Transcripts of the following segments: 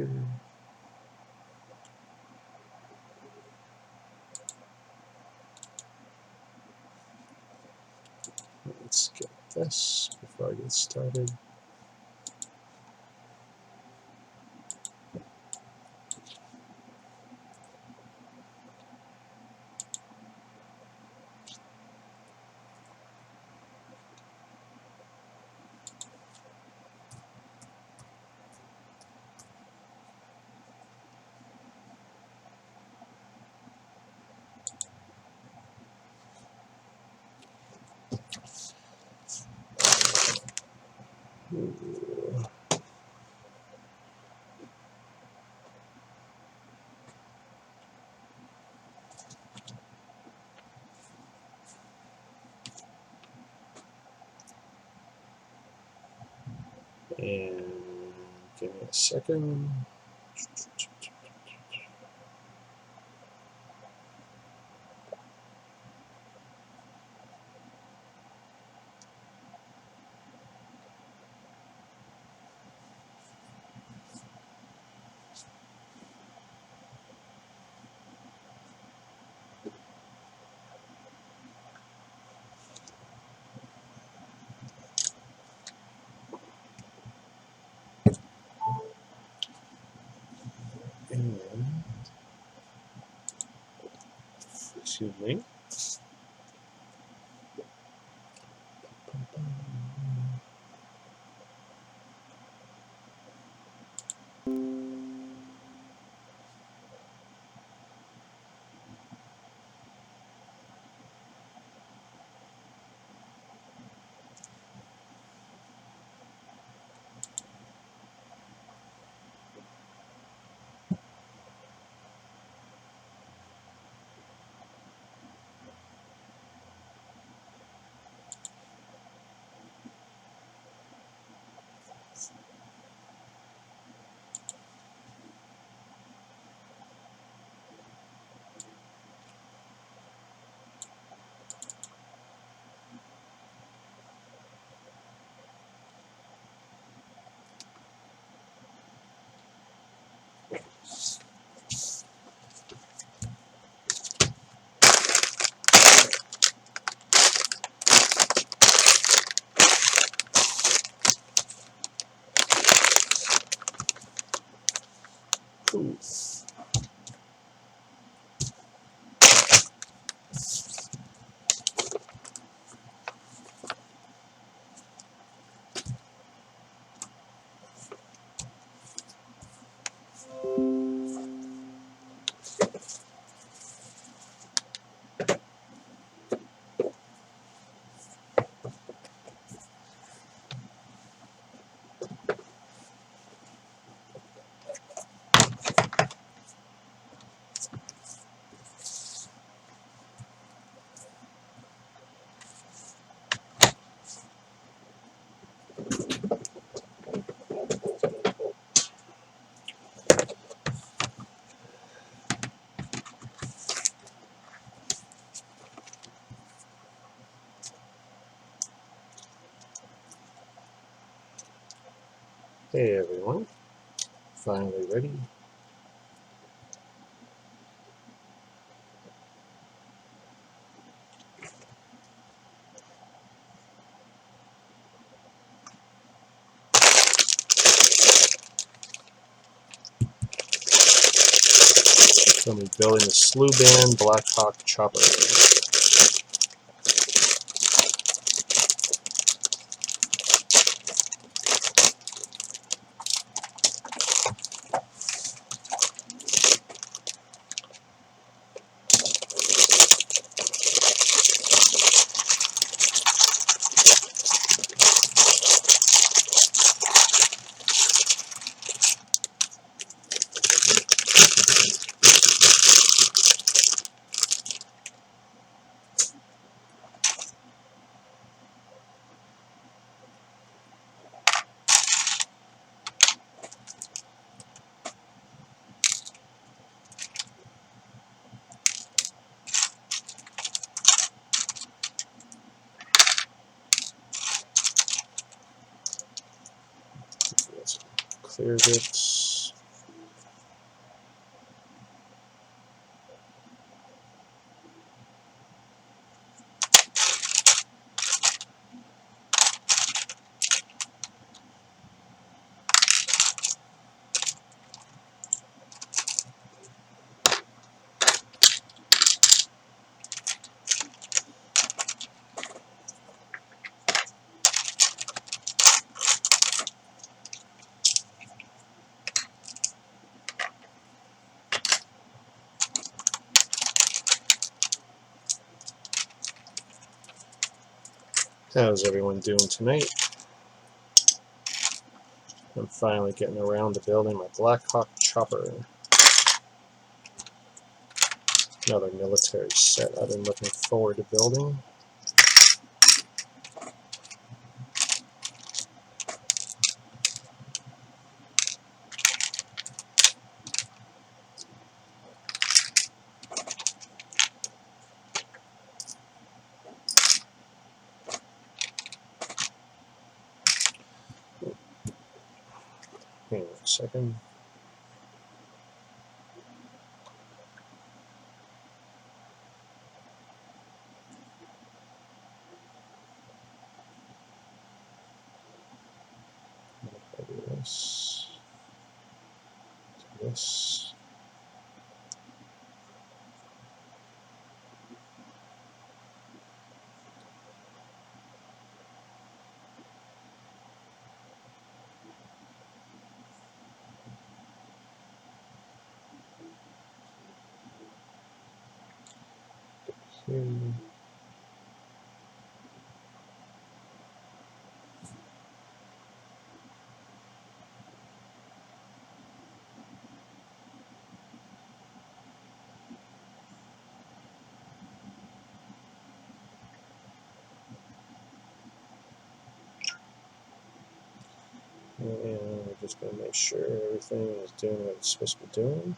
here. Let's get this before I get started. And give me a second. And, excuse me. Cool. Hey everyone, finally ready. So I'm building a Sluban Blackhawk chopper. Let's clear it. How's everyone doing tonight? I'm finally getting around to building my Blackhawk chopper. Another military set I've been looking forward to building. Hang on a second. I'll do this. Do this. Here. And we're just going to make sure everything is doing what it's supposed to be doing.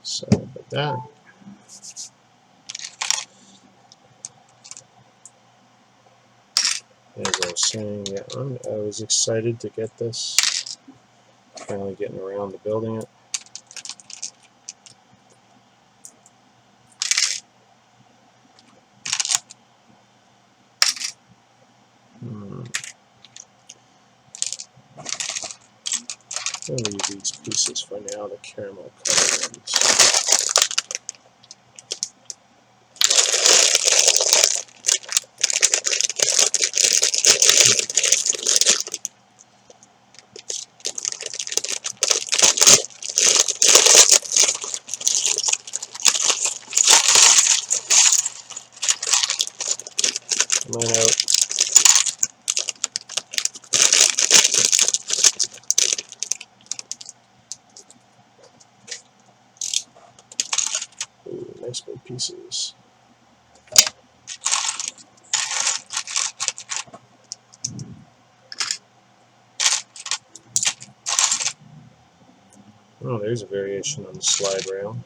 Sorry about that. As I was saying, yeah, I was excited to get this. Finally getting around to building it. I'll leave these pieces for now, the caramel color ones. Mine out. Ooh, nice big pieces. Oh, there's a variation on the slide rail.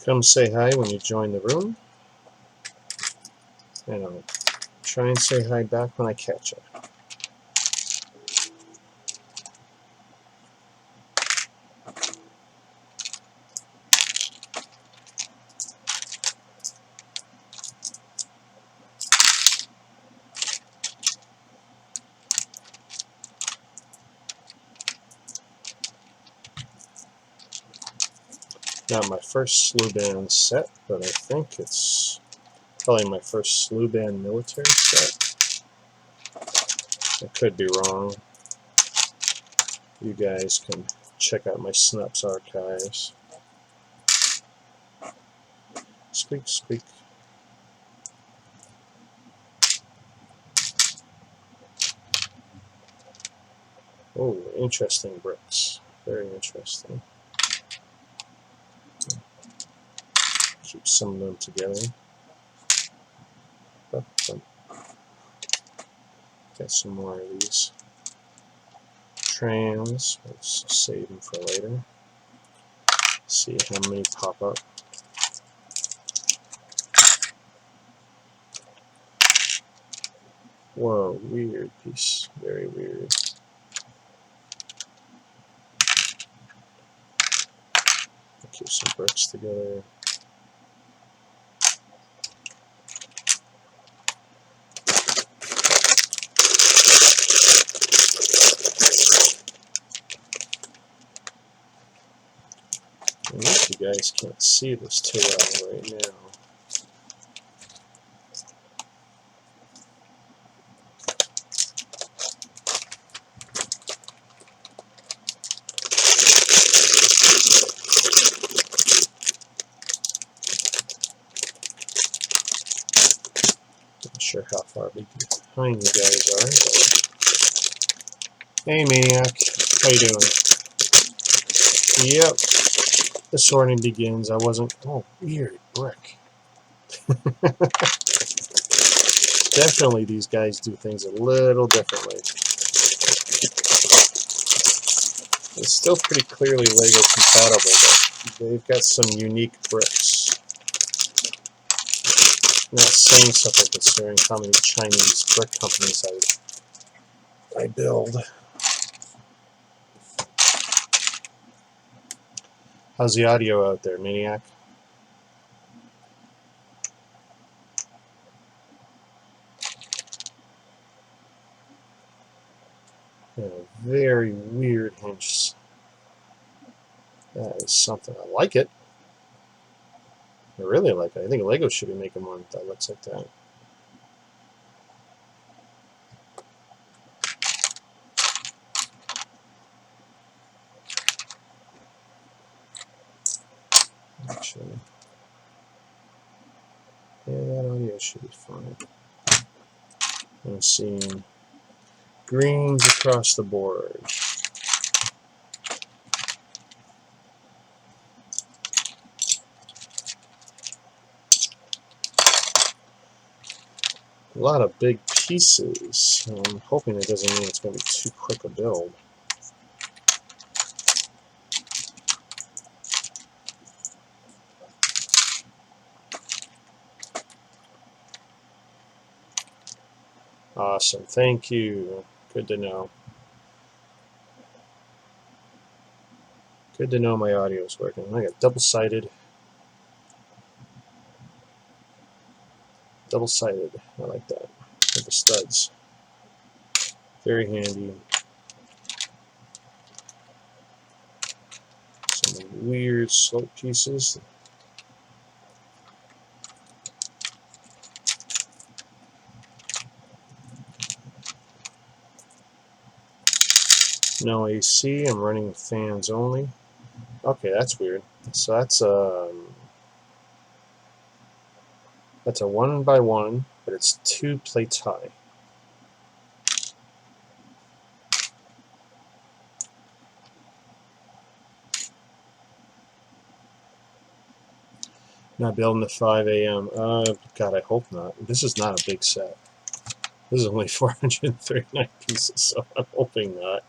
Come say hi when you join the room, and I'll try and say hi back when I catch it. Not my first Sluban set, but I think it's probably my first Sluban military set. I could be wrong. You guys can check out my Snaps archives. Squeak, squeak. Oh, interesting bricks. Very interesting. Keep some of them together. Get some more of these trams. Let's save them for later. See how many pop up. Whoa, weird piece. Very weird. Keep some bricks together. I think you guys can't see this too well right now. Not sure how far behind you guys are. Hey Maniac, how you doing? Yep, the sorting begins. I wasn't. Oh, weird brick. Definitely, these guys do things a little differently. It's still pretty clearly Lego compatible, but they've got some unique bricks. Not saying something considering how many Chinese brick companies I build. How's the audio out there, Maniac? Yeah, very weird hinge. That is something. I like it. I really like it. I think Lego should be making one that looks like that. Actually, yeah, that audio should be fine. I'm seeing greens across the board. A lot of big pieces. I'm hoping it doesn't mean it's going to be too quick a build. Awesome. Thank you. Good to know. Good to know my audio is working. I got double-sided. Double-sided. I like that. With the studs. Very handy. Some weird slope pieces. No AC. I'm running fans only. Okay, that's weird. So that's a 1x1, but it's 2 plates high. Not building at 5 a.m. God, I hope not. This is not a big set. This is only 439 pieces, so I'm hoping not.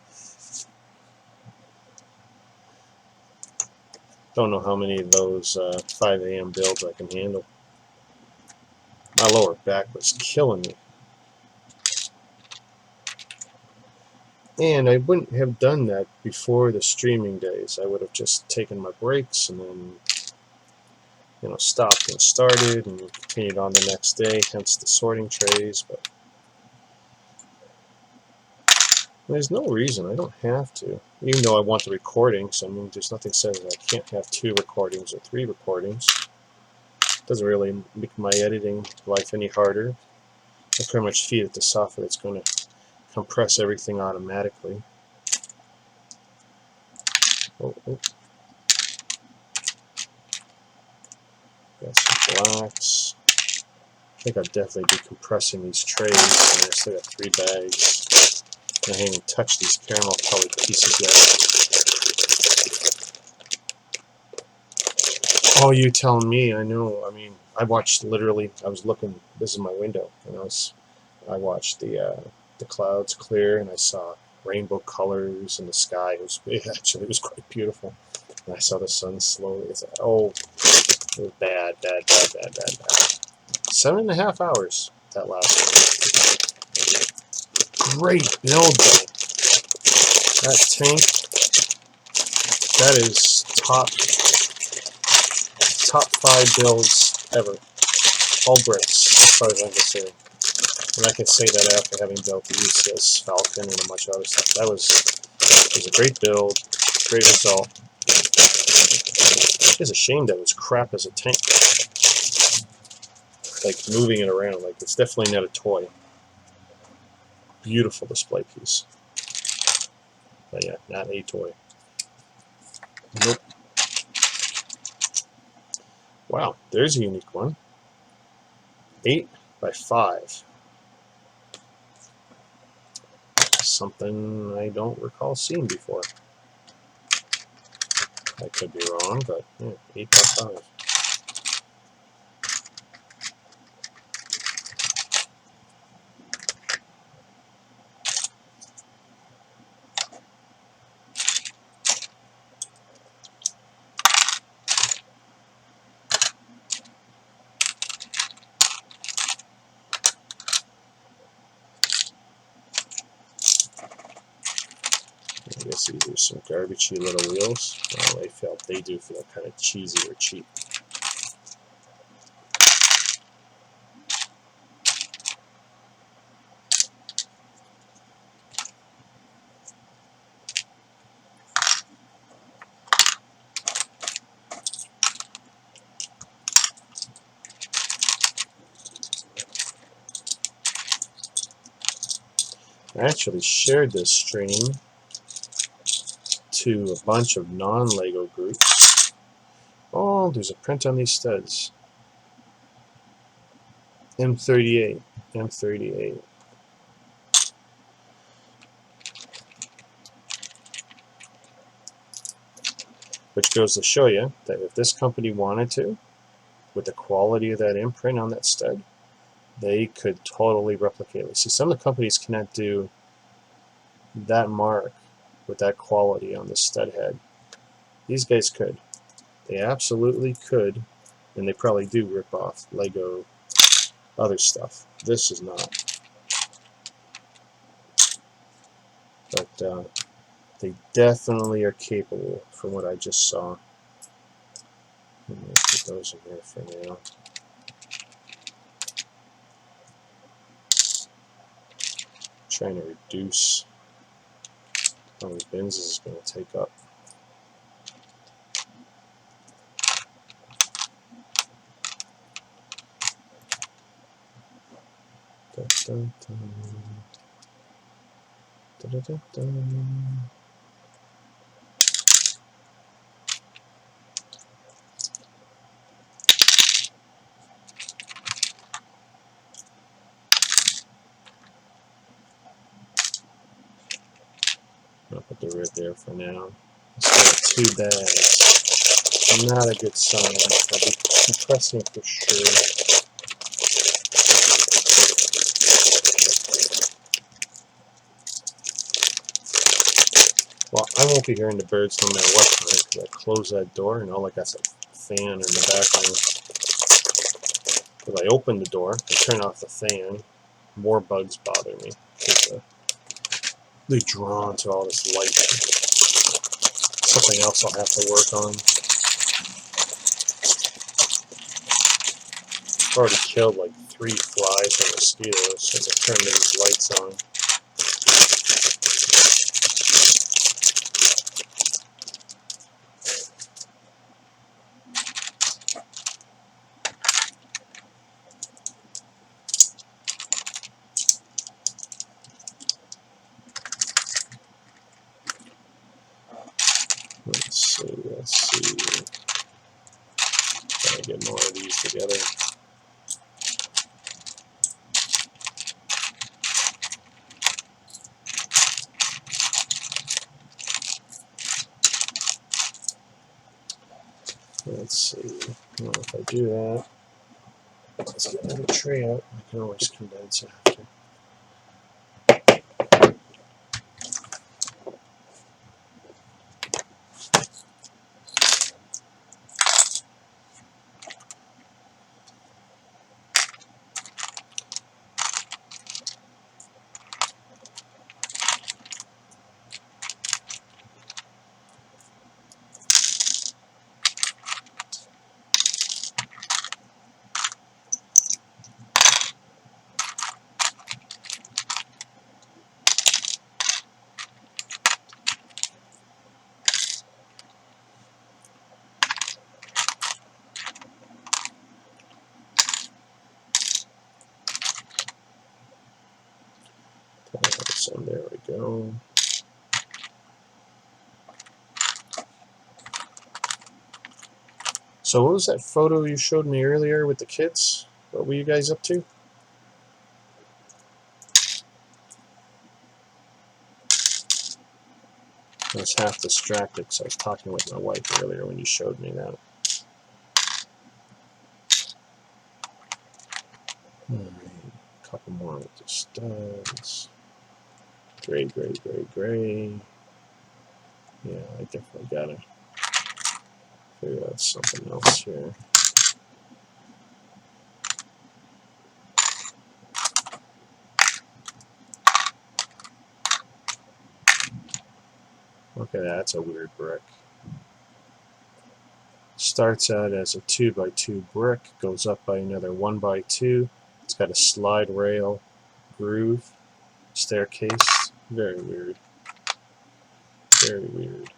Don't know how many of those 5 a.m. builds I can handle. My lower back was killing me. And I wouldn't have done that before the streaming days. I would have just taken my breaks and then, you know, stopped and started and continued on the next day, hence the sorting trays. But there's no reason. I don't have to. Even though I want the recordings. I mean, there's nothing says I can't have 2 recordings or 3 recordings. It doesn't really make my editing life any harder. I pretty much feed it to software that's going to compress everything automatically. Oh, oh. Got some blacks. I think I'll definitely be compressing these trays. And I still got 3 bags. I haven't even touched these caramel colored pieces yet. Oh, you telling me? I know. I mean, I watched literally. I was looking. This is my window, and I watched the clouds clear, and I saw rainbow colors in the sky. It was quite beautiful. And I saw the sun slowly. It's like, oh, it was bad. 7.5 hours that last one. Great build though. That tank, that is top 5 builds ever. All bricks, as far as I'm concerned. And I can say that after having built the UCS Falcon and a bunch of other stuff. That was a great build, great result. It's a shame that it was crap as a tank. Like moving it around, like it's definitely not a toy. Beautiful display piece. But yeah, not a toy. Nope. Wow, there's a unique one. 8 by 5. Something I don't recall seeing before. I could be wrong, but yeah, 8 by 5. I guess these are some garbagey little wheels. Well, they do feel kind of cheesy or cheap. I actually shared this stream to a bunch of non-LEGO groups. Oh, there's a print on these studs. M38. Which goes to show you that if this company wanted to, with the quality of that imprint on that stud, they could totally replicate it. See, some of the companies cannot do that mark with that quality on the stud head. These guys could. They absolutely could, and they probably do rip off LEGO other stuff. This is not. But they definitely are capable from what I just saw. I'm going to put those in there for now. Trying to reduce how many bins this is going to take up. Dun, dun, dun. Dun, dun, dun, dun. I'll put the red there for now. Still 2 bags. Not a good sign. I'll be compressing for sure. Well, I won't be hearing the birds no matter what time because I close that door and all I got's a fan in the background. If I open the door and turn off the fan, more bugs bother me. They're drawn to all this light. Something else I'll have to work on. I've already killed like 3 flies and mosquitoes since I turned these lights on. Let's to get more of these together. Let's see. Well, if I do that, let's get another tray out. I can always condense after. So there we go. So what was that photo you showed me earlier with the kids? What were you guys up to? I was half distracted because I was talking with my wife earlier when you showed me that. Alright, a couple more with the studs. Gray, gray, gray, gray. Yeah, I definitely gotta figure out something else here. Okay, that's a weird brick. Starts out as a 2x2 brick, goes up by another 1x2. It's got a slide rail groove, staircase. Very weird. Very weird.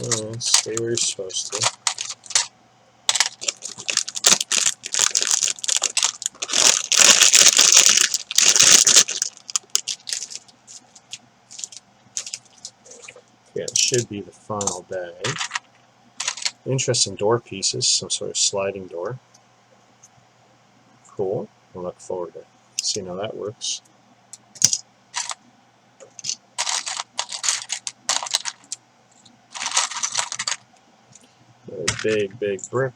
Oh, stay where you're supposed to. Yeah, it should be the final bag. Interesting door pieces, some sort of sliding door. Cool. I look forward to seeing how that works. Another big, big brick.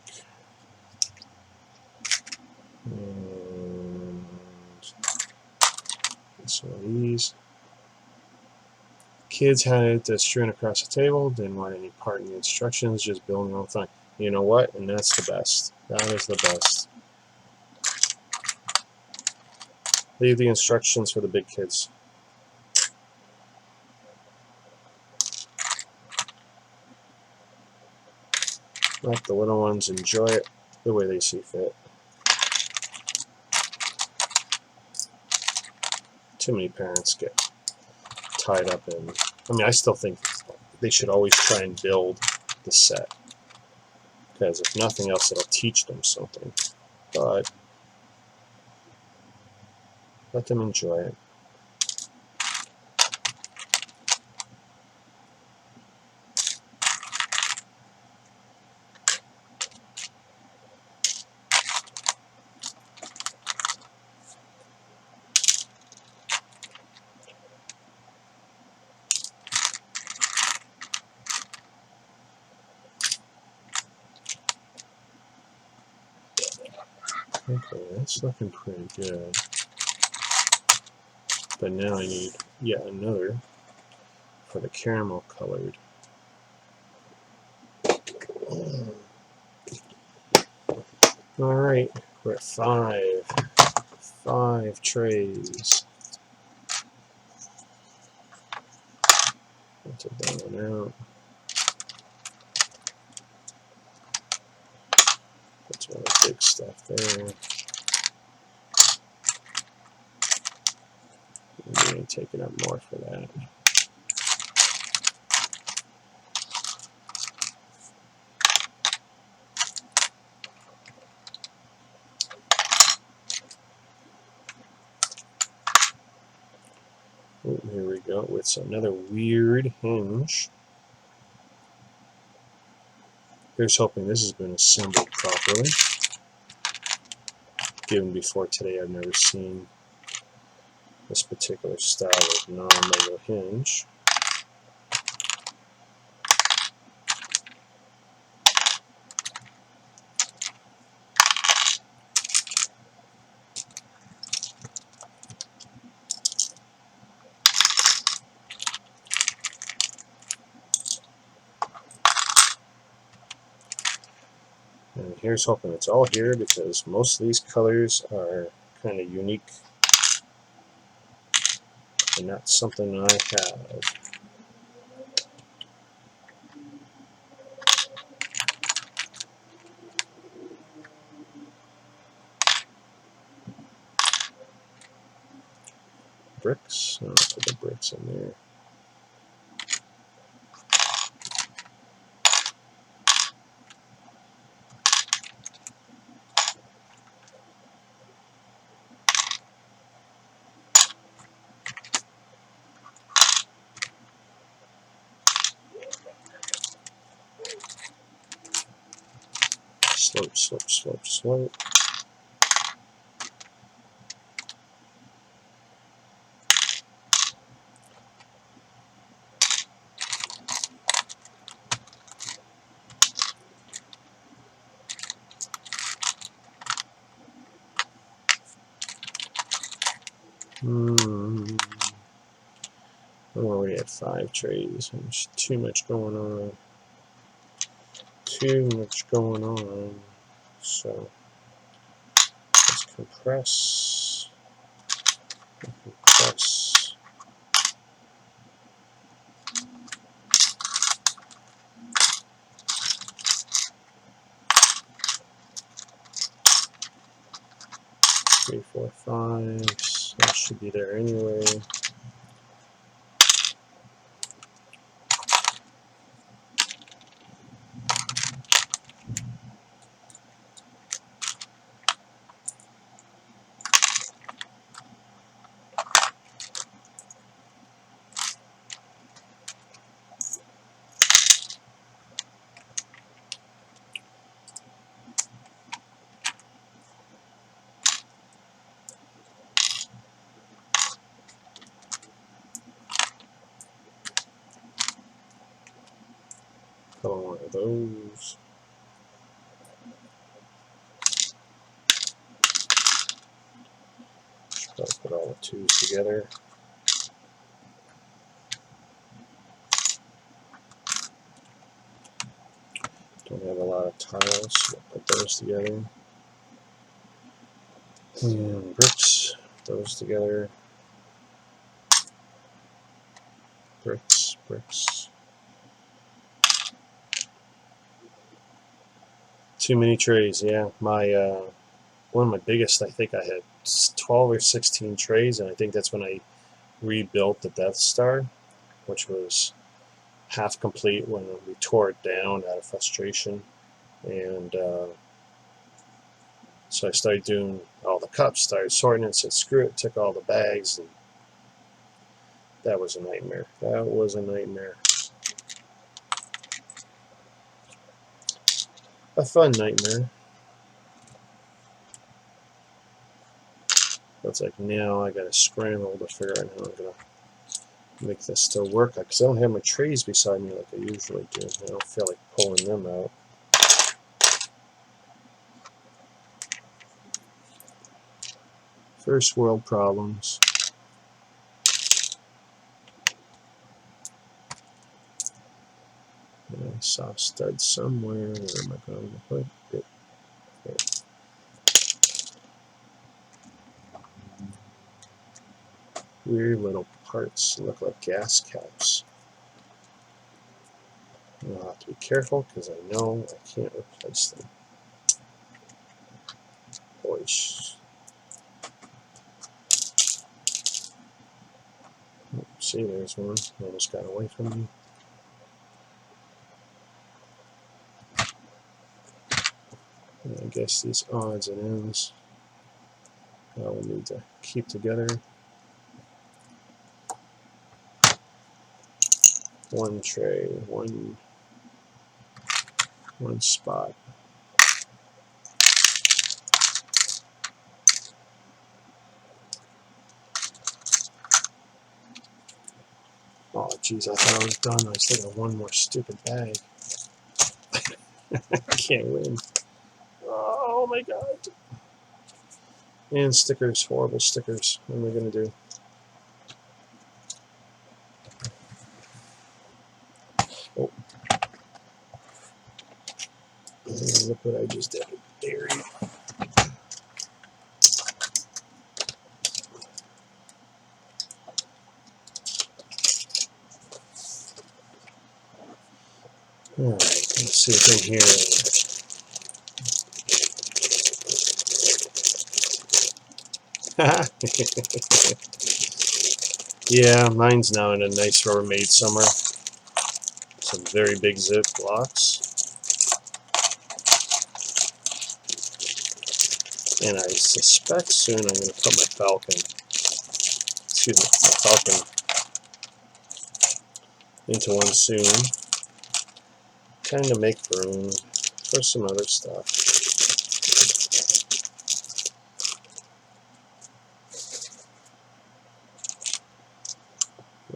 And some of these. Kids had it strewn across the table, didn't want any part in the instructions, just building their own thing. You know what? And that's the best. That is the best. Leave the instructions for the big kids. Let the little ones enjoy it the way they see fit. Too many parents get tied up in... I mean, I still think they should always try and build the set. Because if nothing else, it'll teach them something. But let them enjoy it. Okay, that's looking pretty good. But now I need yet another for the caramel colored. Alright, we're at 5. 5 trays. Let's take that one out. Put some of the big stuff there. Maybe I'm taking up more for that. Oh, here we go with another weird hinge. Here's hoping this has been assembled properly. Given before today, I've never seen this particular style of non-Lego hinge. And here's hoping it's all here, because most of these colors are kind of unique and not something I have. Bricks. I'll put the bricks in there. Slope, slope, slope, slope. I'm already at 5 trays. There's too much going on. Too much going on. So let's compress. Compress. Three, 4, 5. That should be there anyway. Couple more of those. Should put all the 2s together. Don't have a lot of tiles, so we'll put those together. And bricks, those together. Bricks, bricks. Too many trays, yeah. My one of my biggest, I think I had 12 or 16 trays, and I think that's when I rebuilt the Death Star, which was half complete when we tore it down out of frustration. And so I started doing all the cups, started sorting it, said screw it, took all the bags, and that was a nightmare. That was a nightmare. A fun nightmare. But it's like now I gotta scramble to figure out how I'm gonna make this still work, because I don't have my trays beside me like I usually do. I don't feel like pulling them out. First world problems. I saw a stud somewhere. Where am I going to put it? There. Weird little parts look like gas caps. I'll have to be careful because I know I can't replace them. Boy. See, there's one. Almost got away from me. And I guess these odds and ends we'll need to keep together. One tray, one spot. Oh, geez, I thought I was done. I still got one more stupid bag. I can't win. Oh my god. And stickers, horrible stickers. What am I going to do? Oh. Look what I just did. Dairy. Alright, let's see what's in here. Yeah, mine's now in a nice Rubbermaid summer. Some very big zip blocks. And I suspect soon I'm going to put my Falcon, into one soon. Kind of make room for some other stuff.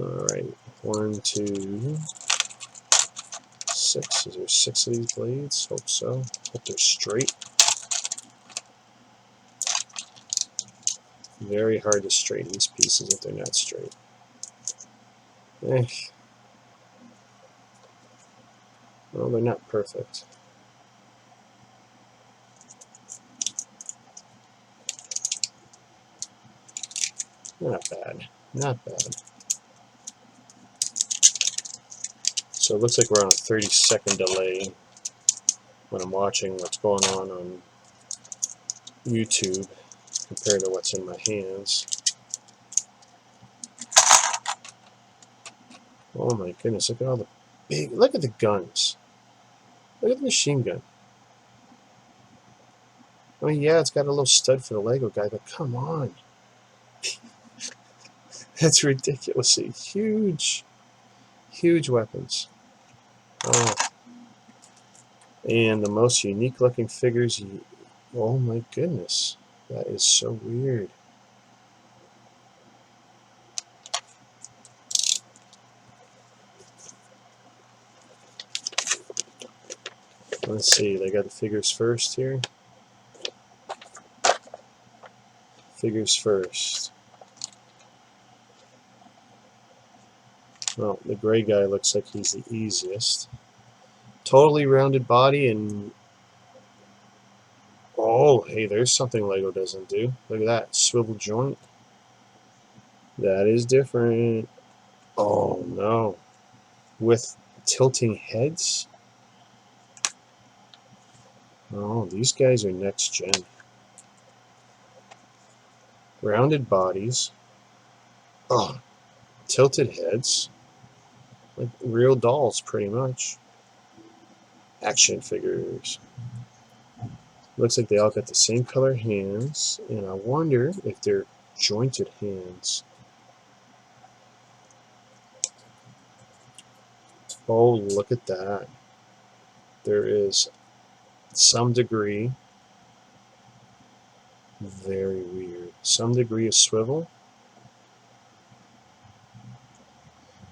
Alright, 1, 2, 6. Is there 6 of these blades? Hope so. Hope they're straight. Very hard to straighten these pieces if they're not straight. Well, they're not perfect. Not bad. Not bad. So it looks like we're on a 30-second delay when I'm watching what's going on YouTube compared to what's in my hands. Oh my goodness, look at all the big, look at the guns. Look at the machine gun. I mean, yeah, it's got a little stud for the Lego guy, but come on. That's ridiculously huge. Huge weapons. Oh. And the most unique looking figures. Oh my goodness. That is so weird. Let's see, they got the figures first here. Figures first. Well, the gray guy looks like he's the easiest. Totally rounded body and... Oh, hey, there's something Lego doesn't do. Look at that, swivel joint. That is different. Oh, no. With tilting heads? Oh, these guys are next gen. Rounded bodies. Oh, tilted heads. Like real dolls, pretty much. Action figures. Looks like they all got the same color hands, and I wonder if they're jointed hands. Oh, look at that. There is some degree, very weird, some degree of swivel.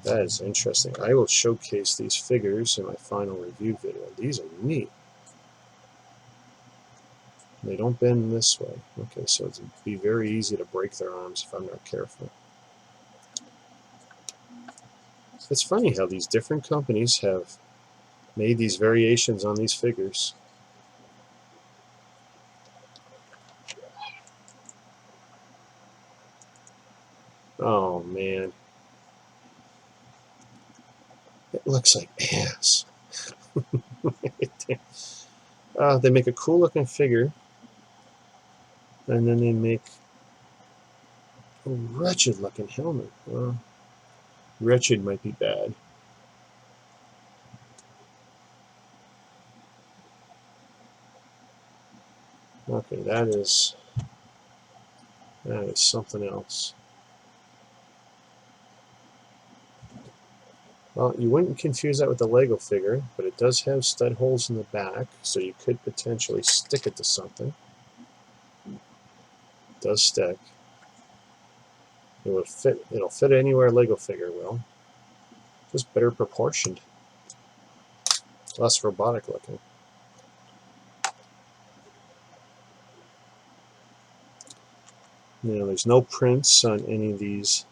That is interesting. I will showcase these figures in my final review video. These are neat. They don't bend this way. Okay, so it'd be very easy to break their arms if I'm not careful. It's funny how these different companies have made these variations on these figures. Oh man. It looks like ass. They make a cool looking figure, and then they make a wretched looking helmet. Wretched might be bad. Okay, that is something else. Well, you wouldn't confuse that with the Lego figure, but it does have stud holes in the back, so you could potentially stick it to something. It does stick. It will fit. It'll fit anywhere a Lego figure will. Just better proportioned, less robotic looking. Now, there's no prints on any of these,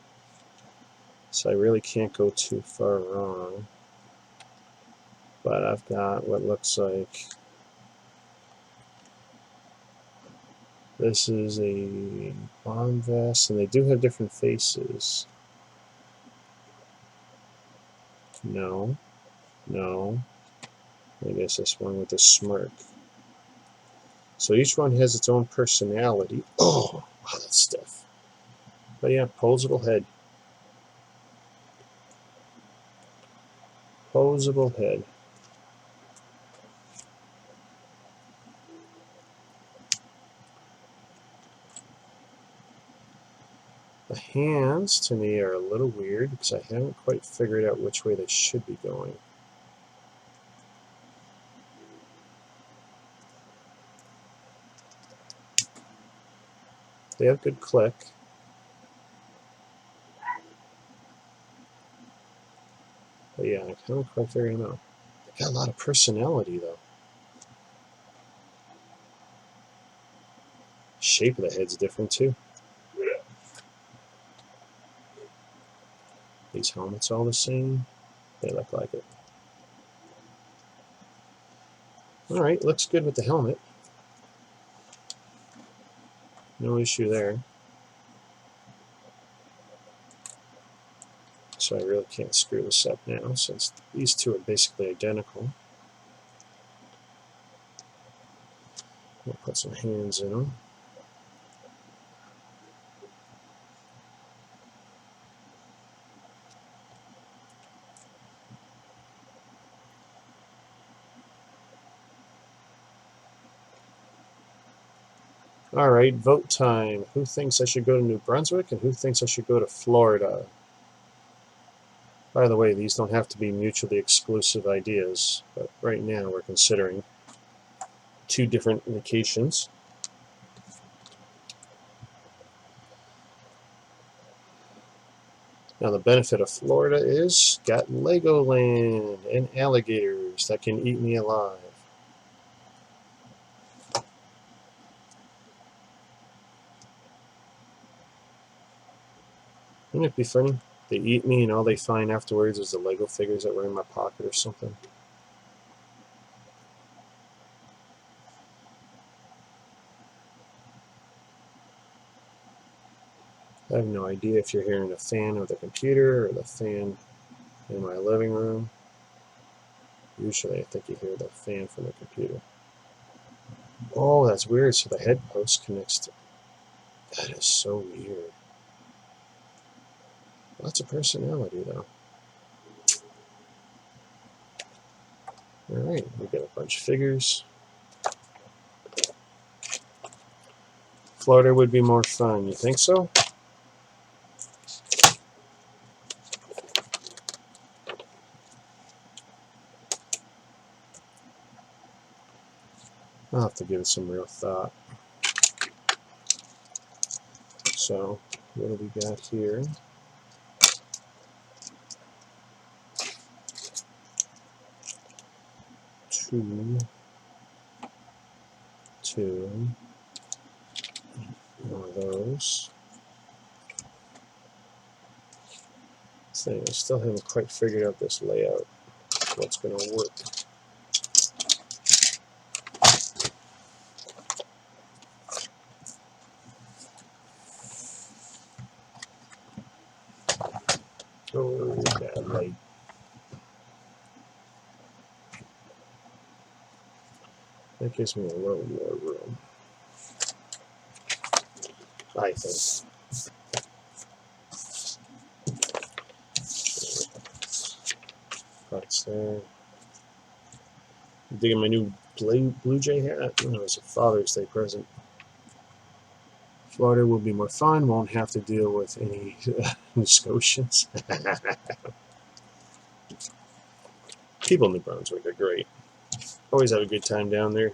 so I really can't go too far wrong. But I've got what looks like this is a bomb vest, and they do have different faces. No, no. I guess this one with a smirk. So each one has its own personality. Oh, wow, that's stiff. But yeah, posable head. Posable head. The hands, to me, are a little weird because I haven't quite figured out which way they should be going. They have good click. But yeah, I haven't quite figured them out. They got a lot of personality, though. Shape of the head's different, too. These helmets all the same. They look like it. Alright, looks good with the helmet. No issue there. So I really can't screw this up now, since these two are basically identical. We'll put some hands in them. Alright, vote time. Who thinks I should go to New Brunswick, and who thinks I should go to Florida? By the way, these don't have to be mutually exclusive ideas, but right now we're considering two different vacations. Now the benefit of Florida is got Legoland and alligators that can eat me alive. Wouldn't it be funny? They eat me and all they find afterwards is the Lego figures that were in my pocket or something. I have no idea if you're hearing the fan of the computer or the fan in my living room. Usually I think you hear the fan from the computer. Oh, that's weird. So the head post connects to... That is so weird. Lots of personality, though. Alright, we got a bunch of figures. Florida would be more fun. You think so? I'll have to give it some real thought. So, what do we got here? Two. One of those. So I still haven't quite figured out this layout. What's going to work. Oh, bad light. That gives me a little more room, I think. parts there. I'm digging my new Blue Jay hat. Oh, it's a Father's Day present. Florida will be more fun. Won't have to deal with any Scotians. People in New Brunswick are great. Always have a good time down there.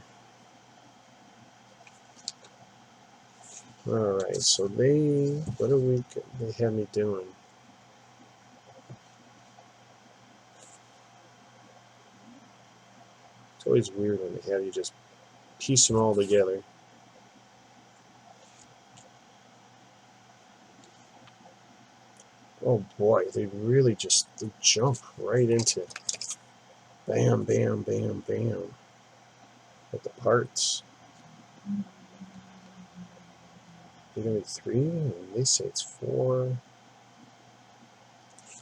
Alright, so what are they have me doing? It's always weird when they have you just piece them all together. Oh boy, they really they jump right into it. Bam, bam, bam, bam. With the parts. They're going to be 3, and they say it's 4.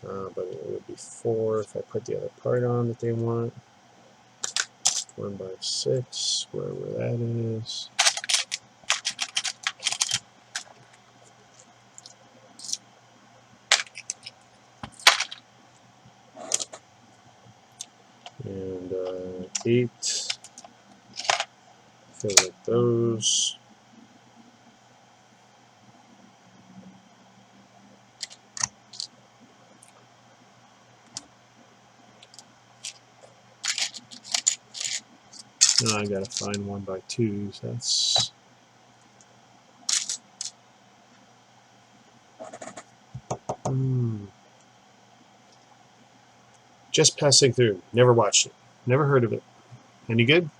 But it would be 4 if I put the other part on that they want. 1x6, wherever that is. And 8. Fill with those. Now I gotta find 1x2s. That's just passing through. Never watched it. Never heard of it. Any good?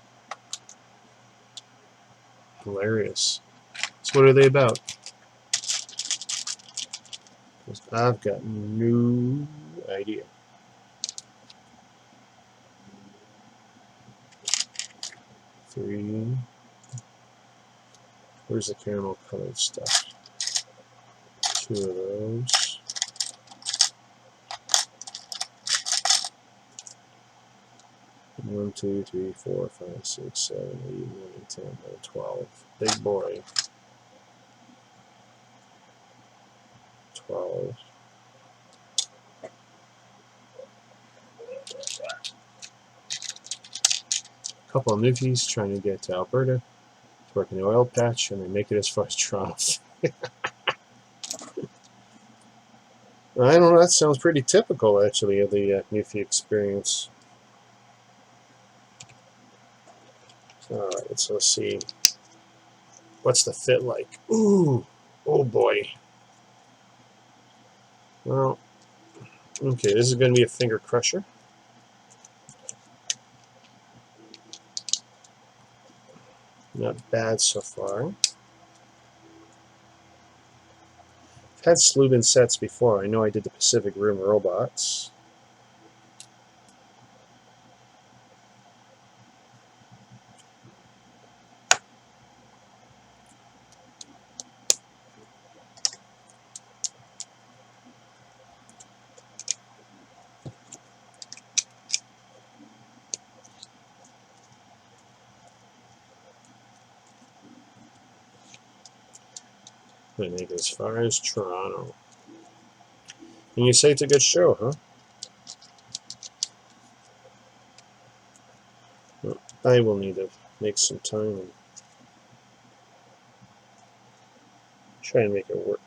Hilarious. So what are they about? I've got no idea. Three. Where's the caramel colored stuff? 2 of those. One, 2, 3, 4, 5, 6, 7, 8, 9, 10, 11, 12. Big boy. 12. A couple of newfies trying to get to Alberta to work in the oil patch, and they make it as far as Toronto. I don't know, that sounds pretty typical actually of the newfie experience. Alright, so let's see. What's the fit like? Ooh! Oh boy. Well, okay, this is going to be a finger crusher. Not bad so far. I've had Sluban sets before. I know I did the Pacific Rim robots. I make it as far as Toronto. And you say it's a good show, huh? Well, I will need to make some time and try and make it work.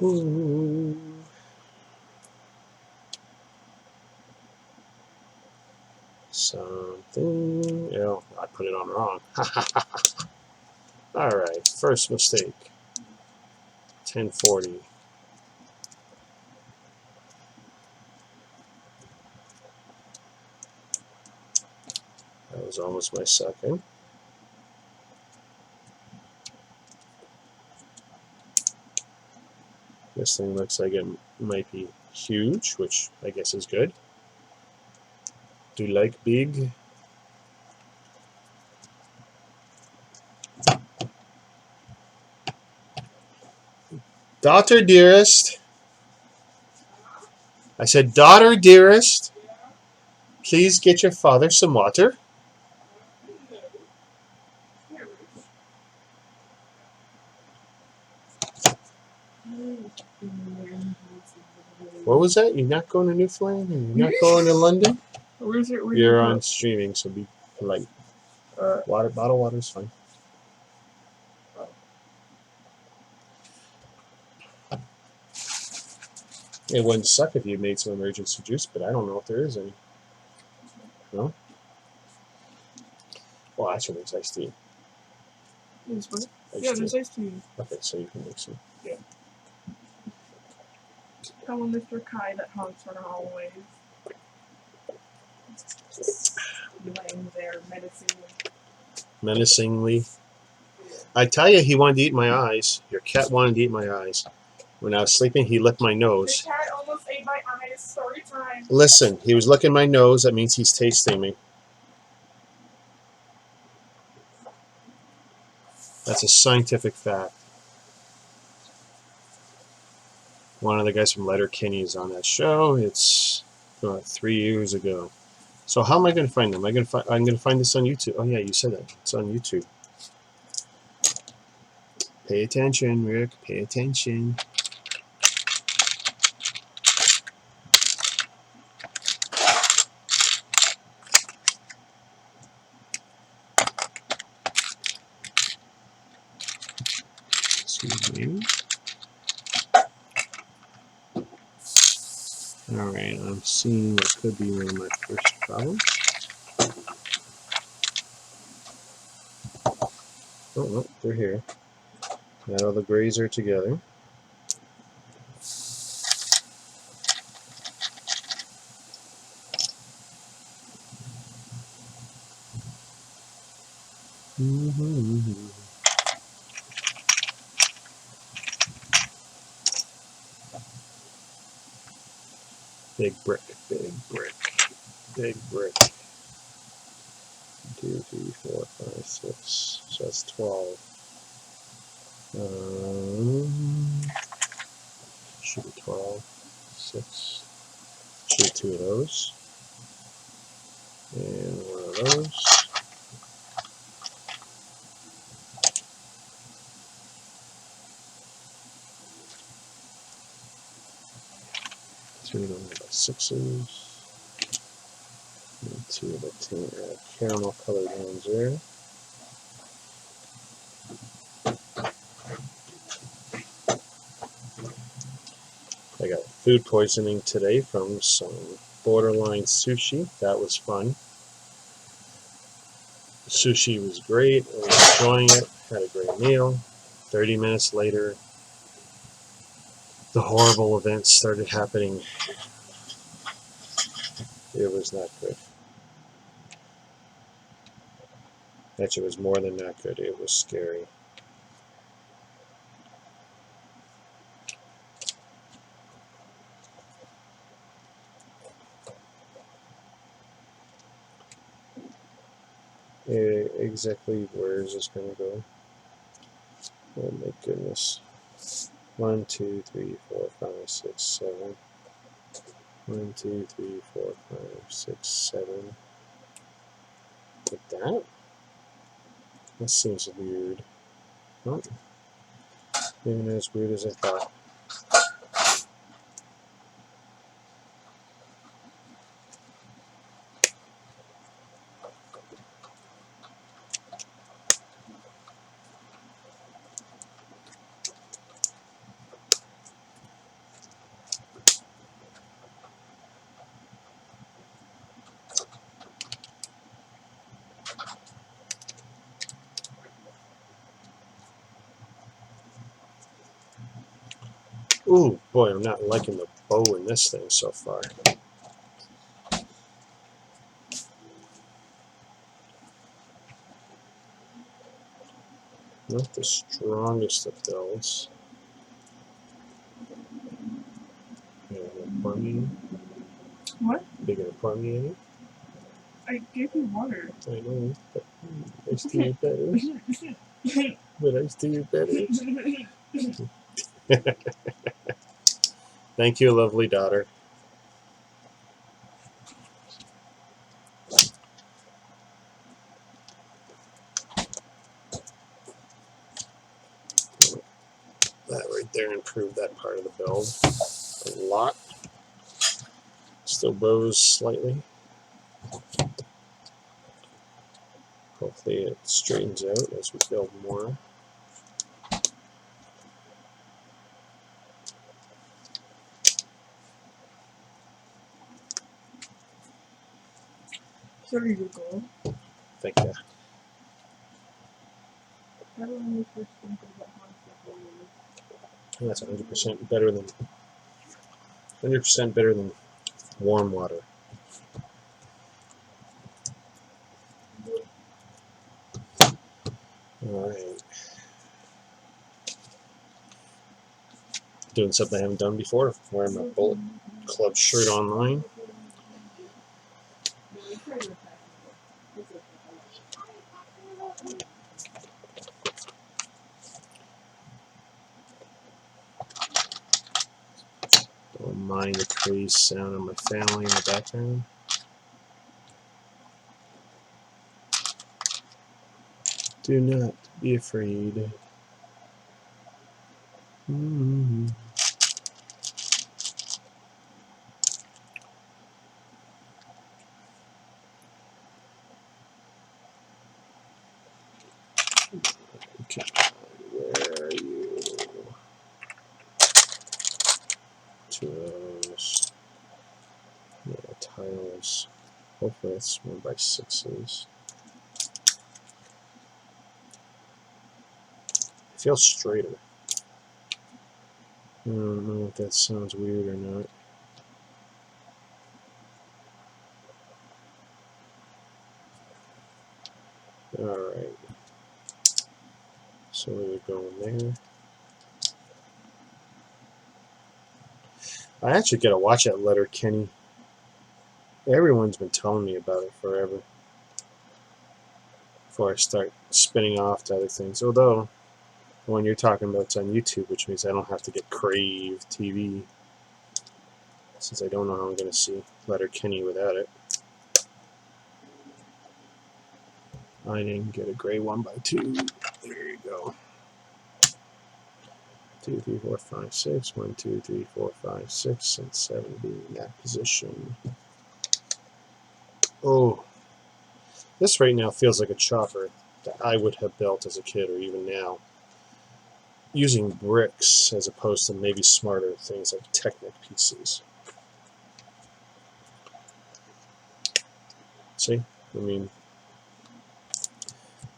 Ooh. Something. Oh, I put it on wrong. Alright, first mistake. 1040. That was almost my second. This thing looks like it might be huge, which I guess is good. Do you like big? Daughter dearest. I said, daughter dearest, please get your father some water. was that? You're not going to Newfoundland? And you're not going to London? Where's your You're on streaming, so be polite. Bottled water's fine. It wouldn't suck if you made some emergency juice, but I don't know if there is any. No? Well, that's what makes iced tea. There's what? Iced Yeah, tea. there's iced tea. Okay, so you can make some. Yeah. Tell Mr. Kai that honks are always laying there menacingly. Menacingly. I tell you, he wanted to eat my eyes. Your cat wanted to eat my eyes. When I was sleeping, he licked my nose. The cat almost ate my eyes. Story time. Listen, he was licking my nose. That means he's tasting me. That's a scientific fact. One of the guys from Letterkenny is on that show. It's 3 years ago. So how am I going to find them? I'm going to find this on YouTube. Oh yeah, you said that. It's on YouTube. Pay attention, Rick. Pay attention. Excuse me. Alright, I'm seeing what could be one of my first problems. Oh, no, they're here. Now all the grays are together. Big brick, big brick, big brick. 2, 3, 4, 5, 6. So that's 12. Should be 12. 6. Should be 2 of those. And 1 of those. Three of them are about 6s. And 2 of the caramel colored ones there. I got food poisoning today from some borderline sushi. That was fun. The sushi was great. I was enjoying it. Had a great meal. 30 minutes later, the horrible events started happening. It was not good. Actually, it was more than not good. It was scary. Exactly where is this going to go? Oh my goodness. 1, 2, 3, 4, 5, 6, 7. 1, 2, 3, 4, 5, 6, 7. Like that? That seems weird. Oh, maybe not as weird as I thought. Ooh, boy, I'm not liking the bow in this thing so far. Not the strongest of builds. You gonna pour me? What? Are you gonna pour me any? I gave you water. I know, but I still better. But I still better. Thank you, lovely daughter. That right there improved that part of the build a lot. Still bows slightly. Hopefully it straightens out as we build more. So you go. Thank you. I don't know if this thing is that hard to That's 100% better than 100% better than warm water. All right. Doing something I haven't done before. Wearing my Bullet Club shirt online. Don't mind the crazy sound of my family in the background. Do not be afraid. Mm-hmm. Okay, where are you? Two of those. Yeah, tiles. Hopefully it's 1x6s. It feels straighter. I don't know if that sounds weird or not. Alright. So we're going there. I actually gotta watch that letter, Kenny. Everyone's been telling me about it forever. Before I start spinning off to other things. Although, when you're talking about it's on YouTube, which means I don't have to get Crave TV. Since I don't know how I'm gonna see letter Kenny without it. I didn't get a gray 1x2. There you go. 2, 3, 4, 5, 6. 1, 2, 3, 4, 5, 6, and 7 being in that position. Oh, this right now feels like a chopper that I would have built as a kid or even now. Using bricks as opposed to maybe smarter things like Technic pieces. See? I mean,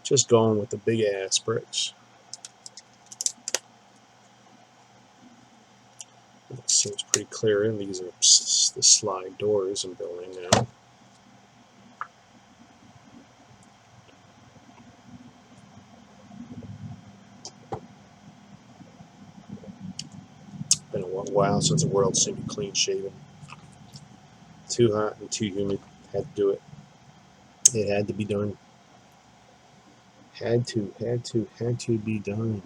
just going with the big ass bricks. It seems pretty clear, and these are the slide doors I'm building now. Been a while since the world seemed clean shaven. Too hot and too humid. Had to do it. It had to be done. Had to be done.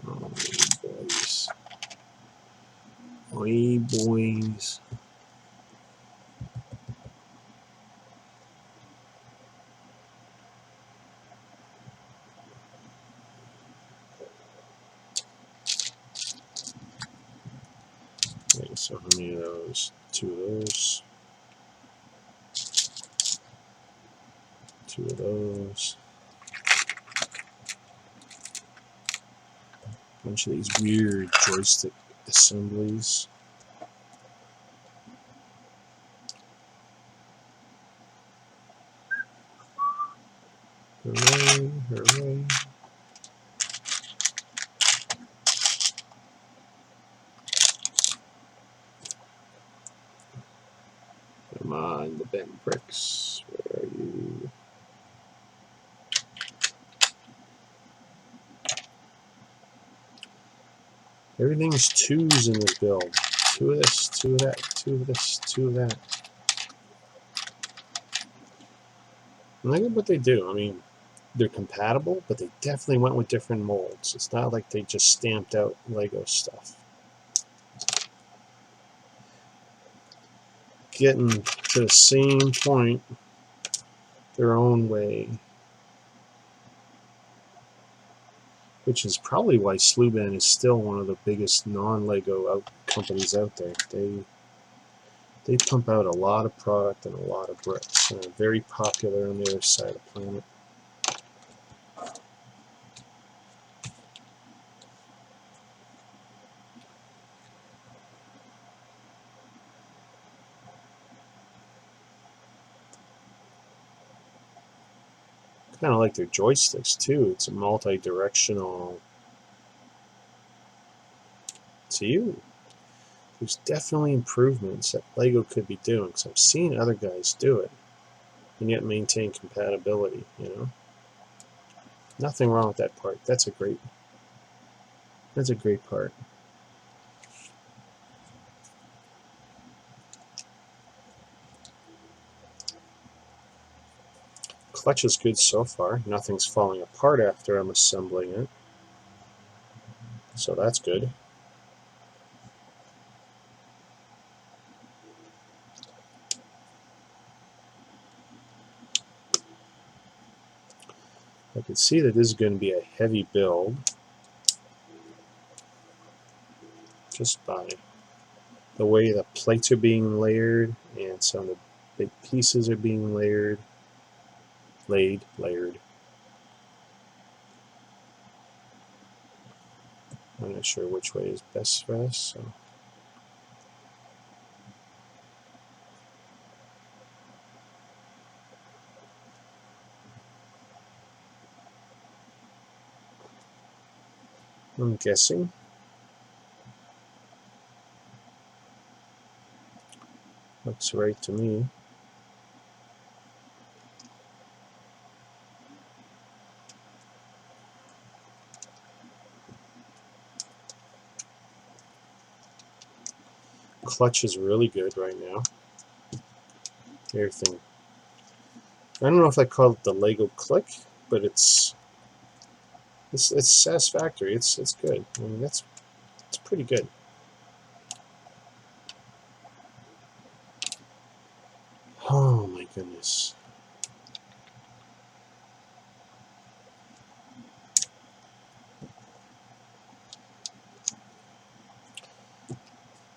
Oh, boys. Oi, boys. Okay, so how many of those? 2 of those. 2 of those. Bunch of these weird joystick assemblies. Hooray, hooray. Come on, the bent bricks. Where are you? Everything's 2s in this build. 2 of this, 2 of that, 2 of this, 2 of that. And look at what they do. I mean, they're compatible, but they definitely went with different molds. It's not like they just stamped out Lego stuff. Getting to the same point their own way. which is probably why Sluban is still one of the biggest non-Lego companies out there. They pump out a lot of product and a lot of bricks, and are very popular on the other side of the planet. Kind of like their joysticks too. It's a multi-directional. See, there's definitely improvements that Lego could be doing, because I'm seeing other guys do it and yet maintain compatibility, you know. Nothing wrong with that part. That's a great part. Clutch is good so far. Nothing's falling apart after I'm assembling it, so that's good. I can see that this is going to be a heavy build just by the way the plates are being layered and some of the big pieces are being layered. I'm not sure which way is best for us, so. I'm guessing. Looks right to me. Clutch is really good right now. Everything. I don't know if I call it the Lego click, but it's satisfactory. It's good. I mean, it's pretty good. Oh my goodness.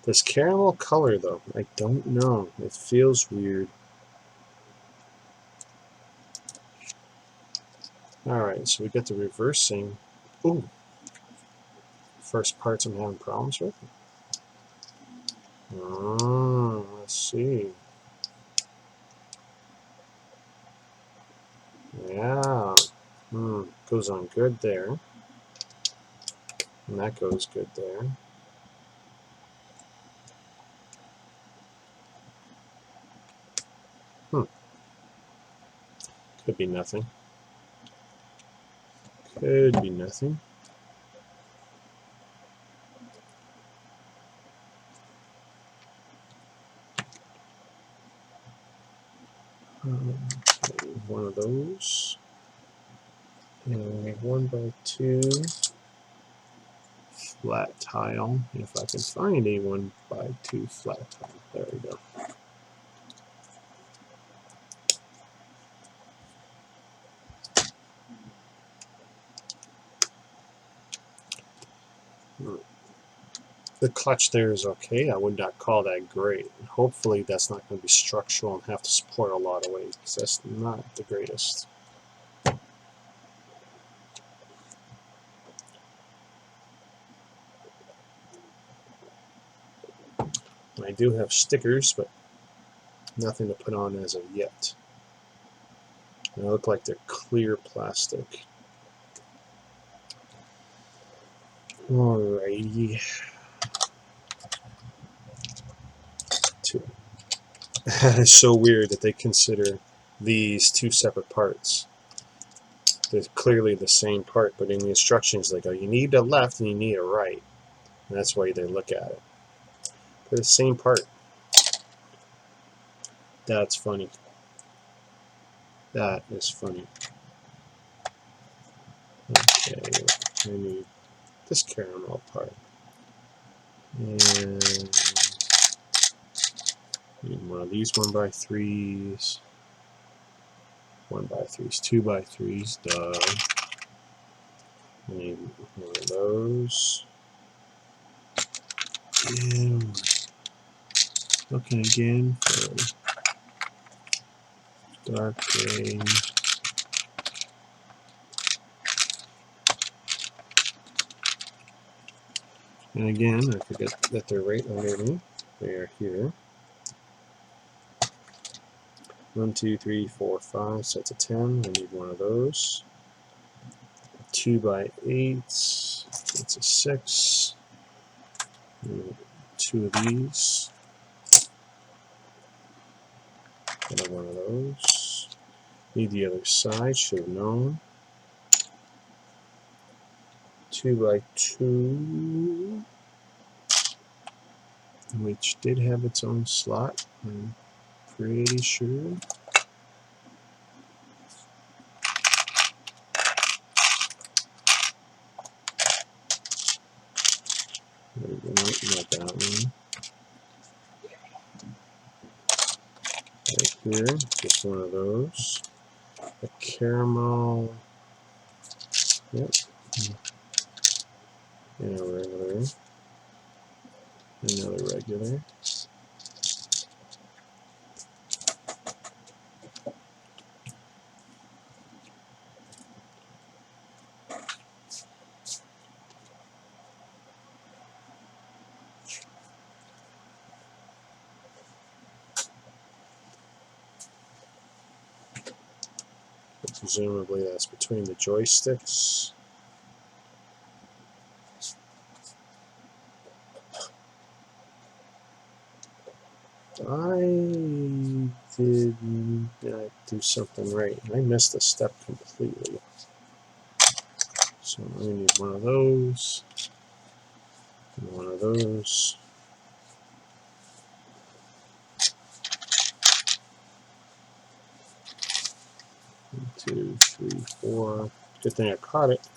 This caramel color though, I don't know. It feels weird. Alright, so we got the reversing. Ooh. First parts I'm having problems with. Oh, let's see. Yeah. Goes on good there. And that goes good there. Could be nothing. Could be nothing. One of those. And 1x2 flat tile. If I can find a 1x2 flat tile. There we go. The clutch there is okay. I would not call that great. Hopefully that's not going to be structural and have to support a lot of weight, because that's not the greatest. I do have stickers, but nothing to put on as of yet. They look like they're clear plastic. Alrighty. It's so weird that they consider these two separate parts. They're clearly the same part, but in the instructions they go, you need a left and you need a right. And that's why they look at it. They're the same part. That's funny. That is funny. Okay, I need this caramel part. And need one of these 1x3s. 1x3s, 2x3s, duh. I need one of those. And looking again for dark gray. And again, I forget that they're right under me. They are here. 1, 2, 3, 4, 5 sets of 10. I need one of those. 2 by 8. That's a 6. And 2 of these. Another one of those. Need the other side. Should have known. 2 by 2. Which did have its own slot. I'm pretty sure. Not that one. Right here, just one of those. A caramel. Yep. And a regular. Another regular. Presumably that's between the joysticks. I did not do something right. I missed a step completely. So I'm going to need one of those. And one of those. 1, 2, 3, 4. Good thing I caught it.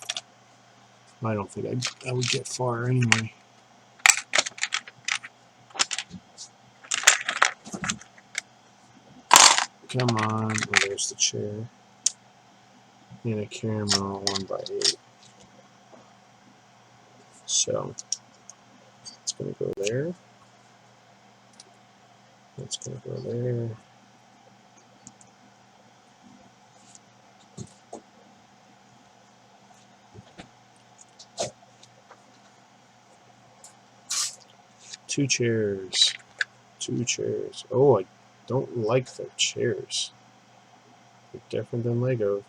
I don't think I would get far anyway. Come on. Oh, there's the chair. And a caramel 1 by 8. So it's going to go there. That's going to go there. Two chairs. Oh, I don't like the chairs. They're different than Lego.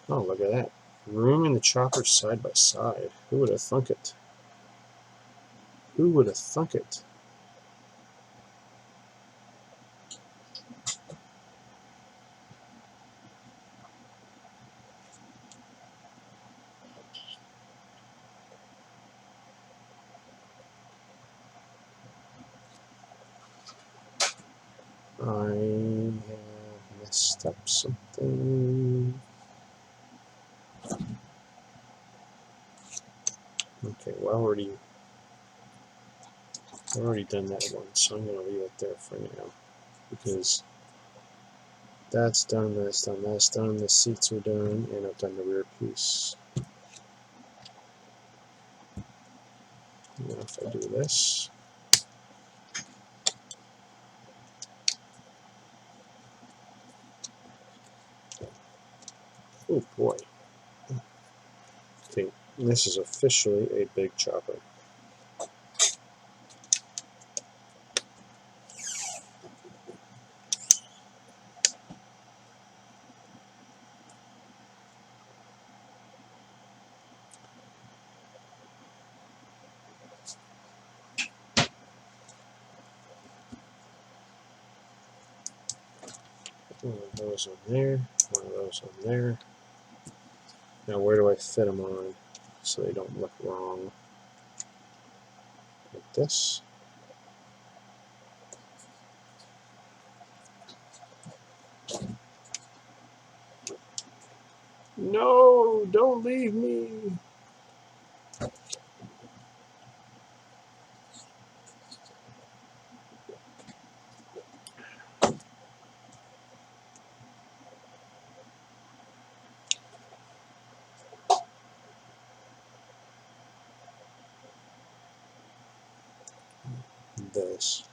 Oh, look at that. Room and the chopper side by side. Who would have thunk it? Who would have thunk it? I have messed up something. Okay, well, I've already done that once, so I'm going to leave it there for now. Because that's done, that's done, that's done, the seats are done, and I've done the rear piece. Now if I do this, oh boy. Okay, this is officially a big chopper. One of those on there, one of those on there. Now where do I fit them on so they don't look wrong? Like this. No, don't leave me. this.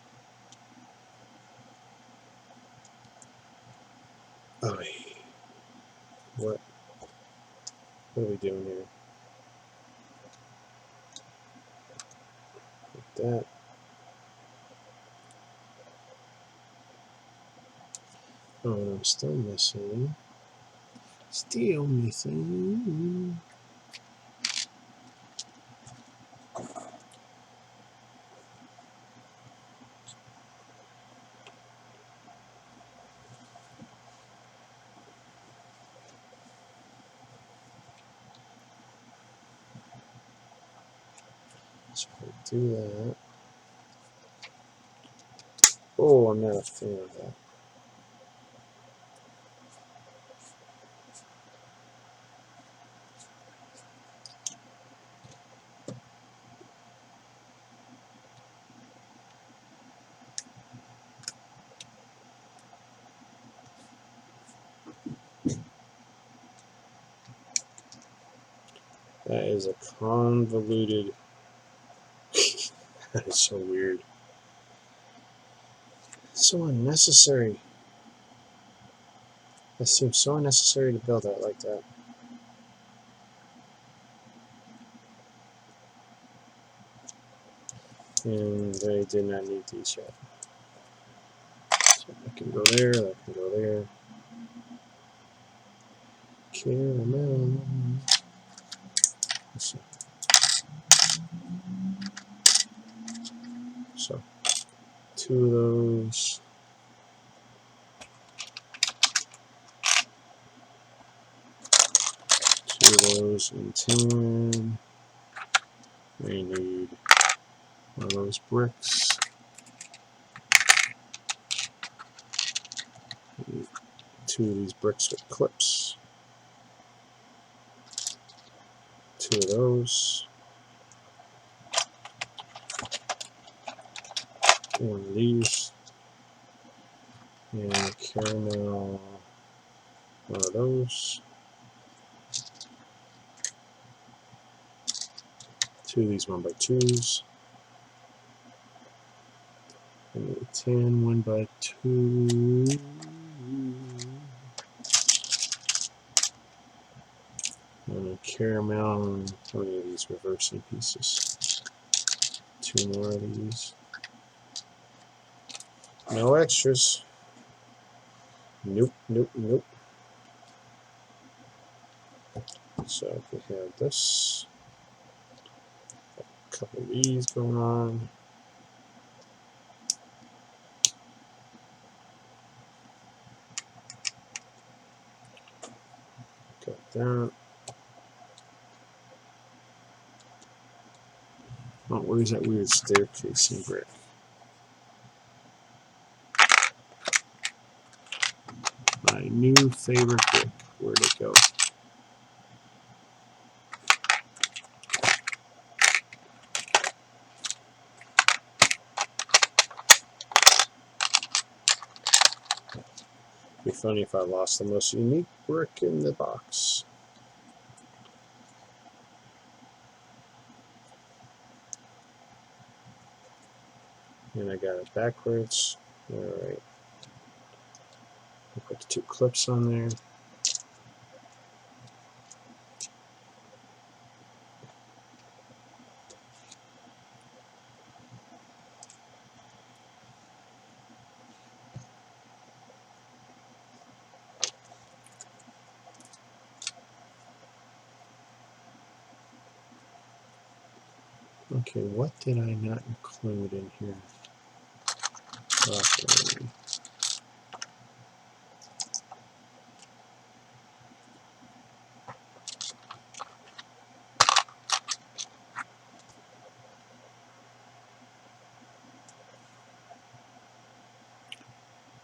Oh, what are we doing here? Like that. Oh, and I'm still missing. Still missing. So if I do that. Oh, I'm not a fan of that. That is a convoluted. That is so weird. So unnecessary. That seems so unnecessary to build out like that. And I did not need these yet. So I can go there, I can go there. Caramel. So 2 of those. 2 of those and 10. We need one of those bricks. We need 2 of these bricks with clips. 2 of those. 1 of these. And caramel. 1 of those. 2 of these 1x2s. I need 10 1x2. And a caramel. How many of these reversing pieces? 2 more of these. No extras. Nope, nope, nope. So we have this. A couple of these going on. Got that. Oh, where's that weird staircase brick? My new favorite brick. Where'd it go? It'd be funny if I lost the most unique brick in the box. And I got it backwards. Alright. Put the 2 clips on there. Okay, what did I not include in here? Okay.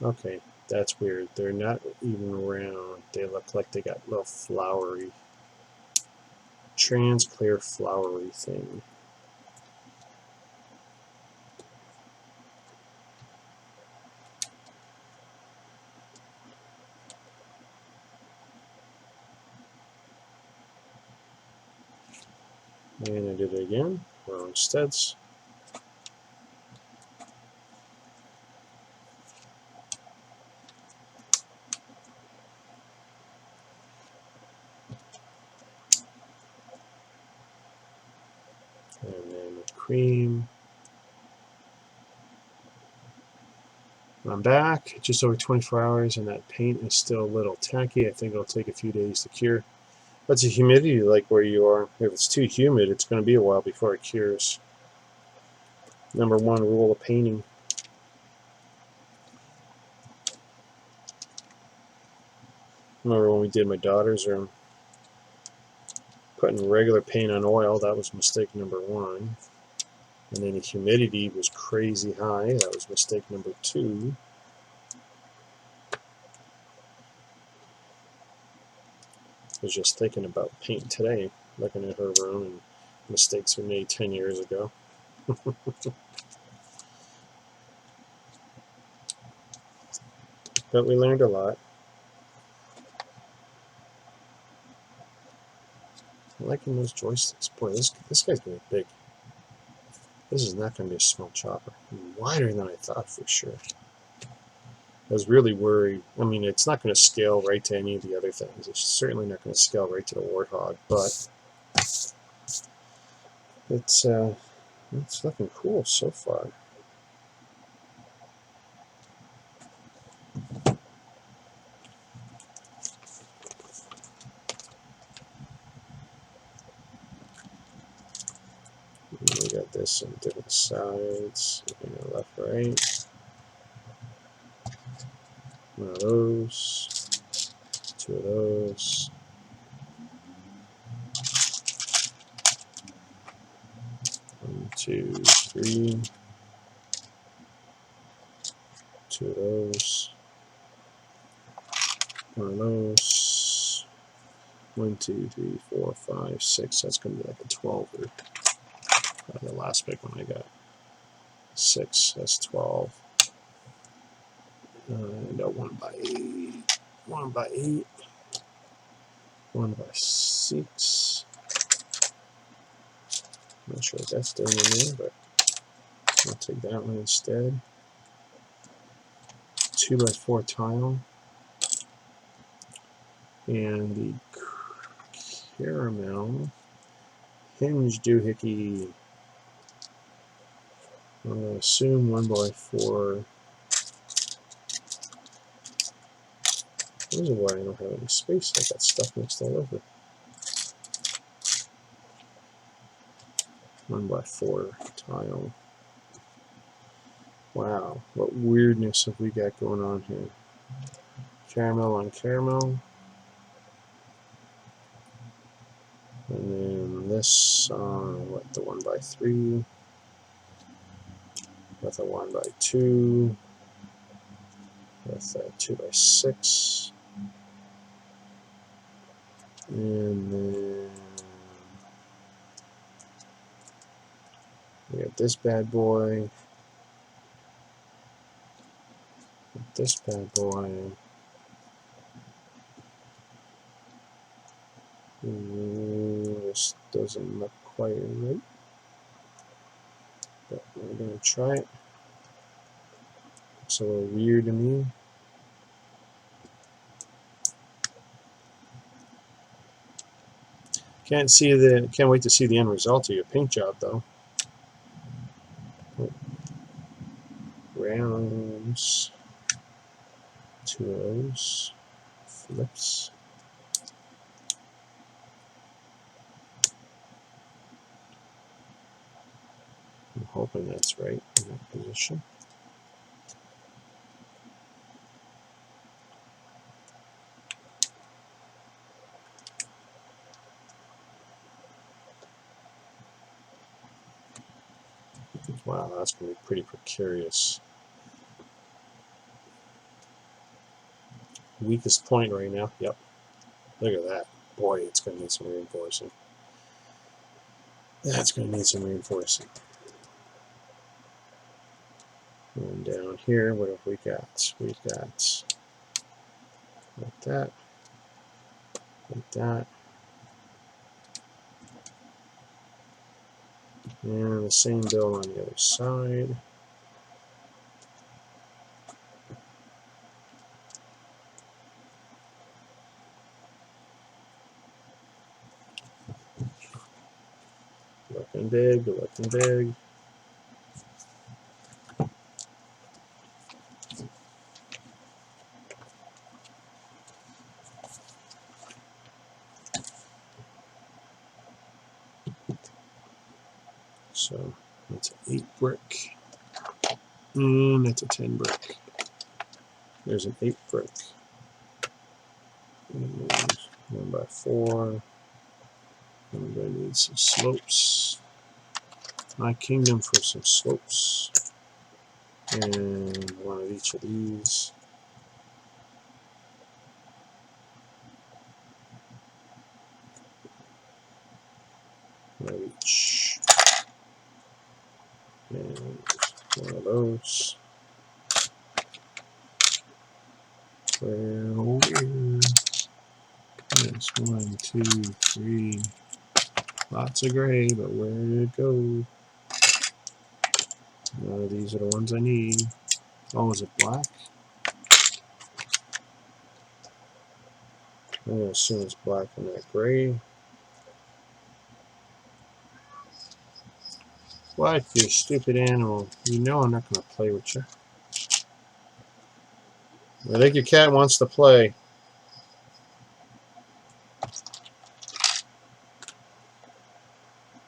Okay, that's weird. They're not even round. They look like they got little flowery, clear flowery thing. And I did it again. Wrong studs. then cream. I'm back, just over 24 hours, and that paint is still a little tacky. I think it'll take a few days to cure. That's a humidity like where you are. If it's too humid, it's going to be a while before it cures. Number one rule of painting. Remember when we did my daughter's room, putting regular paint on oil, that was mistake number one. And then the humidity was crazy high, that was mistake number two. I was just thinking about paint today, looking at her room, and mistakes were made 10 years ago. But we learned a lot. I'm liking those joysticks. Boy, this guy's going to be big. This is not going to be a small chopper. Wider than I thought for sure. I was really worried. I mean, it's not going to scale right to any of the other things. It's certainly not going to scale right to the Warthog, but it's looking cool so far. We got this on different sides, left, right. One of those, two of those. One, two, three. Two of those. One of those. 1, 2, 3, 4, 5, 6. That's going to be like a 12 or the last big one I got. 6. That's 12. And a 1 by 8. 1 by 8. 1 by 6. I'm not sure what that's doing in there, but I'll take that one instead. 2 by 4 tile. And the caramel hinge doohickey. I'm going to assume 1 by 4. This is why I don't have any space. I got stuff mixed all over. 1 by 4 tile. Wow, what weirdness have we got going on here? Caramel on caramel. And then this on the 1 by 3 with a 1 by 2 with a 2 by 6. And then we got this bad boy. This bad boy. Ooh, this doesn't look quite right, but we're gonna try it. Looks a little weird to me. Can't wait to see the end result of your paint job though. Rounds, 2 of those, flips. I'm hoping that's right in that position. Wow, that's going to be pretty precarious. Weakest point right now. Yep. Look at that. Boy, it's going to need some reinforcing. That's going to need some reinforcing. And down here, what have we got? We've got like that, like that. And the same build on the other side. Looking big, looking big. So that's an 8 brick, and that's a 10 brick. There's an 8 brick. And 1x4. I'm going to need some slopes. My kingdom for some slopes. And one of each of these. One of each. And one of those. Where? Yes, 1, 2, 3. Lots of gray, but where did it go? These are the ones I need. Oh, is it black? I'm going to assume it's black and not gray. What, you stupid animal? You know I'm not going to play with you. I think your cat wants to play.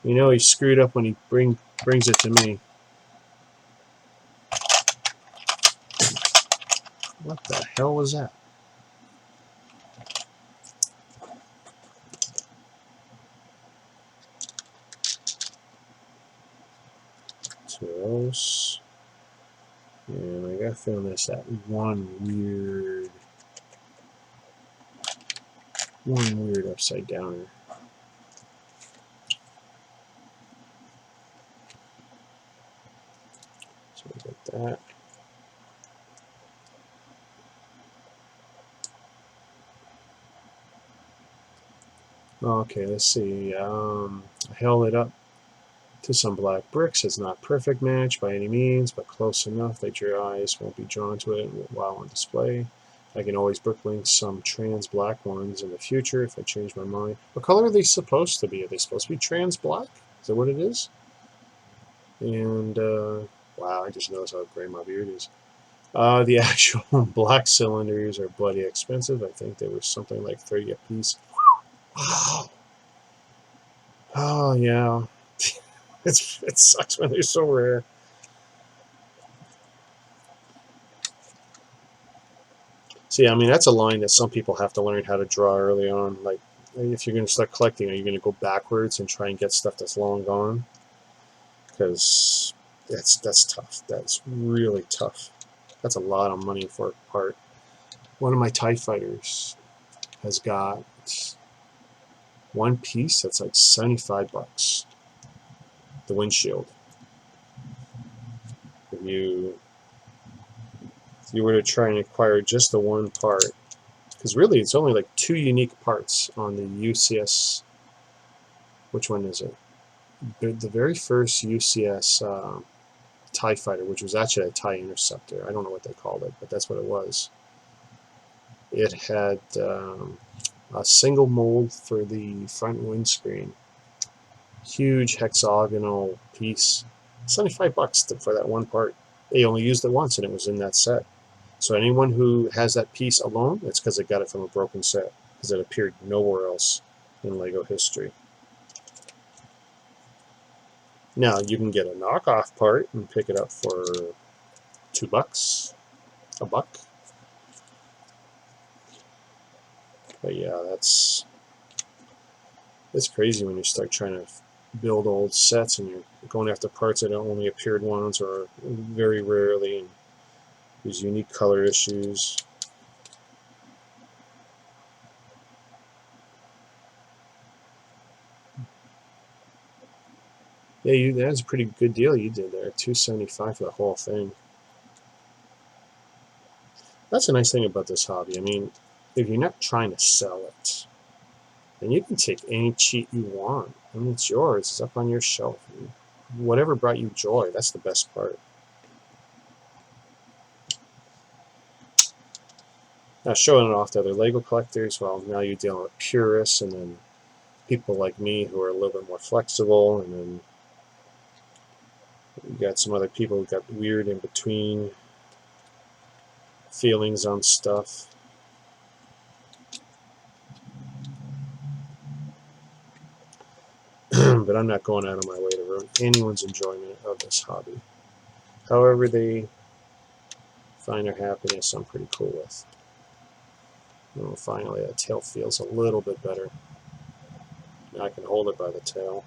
You know he screwed up when he brings it to me. What the hell was that? Two of those. And I got a feeling there's that one weird upside downer. So we got that. Okay, let's see. I held it up to some black bricks. It's not a perfect match by any means, but close enough that your eyes won't be drawn to it while on display. I can always BrickLink some trans black ones in the future if I change my mind. What color are they supposed to be? Are they supposed to be trans black? Is that what it is? And, wow, I just noticed how gray my beard is. The actual black cylinders are bloody expensive. I think they were something like 30 a piece. Wow. Oh, yeah. It sucks when they're so rare. See, I mean, that's a line that some people have to learn how to draw early on. Like, if you're going to start collecting, are you going to go backwards and try and get stuff that's long gone? Because that's tough. That's really tough. That's a lot of money for a part. One of my TIE fighters has got one piece that's like 75 bucks. The windshield. If you were to try and acquire just the one part, because really it's only like 2 unique parts on the UCS. Which one is it? The very first UCS TIE fighter, which was actually a TIE Interceptor. I don't know what they called it, but that's what it was. It had a single mold for the front windscreen. Huge hexagonal piece. 75 bucks for that one part. They only used it once and it was in that set. So anyone who has that piece alone, it's because they got it from a broken set, because it appeared nowhere else in LEGO history. Now you can get a knockoff part and pick it up for $2, a buck. But yeah, it's crazy when you start trying to build old sets and you're going after parts that only appeared once or very rarely, and these unique color issues. Yeah, that's a pretty good deal you did there. $275 for the whole thing. That's a nice thing about this hobby. I mean, if you're not trying to sell it, then you can take any cheat you want. I mean, it's yours. It's up on your shelf. And whatever brought you joy, that's the best part. Now, showing it off to other LEGO collectors, well, now you're dealing with purists and then people like me who are a little bit more flexible, and then We got some other people who got weird in between feelings on stuff. But I'm not going out of my way to ruin anyone's enjoyment of this hobby. However they find their happiness, I'm pretty cool with. And finally, that tail feels a little bit better. Now I can hold it by the tail.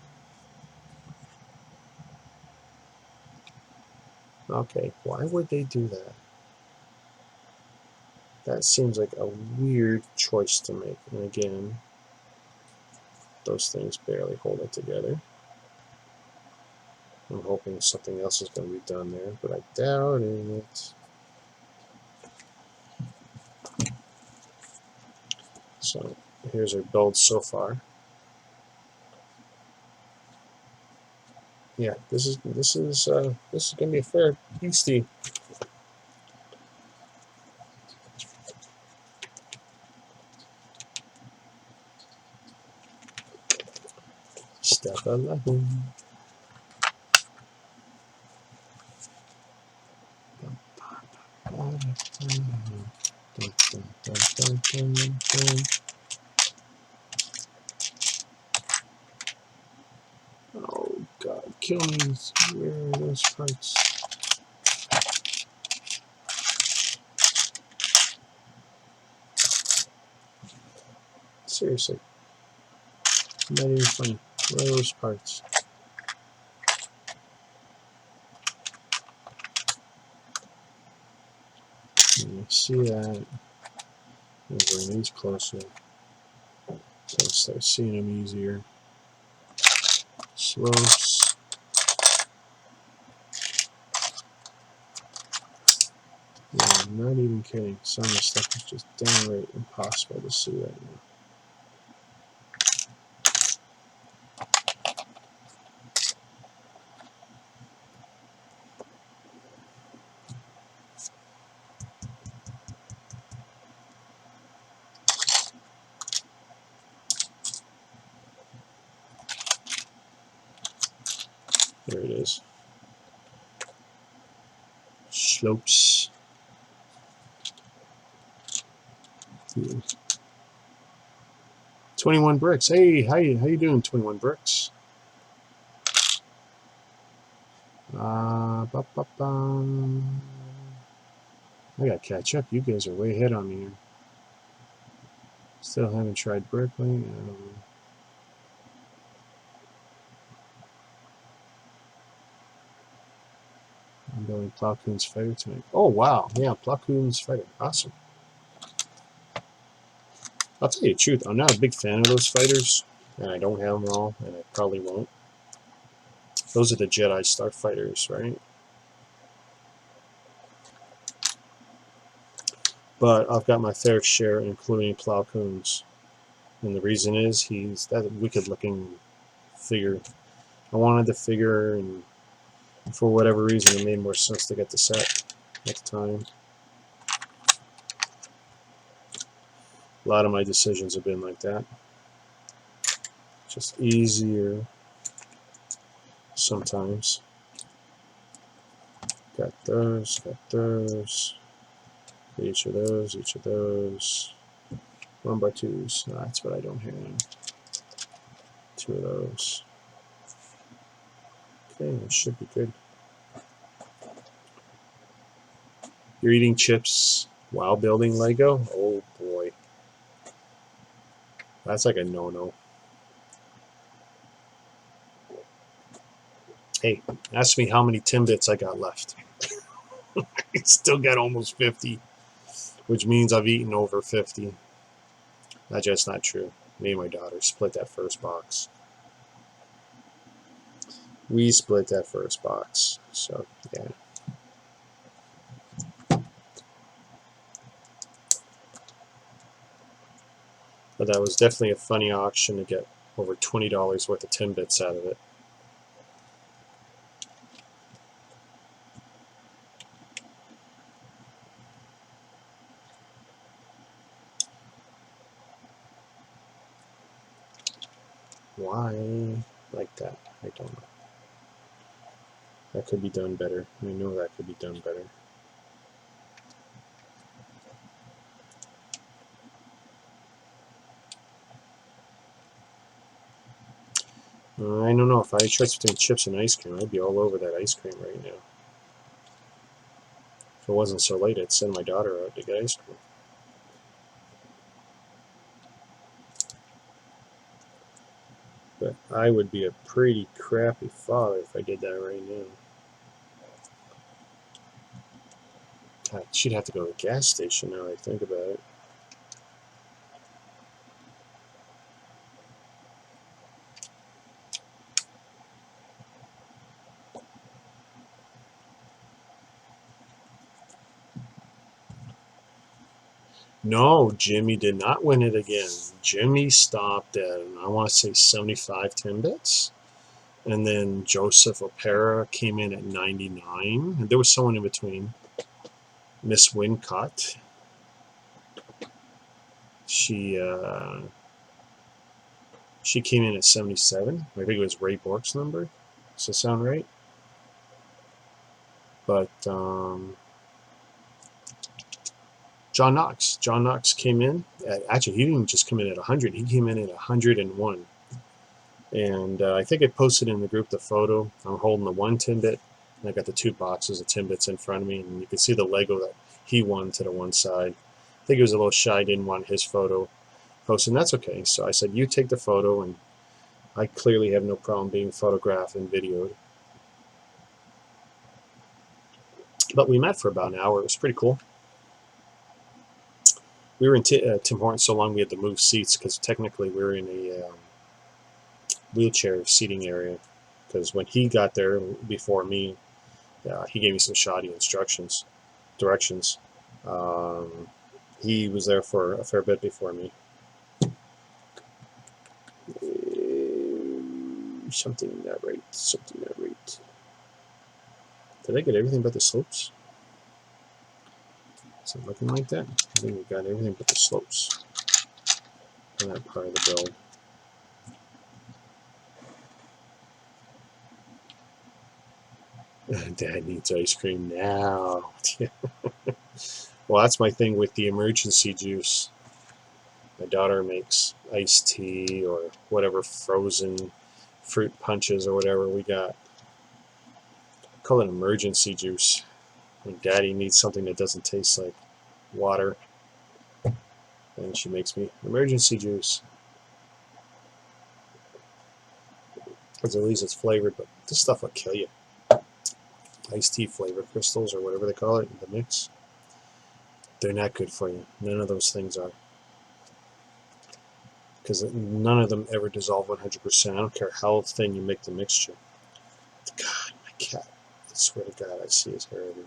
Okay, why would they do that? That seems like a weird choice to make. And again, those things barely hold it together. I'm hoping something else is going to be done there, but I doubt it. So here's our build so far. Yeah, this is going to be a fair beastie. Step 11. Oh God, kill me! Where are those parts? Seriously, not even funny. Where are those parts? You see that? I'll bring these closer so I start seeing them easier. Slopes. Yeah, I'm not even kidding. Some of the stuff is just downright impossible to see right now. There it is. Slopes. Yeah. 21 bricks. Hey, how you doing, 21 bricks? Ba, ba, ba. I gotta catch up. You guys are way ahead on me here. Still haven't tried BrickLink. I'm building Plow Coon's fighter tonight. Oh wow, yeah, Plow Coon's fighter. Awesome. I'll tell you the truth, I'm not a big fan of those fighters, and I don't have them all, and I probably won't. Those are the Jedi Starfighters, right? But I've got my fair share, including Plow Coons. And the reason is he's that wicked looking figure. I wanted the figure, and for whatever reason, it made more sense to get the set at the time. A lot of my decisions have been like that. Just easier sometimes. Got those, each of those, each of those. 1x2s, no, that's what I don't have. 2 of those. Okay, that should be good. You're eating chips while building Lego? Oh boy. That's like a no-no. Hey, ask me how many Timbits I got left. I still got almost 50, which means I've eaten over 50. That's just not true. Me and my daughter split that first box. We split that first box, so yeah. But that was definitely a funny auction to get over $20 worth of Timbits out of it. Why like that? I don't know. That could be done better. I know that could be done better. I don't know. If I had choice between chips and ice cream, I'd be all over that ice cream right now. If it wasn't so late, I'd send my daughter out to get ice cream. But I would be a pretty crappy father if I did that right now. God, she'd have to go to the gas station now I think about it. No, Jimmy did not win it again. Jimmy stopped at, I want to say 75 10-bits. And then Joseph Opera came in at 99. And there was someone in between. Miss Wincott. She came in at 77. I think it was Ray Bork's number. Does that sound right? But John Knox came in at, actually he didn't just come in at 100. He came in at 101. And I think I posted in the group the photo. I'm holding the one 10-bit. And I got the two boxes of 10-bits in front of me, and you can see the Lego that he won to the one side. I think he was a little shy, didn't want his photo posted, and that's okay. So I said, you take the photo, and I clearly have no problem being photographed and videoed. But we met for about an hour. It was pretty cool. We were in Tim Hortons so long we had to move seats because technically we were in a wheelchair seating area. Because when he got there before me, he gave me some shoddy directions. He was there for a fair bit before me. Something not right. Something not right. Did I get everything but the slopes? Is it looking like that? I think we got everything but the slopes on that part of the build. Dad needs ice cream now. Well, that's my thing with the emergency juice. My daughter makes iced tea or whatever frozen fruit punches or whatever we got. I call it emergency juice. When Daddy needs something that doesn't taste like water, and she makes me emergency juice. Because at least it's flavored, but this stuff will kill you. Iced tea flavor crystals or whatever they call it in the mix. They're not good for you. None of those things are. Because none of them ever dissolve 100%. I don't care how thin you make the mixture. God, my cat. I swear to God, I see his hair everywhere.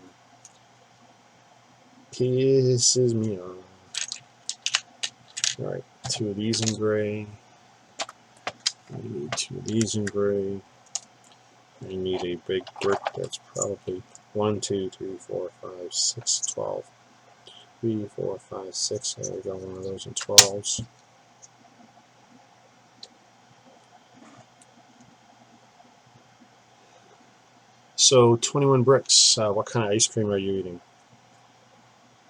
Pisses me off. Alright, 2 of these in gray. I need 2 of these in gray. I need a big brick that's probably 1, 2, 3, 4, 5, 6, 12. 3, 4, 5, 6. There we go, one of those in 12s. So 21 bricks. What kind of ice cream are you eating?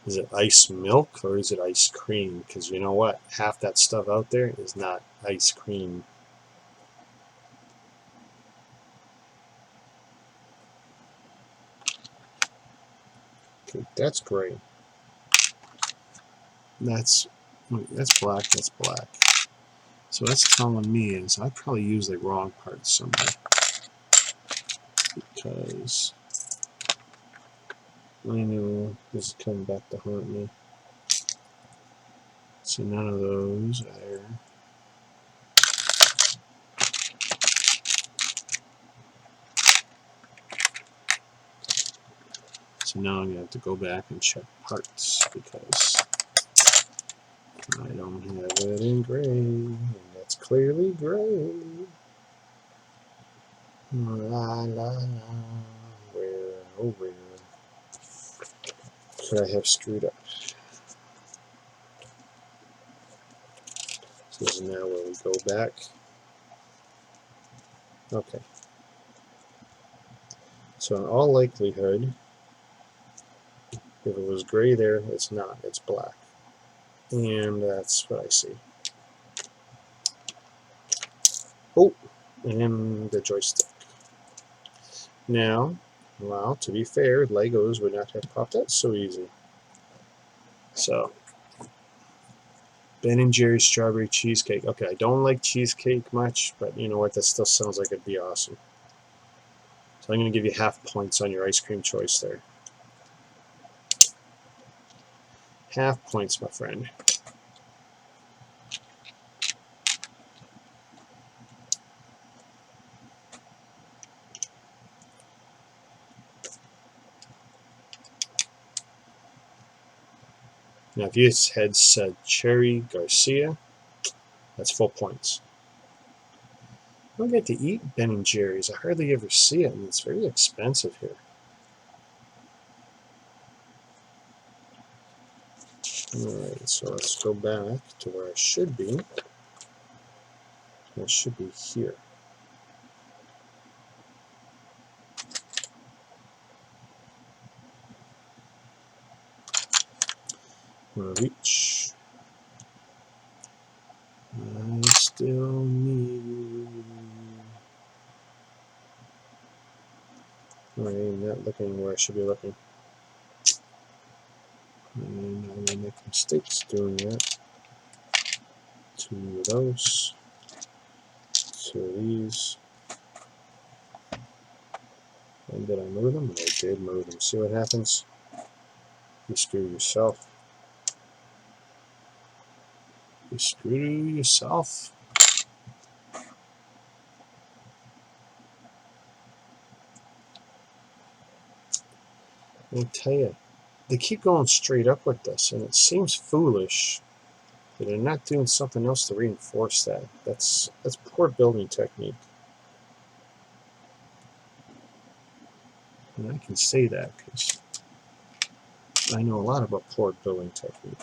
Is it ice milk or is it ice cream? Because you know what? Half that stuff out there is not ice cream. Okay, that's great. That's black. That's black. So that's telling me is I probably used the wrong part somewhere. Because I know this is coming back to haunt me. So none of those are. So now I'm going to have to go back and check parts because I don't have it in gray. And that's clearly gray. La la la. Where, oh where could I have screwed up? So this is now where we go back. Okay. So in all likelihood, if it was gray there, it's not, it's black. And that's what I see. Oh, and the joystick. Now, well, to be fair, Legos would not have popped out so easy. So, Ben & Jerry's strawberry cheesecake. Okay, I don't like cheesecake much, but you know what? That still sounds like it'd be awesome. So I'm going to give you half points on your ice cream choice there. Half points, my friend. Now, if you had said Cherry Garcia, that's full points. I don't get to eat Ben & Jerry's. I hardly ever see it, and it's very expensive here. Alright, so let's go back to where I should be. I should be here. Reach. I still need you. I'm not looking where I should be looking. And I'm going to make mistakes doing that. 2 of those. 2 of these. And did I move them? I did move them. See what happens? You screw yourself. You screw yourself. I tell you, they keep going straight up with this, and it seems foolish that they're not doing something else to reinforce that. That's poor building technique. And I can say that because I know a lot about poor building technique.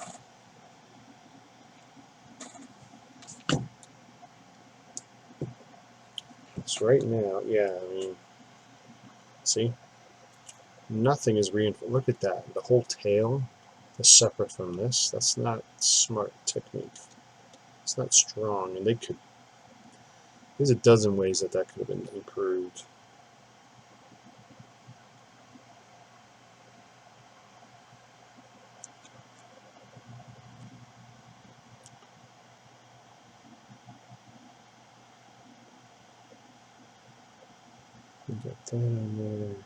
So right now, yeah, I mean, see? Nothing is reinforced. Look at that. The whole tail is separate from this. That's not smart technique. It's not strong, and they could. There's a dozen ways that could have been improved. We got that on there.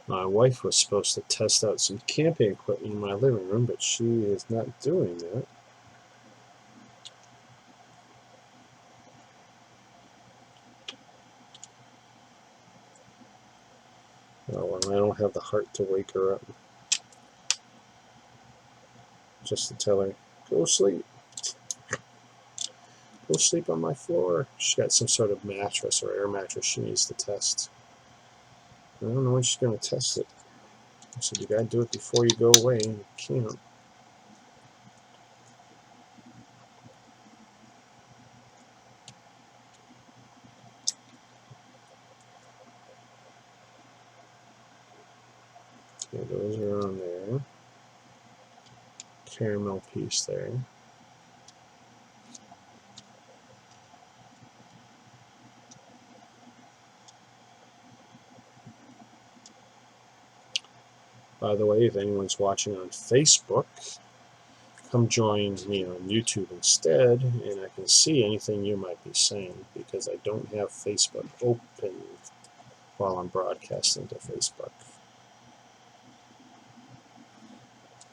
My wife was supposed to test out some camping equipment in my living room, but she is not doing that. Oh, well, I don't have the heart to wake her up. Just to tell her, go sleep. Go sleep on my floor. She's got some sort of mattress or air mattress she needs to test. I don't know when she's going to test it. I said, you got to do it before you go away. You can't. Okay, those are on there. Caramel piece there. By the way, if anyone's watching on Facebook, come join me on YouTube instead, and I can see anything you might be saying, because I don't have Facebook open while I'm broadcasting to Facebook.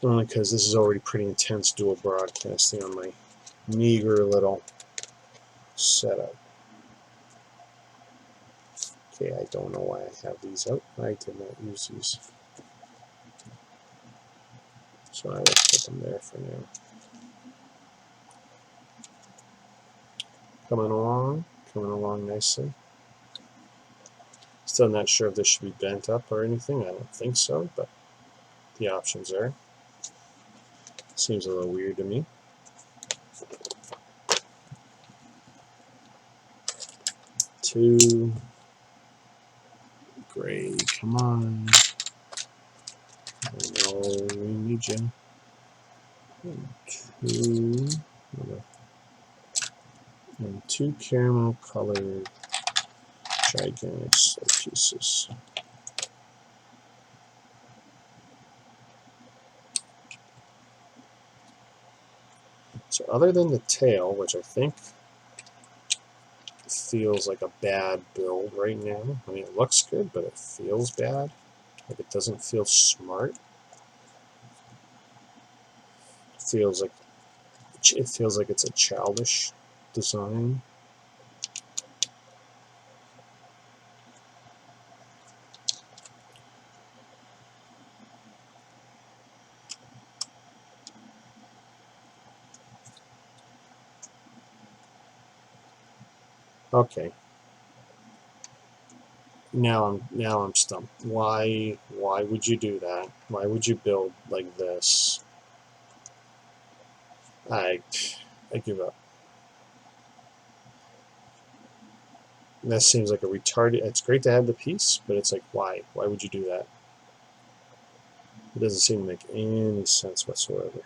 Only because this is already pretty intense dual broadcasting on my meager little setup. Okay, I don't know why I have these out. I did not use these. So I will put them there for now. Coming along nicely. Still not sure if this should be bent up or anything. I don't think so, but the options are. Seems a little weird to me. Two. Gray, come on. No, we need you. Two. And two caramel colored gigantic slip pieces. So other than the tail, which I think feels like a bad build right now. I mean, it looks good, but it feels bad. Like it doesn't feel smart. It feels like it's a childish design. Okay. Now I'm stumped. Why would you do that? Why would you build like this? I give up. That seems like a retarded. It's great to have the piece, but it's like why? Why would you do that? It doesn't seem to make any sense whatsoever.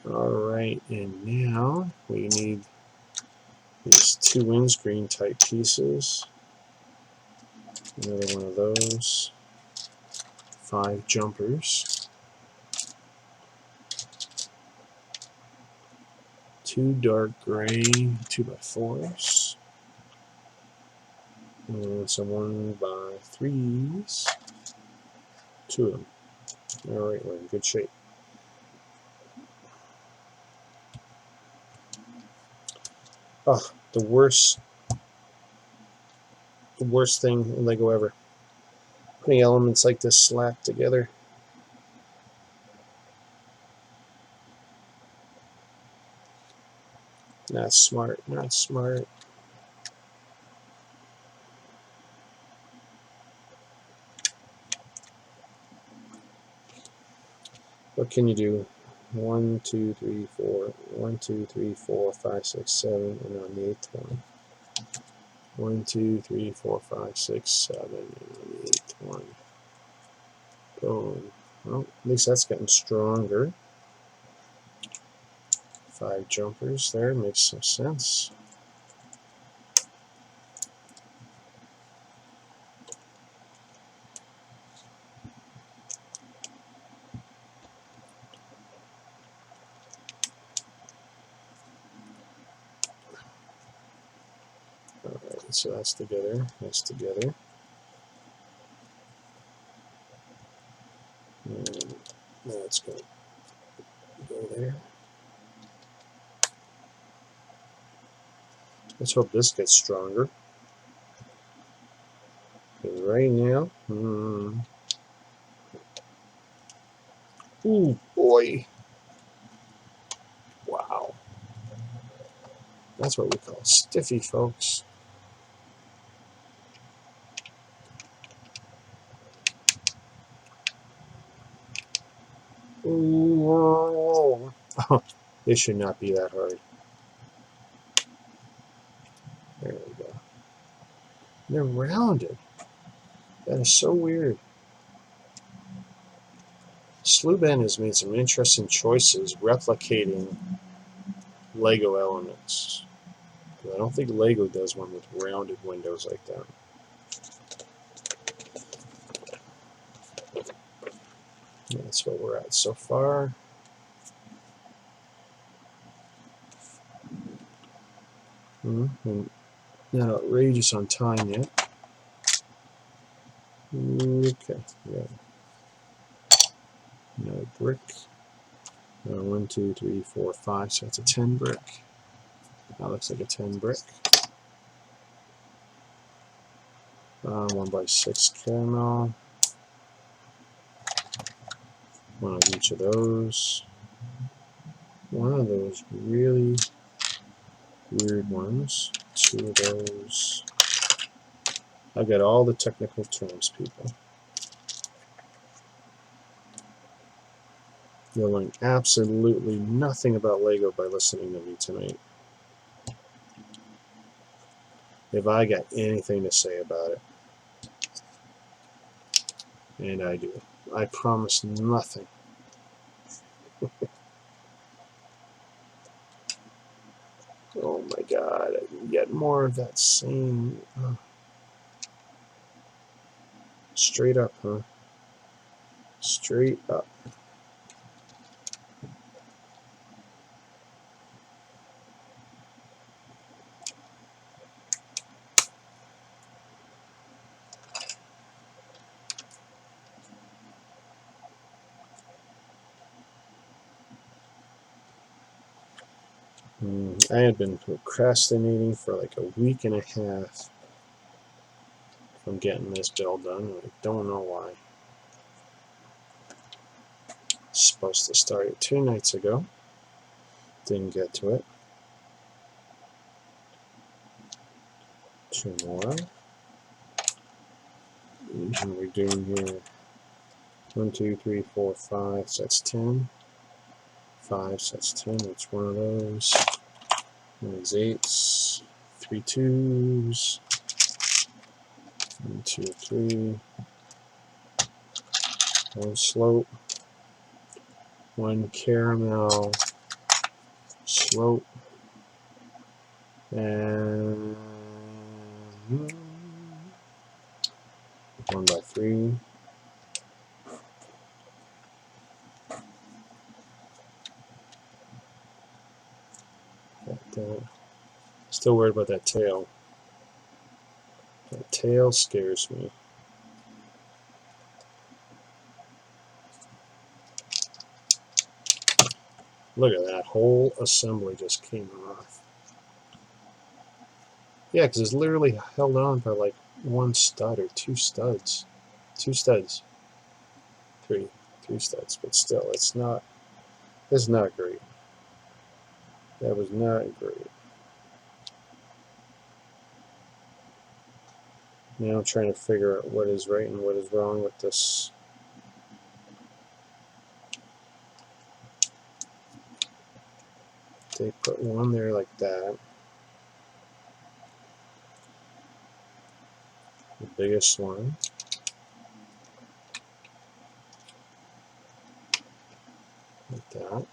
Alright, and now we need these two windscreen type pieces. Another one of those. 5 jumpers. 2 dark gray 2x4s. And some 1x3s. 2 of them. Alright, we're in good shape. Oh, the worst thing in Lego ever. Putting elements like this slapped together. Not smart, not smart. What can you do? 1, 2, 3, 4. 1, 2, 3, 4, 5, 6, 7, and on the 8th one. 1, 2, 3, 4, 5, 6, 7, and on the 8th one. Boom. Well, at least that's getting stronger. 5 jumpers there, makes some sense. Alright, so that's together. That's together. And that's going to go there. Let's hope this gets stronger. Because right now, ooh, boy. Wow. That's what we call stiffy, folks. Ooh. This should not be that hard. There we go. They're rounded. That is so weird. Sluban has made some interesting choices replicating Lego elements. I don't think Lego does one with rounded windows like that. That's what we're at so far. And not outrageous on time yet. Okay, yeah. Another brick. 1, 2, 3, 4, 5. So that's a 10 brick. That looks like a 10 brick. 1x6 caramel. One of each of those. One of those really weird ones. Two of those. I got all the technical terms, people. You'll learn absolutely nothing about Lego by listening to me tonight. If I got anything to say about it. And I do. I promise nothing. Oh my god, I can get more of that same. Straight up, huh? Straight up. I had been procrastinating for like a week and a half from getting this build done, and I don't know why. Supposed to start it 2 nights ago. Didn't get to it. 2 more. And we're doing here 1, 2, 3, 4, 5. So that's 10. 5, so that's 10. That's one of those. One of these 8s. 3 2s. 1, 2, 3. 1 slope. 1 caramel slope. And 1 by 3. Still worried about that tail. That tail scares me. Look at that, whole assembly just came off. Yeah, because it's literally held on by like 1 stud or 2 studs. 2 studs. 3 studs, but still, it's not great. That was not great. Now I'm trying to figure out what is right and what is wrong with this. They put one there like that. The biggest one. Like that.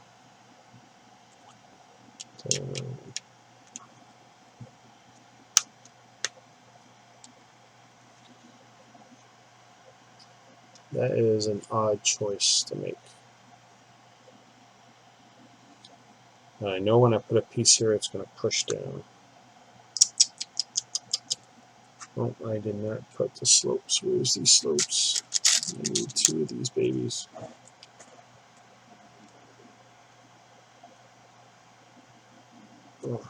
That is an odd choice to make. I know when I put a piece here, it's going to push down. Oh, I did not put the slopes. Where's these slopes? I need 2 of these babies. Oh.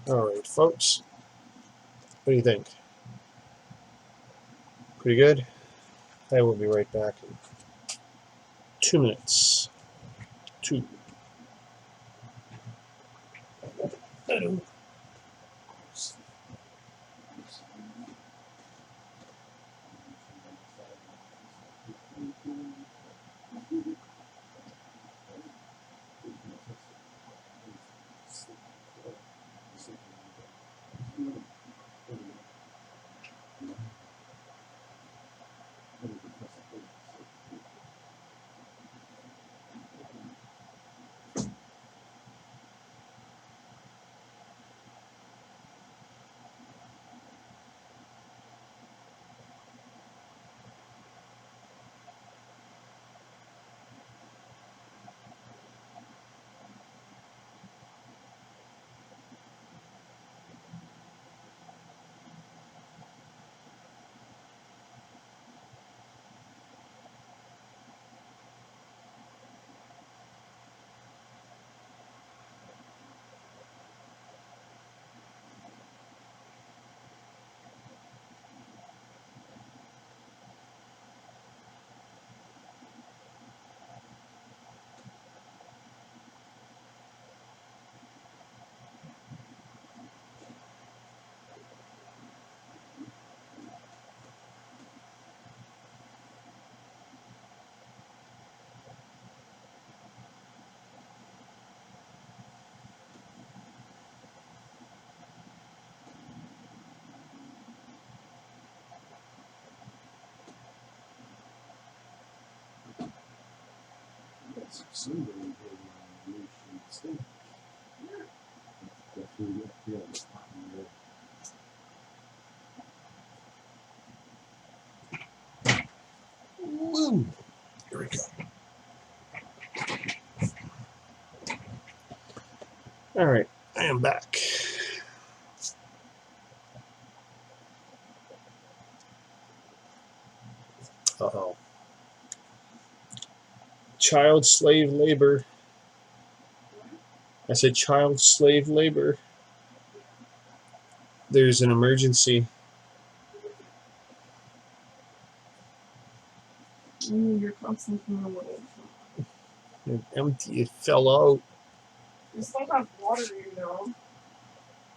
Alright, folks. What do you think? Pretty good? I will be right back in 2 minutes. 2. Hello. Woo! Here we go. All right, I am back. Uh-oh. Child slave labor. I said child slave labor. There's an emergency. You're constantly in the way. It's empty. It fell out. You still have water, you know.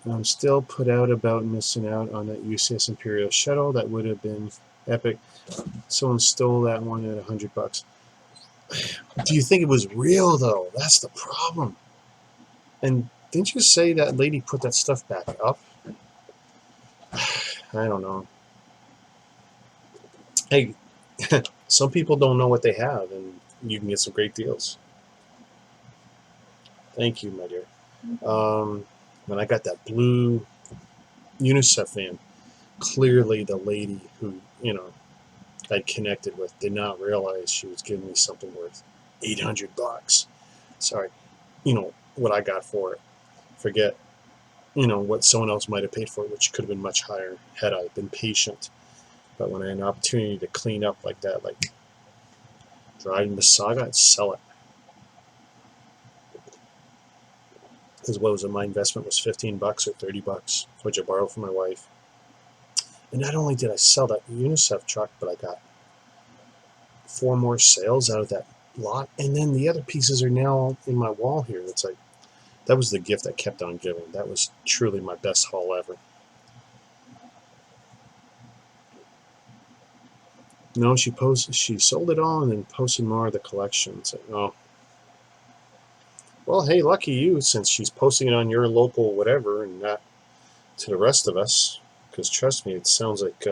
I'm still put out about missing out on that USS Imperial shuttle. That would have been epic. Someone stole that one at $100. Do you think it was real though? That's the problem. And didn't you say that lady put that stuff back up? I don't know. Hey, some people don't know what they have, and you can get some great deals. Thank you, my dear. When I got that blue UNICEF van, clearly the lady who, I'd connected with did not realize she was giving me something worth $800. Sorry, what I got for it. Forget, what someone else might have paid for it, which could have been much higher had I been patient. But when I had an opportunity to clean up like that, like driving the Saga, I'd sell it. Because what was it? My investment was $15 or $30, which I borrowed from my wife. And not only did I sell that UNICEF truck, but I got 4 more sales out of that lot. And then the other pieces are now in my wall here. It's like, that was the gift that kept on giving. That was truly my best haul ever. No, she sold it all and then posted more of the collection. It's like, oh. Well, hey, lucky you, since she's posting it on your local whatever and not to the rest of us. Because trust me, it sounds like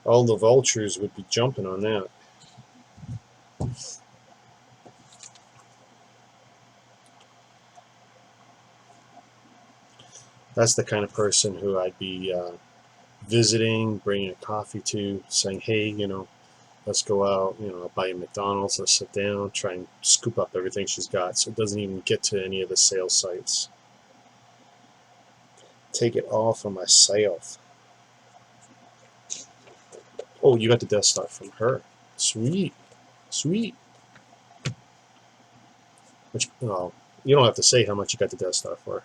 all the vultures would be jumping on that. That's the kind of person who I'd be visiting, bringing a coffee to, saying, hey, let's go out, I'll buy you McDonald's, let's sit down, try and scoop up everything she's got so it doesn't even get to any of the sales sites. Take it all for myself. Oh, you got the Death Star from her. Sweet. Sweet. Which, well, you don't have to say how much you got the Death Star for.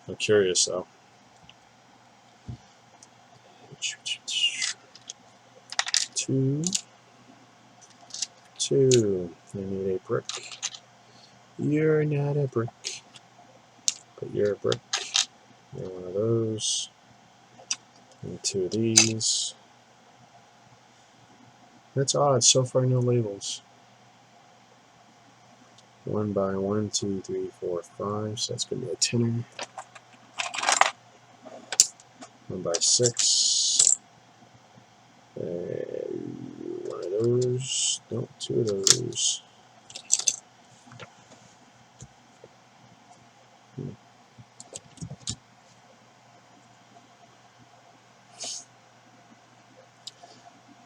I'm curious, though. Two. I need a brick. You're not a brick, but you're a brick. You're one of those. And 2 of these. That's odd. So far, no labels. 1 by 1, 2, 3, 4, 5. So that's going to be a tinner. 1 by 6. And 1 of those. No, 2 of those.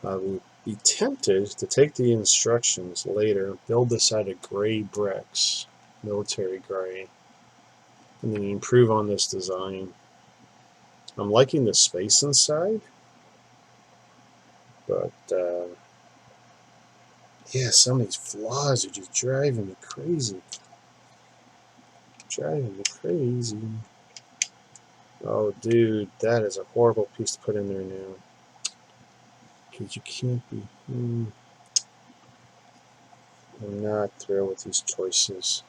I will be tempted to take the instructions later, build this out of gray bricks, military gray, and then improve on this design. I'm liking the space inside, but yeah, some of these flaws are just driving me crazy. Oh, dude, that is a horrible piece to put in there now. Because you can't be. I'm not thrilled with these choices.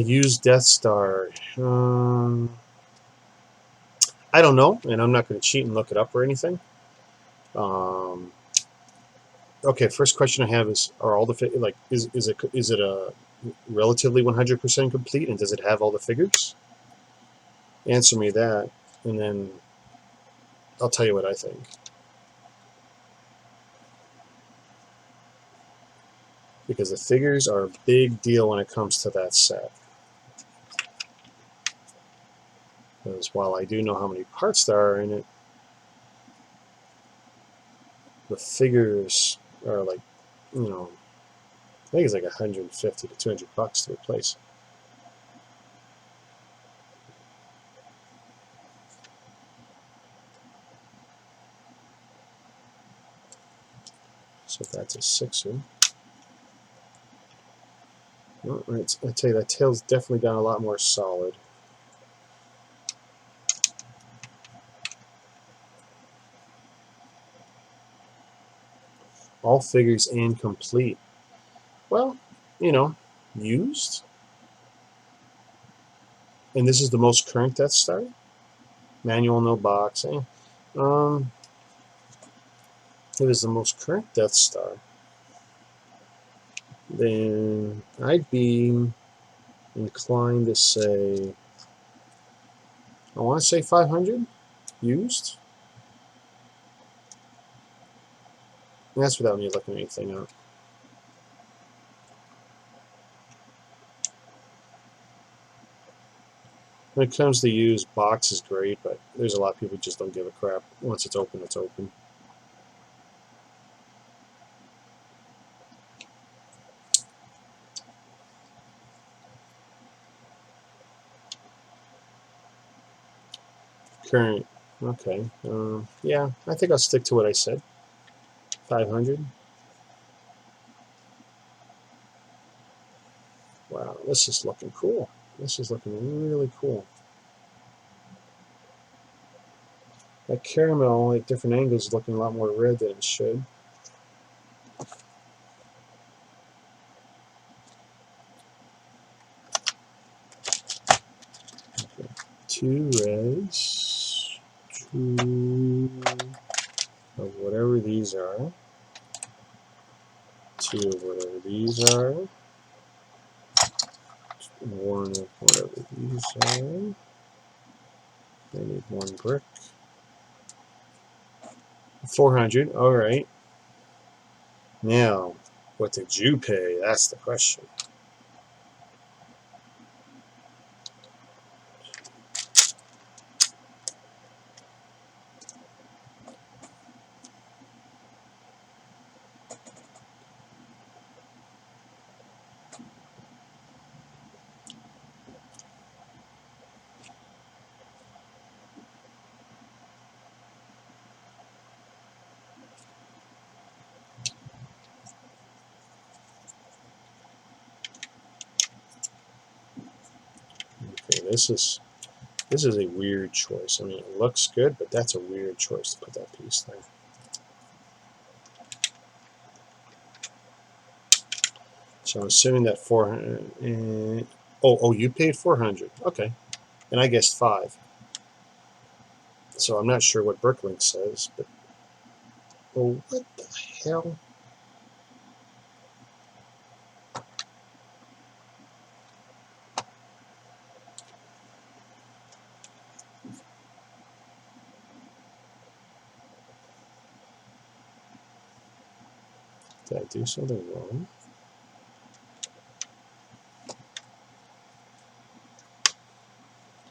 Use Death Star. I don't know, and I'm not going to cheat and look it up or anything. Okay, first question I have is: are all the is it a relatively 100% complete, and does it have all the figures? Answer me that, and then I'll tell you what I think. Because the figures are a big deal when it comes to that set. Because while I do know how many parts there are in it, the figures are like, you know, I think it's like 150 to 200 bucks to replace. So that's a 6er. Well, I tell you, that tail's definitely got a lot more solid. All figures and complete. Well, you know, used. And this is the most current Death Star. Manual, no box. It is the most current Death Star. Then I'd be inclined to say, I want to say 500 used. And that's without me looking anything up. When it comes to used, box is great, but there's a lot of people who just don't give a crap. Once it's open, it's open. Current, okay. Yeah, I think I'll stick to what I said. 500. Wow, this is looking cool. This is looking really cool. That caramel at different angles is looking a lot more red than it should. Okay. 2 reds, 2 of whatever these are, 2 of whatever these are, 1 of whatever these are. I need 1 brick. 400, alright. Now, what did you pay? That's the question. Okay, this is a weird choice. I mean, it looks good, but that's a weird choice to put that piece there. So I'm assuming that 400. Oh, you paid 400. Okay, and I guessed 5. So I'm not sure what BrickLink says, but oh, what the hell? Did I do something wrong?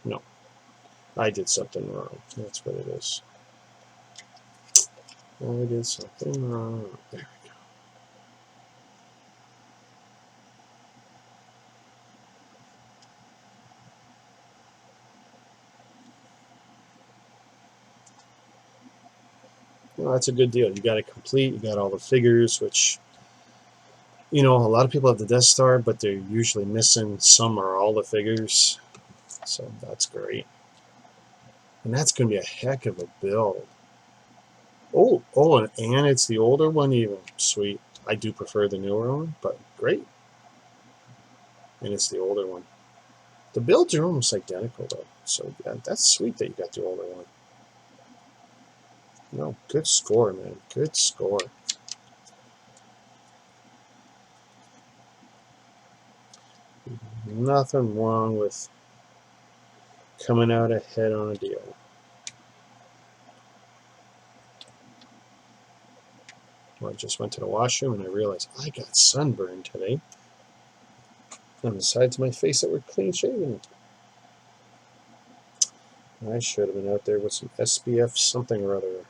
No, I did something wrong. That's what it is. I did something wrong. There we go. Well, that's a good deal. You got it complete. You got all the figures, which, you know, a lot of people have the Death Star, but they're usually missing some or all the figures. So that's great. And that's going to be a heck of a build. Oh, and it's the older one even. Sweet. I do prefer the newer one, but great. And it's the older one. The builds are almost identical, though. So yeah, that's sweet that you got the older one. No, good score, man. Good score. Nothing wrong with coming out ahead on a deal. Well, I just went to the washroom and I realized I got sunburned today on the sides of my face that were clean shaven. I should have been out there with some SPF something or other.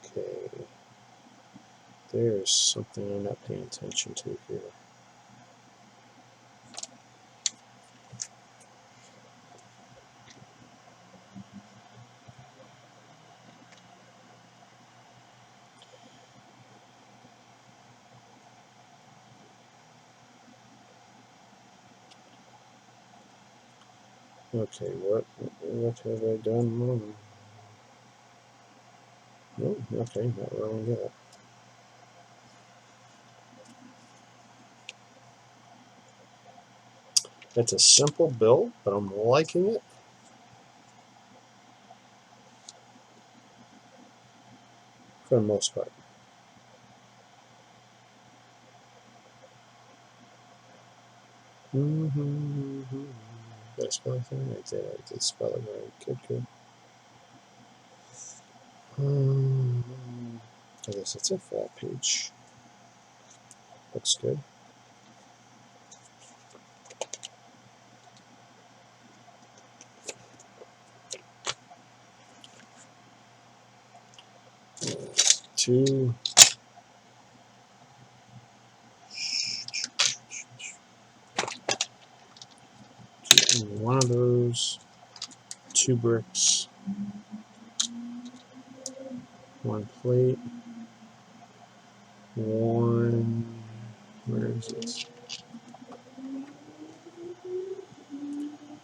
Okay, there's something I'm not paying attention to here. Okay, what have I done wrong? No, okay, not wrong yet. It's a simple build, but I'm liking it. For the most part. Did I spell anything? I did spell it right. Good. I guess it's a flat page. Looks good. Two. One of those. 2 bricks. 1 plate. 1. Where is it?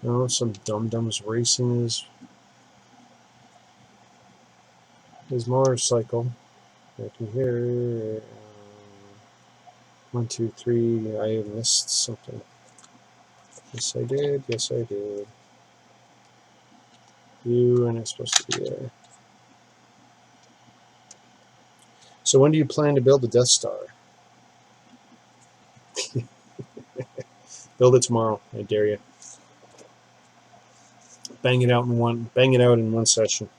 Oh, some dum-dums racing his motorcycle. I can hear 1, 2, 3. I missed something. Yes, I did. Yes, I did. You are not supposed to be there. So when do you plan to build the Death Star? Build it tomorrow. I dare you. Bang it out in one session.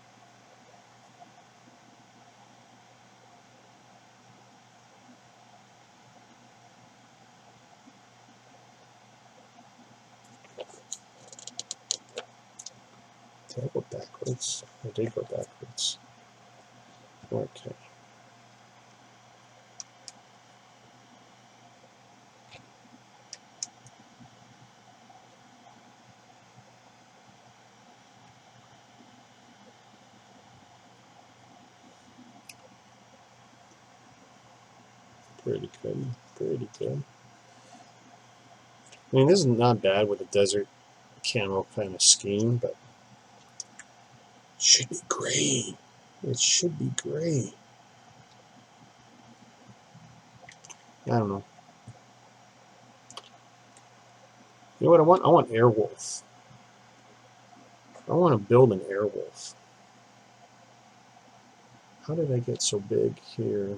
Did I go backwards? I did go backwards. Okay. Pretty good. Pretty good. I mean, this is not bad with a desert camo kind of scheme, but it should be gray. It should be gray. I don't know. You know what I want? I want Airwolf. I want to build an Airwolf. How did I get so big here?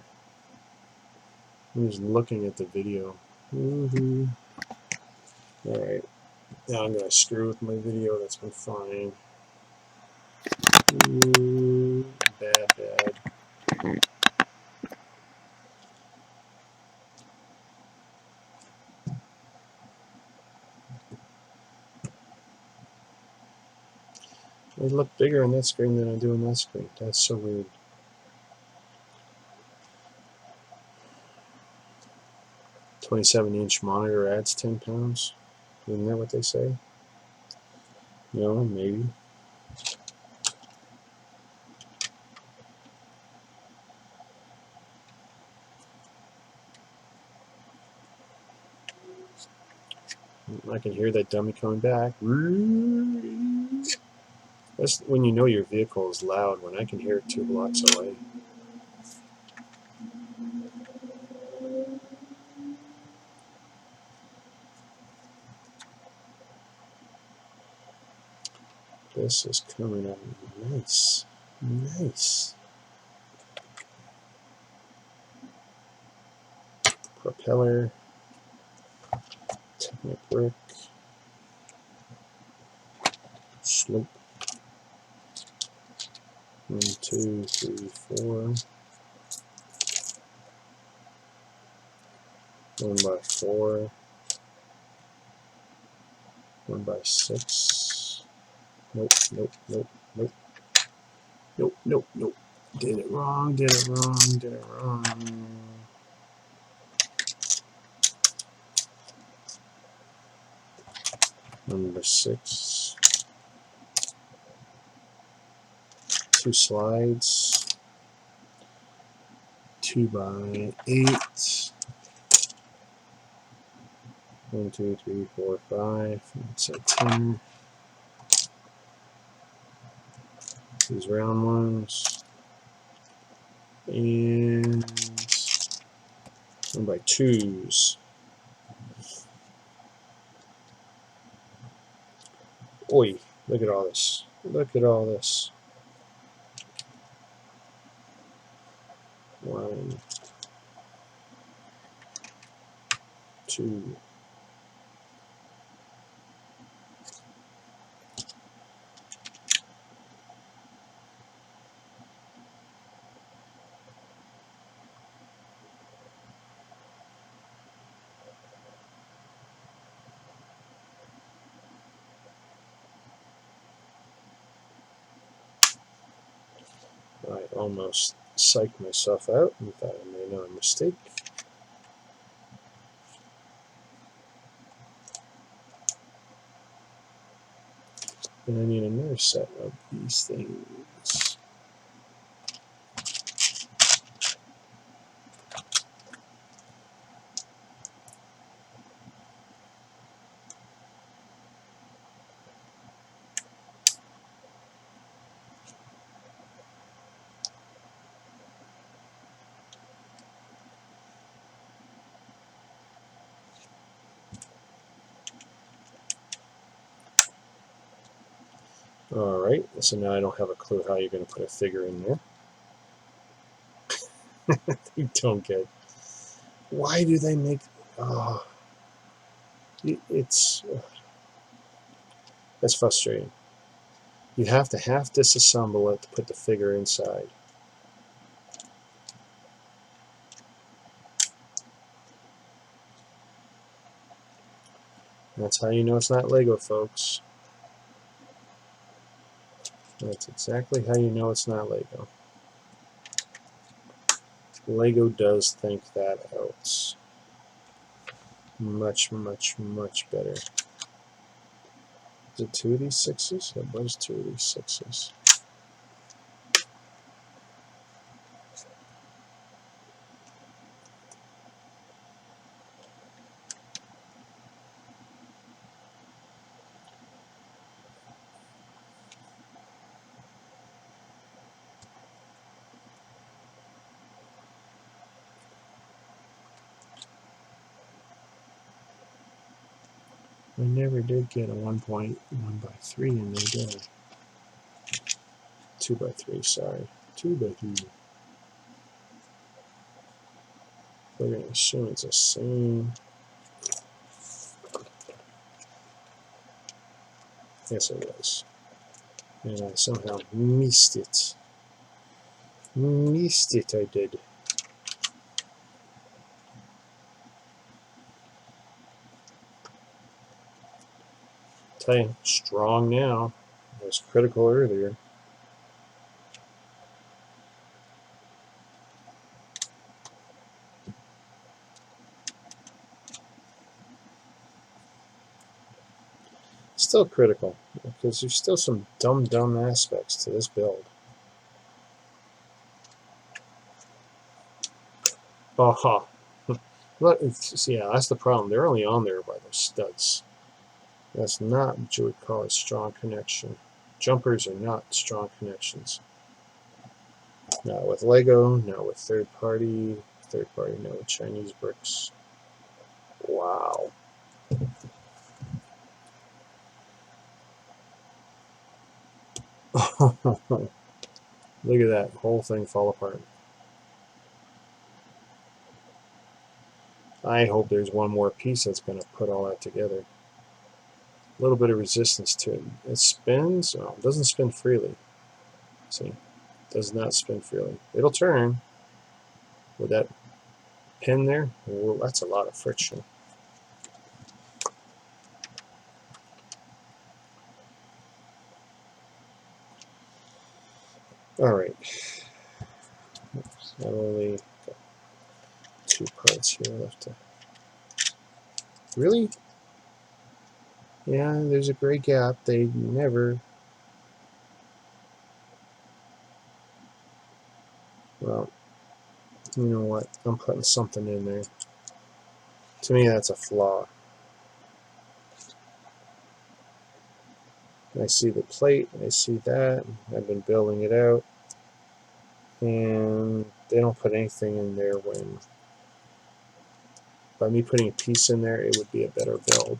I'm just looking at the video. Alright. Now I'm going to screw with my video. That's been fine. Bad. I look bigger on that screen than I do on that screen. That's so weird. 27-inch monitor adds 10 pounds. Isn't that what they say? No, maybe. I can hear that dummy coming back. That's when you know your vehicle is loud, when I can hear it 2 blocks away. This is coming up nice. Nice. Propeller. Technic brick. Slope. 1, 2, 3, 4. 1 by 4. 1 by 6. Nope, nope, nope, nope. Nope, nope, nope. Did it wrong, did it wrong, did it wrong. Number 6. 2 slides. 2 by 8. 1, 2, 3, 4, 5. That's a 10. These round ones. And 1 by 2s. Oi, look at all this. Look at all this. 1, 2. I almost psyched myself out and thought I made a mistake. And I need another set of these things. Alright, so now I don't have a clue how you're going to put a figure in there. You don't get. Why do they make. Oh, it's. That's frustrating. You have to half disassemble it to put the figure inside. That's how you know it's not Lego, folks. That's exactly how you know it's not Lego. Lego does think that out. Much, much, much better. Is it 2 of these 6s? It was 2 of these 6s. I never did get a 1.1 by 3 in there, did I? 2 by 3, sorry. 2 by 3. We're going to assume it's the same. Yes, it was. And I somehow missed it. Missed it, I did. Tell you, strong now. It was critical earlier. Still critical, because there's still some dumb aspects to this build. Aha. But yeah, that's the problem. They're only on there by those studs. That's not what you would call a strong connection. Jumpers are not strong connections. Not with Lego, not with third party, not with Chinese bricks. Wow. Look at that whole thing fall apart. I hope there's one more piece that's going to put all that together. A little bit of resistance to it. It spins. Oh, it doesn't spin freely. See, it does not spin freely. It'll turn with that pin there. Well, that's a lot of friction. All right. I've only got 2 parts here left to. Really? Yeah, there's a gray gap. They never. Well, you know what? I'm putting something in there. To me, that's a flaw. I see the plate. I see that. I've been building it out. And they don't put anything in there when. By me putting a piece in there, it would be a better build.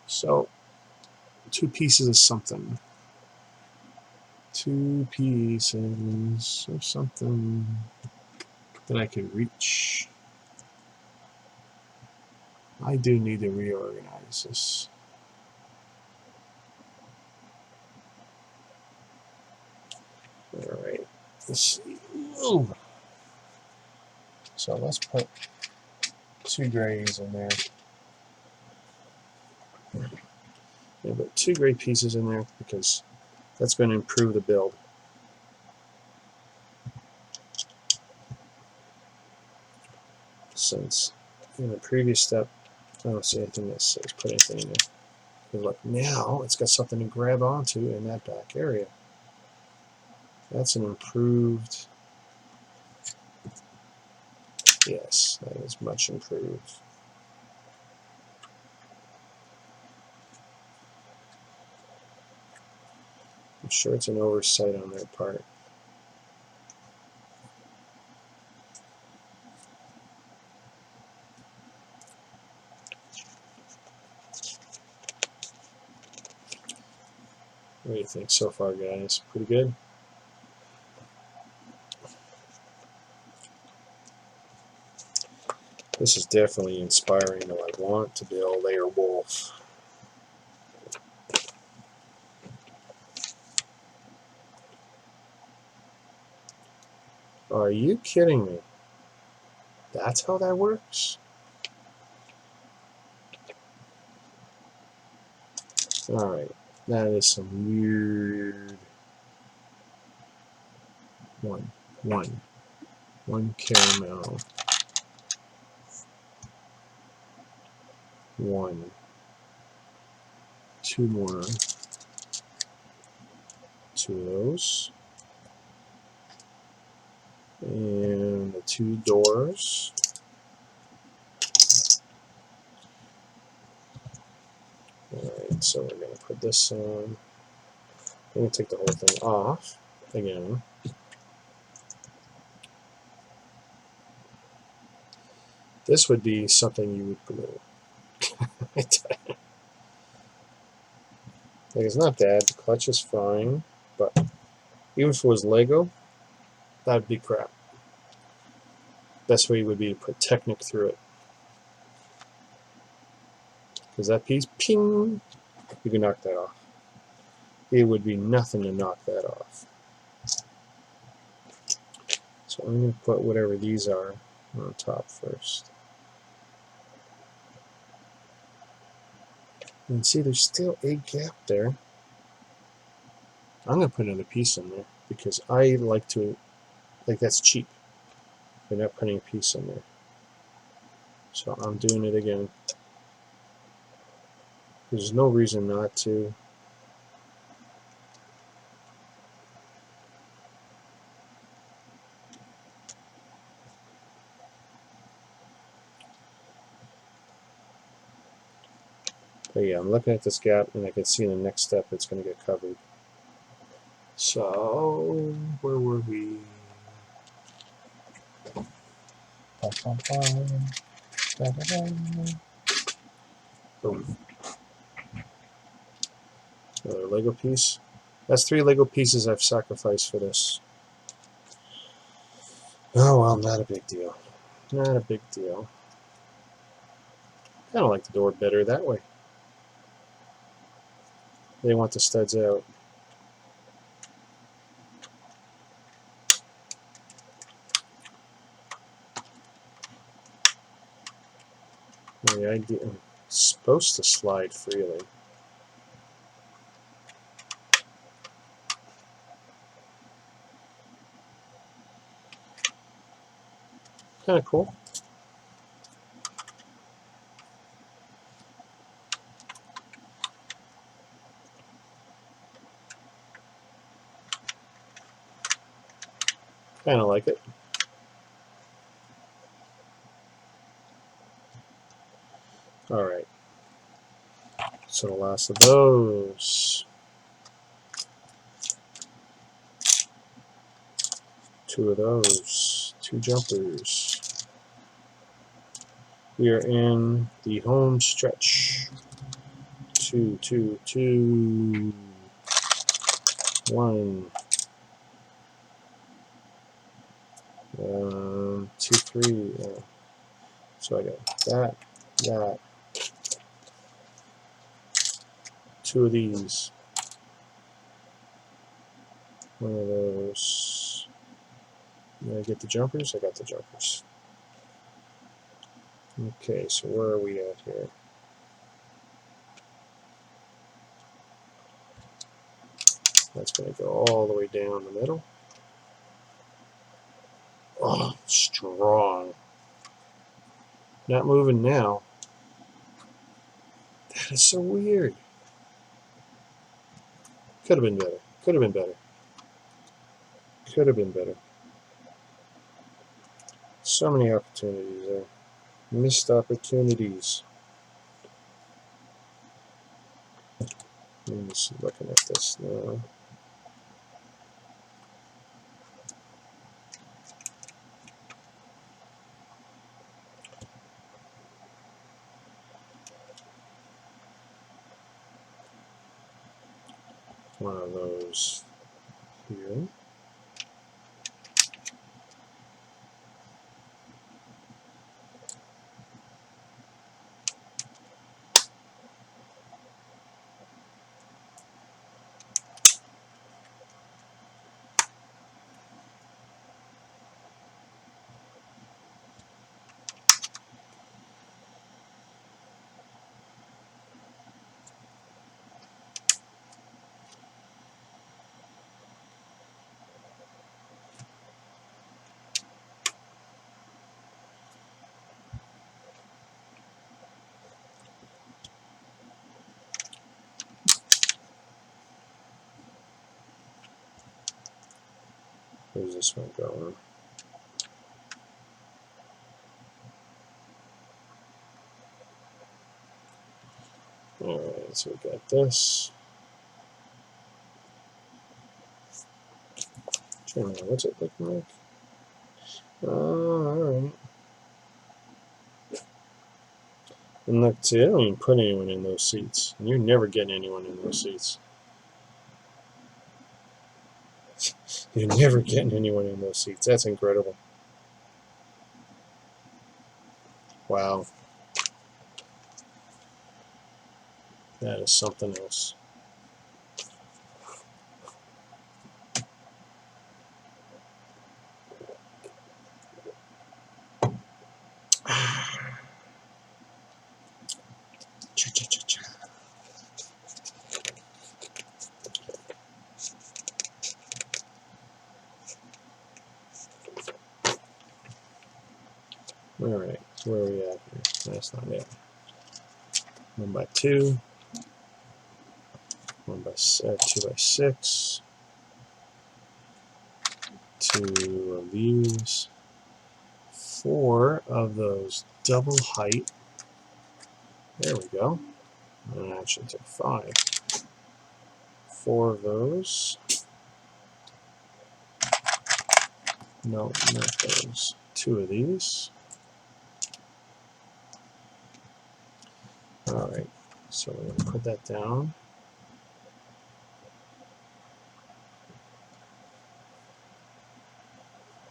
So, 2 pieces of something. 2 pieces of something that I can reach. I do need to reorganize this. Alright, let's see. Ooh. So let's put 2 grays in there. Yeah, put 2 gray pieces in there because that's going to improve the build. Since in the previous step, I don't see anything that says put anything in there. But look, now it's got something to grab onto in that back area. That's an improved. Yes, that is much improved. I'm sure it's an oversight on their part. What do you think so far, guys? Pretty good? This is definitely inspiring, though. I want to build a wolf. Are you kidding me? That's how that works? Alright, that is some weird. One caramel. 1. 2 more. 2 of those. And the 2 doors. Alright, so we're going to put this on. I'm going to take the whole thing off again. This would be something you would glue. Like, it's not bad. The clutch is fine, but even if it was Lego, that'd be crap. Best way would be to put Technic through it. Because that piece, ping, you can knock that off. It would be nothing to knock that off. So I'm going to put whatever these are on top first. And see, there's still a gap there. I'm going to put another piece in there because I like to, that's cheap. They're not putting a piece in there. So I'm doing it again. There's no reason not to. But yeah, I'm looking at this gap and I can see in the next step it's going to get covered. So, where were we? Boom. Another Lego piece. That's 3 Lego pieces I've sacrificed for this. Oh well, not a big deal. Not a big deal. Kind of like the door better that way. They want the studs out. The idea is supposed to slide freely. Kind of cool. Kind of like it. Alright. So the last of those. 2 of those. 2 jumpers. We are in the home stretch. 2, 2, 2. 1. 2, 3. Yeah. So I got that, that. 2 of these. 1 of those. Did I get the jumpers? I got the jumpers. Okay, so where are we at here? That's going to go all the way down the middle. Oh, strong. Not moving now. That is so weird. Could have been better. Could have been better. Could have been better. So many opportunities there. Missed opportunities. I'm just looking at this now. One of those here. Where's this one going? Alright, so we got this. What's it looking like? Alright. And look, see, I don't even put anyone in those seats. And you're never getting anyone in those seats. You're never getting anyone in those seats. That's incredible. Wow. That is something else. Alright, where are we at here? That's not it. 1 by 2. 2 by 6. 2 of these. 4 of those double height. There we go. And I actually took 5. 4 of those. No, not those. 2 of these. Alright, so we're going to put that down.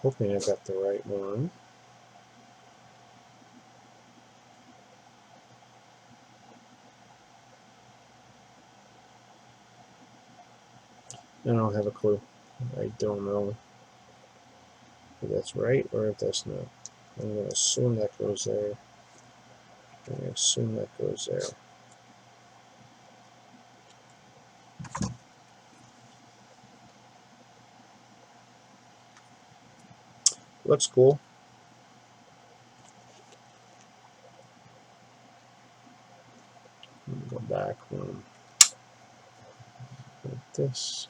hoping I got the right one. I don't have a clue. I don't know if that's right or if that's not. I'm going to assume that goes there. I'm going to assume that goes there. Looks cool. Go back one like this.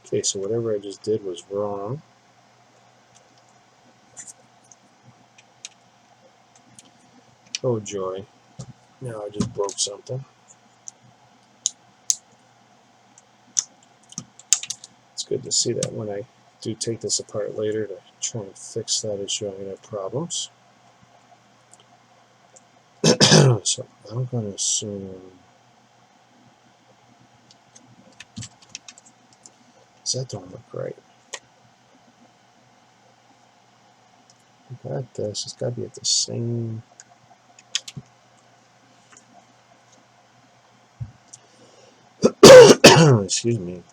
Okay, so whatever I just did was wrong. Oh joy. Now I just broke something. It's good to see that when I do take this apart later to try and fix that issue, I'm going to have problems. So I'm going to assume, that don't look right. I got this, it's got to be at the same. Excuse me.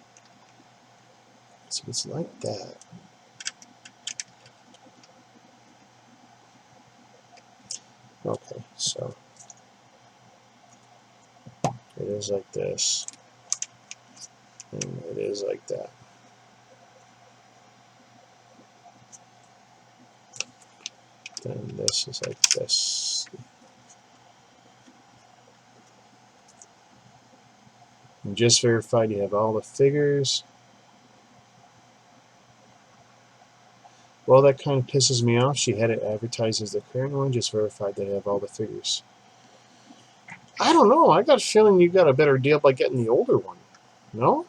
So it's like that. Okay, so it is like this, and it is like that. Then this is like this. And just verified you have all the figures. Well, that kind of pisses me off. She had it advertised as the current one, just verified they have all the figures. I don't know. I got a feeling you got a better deal by getting the older one. No?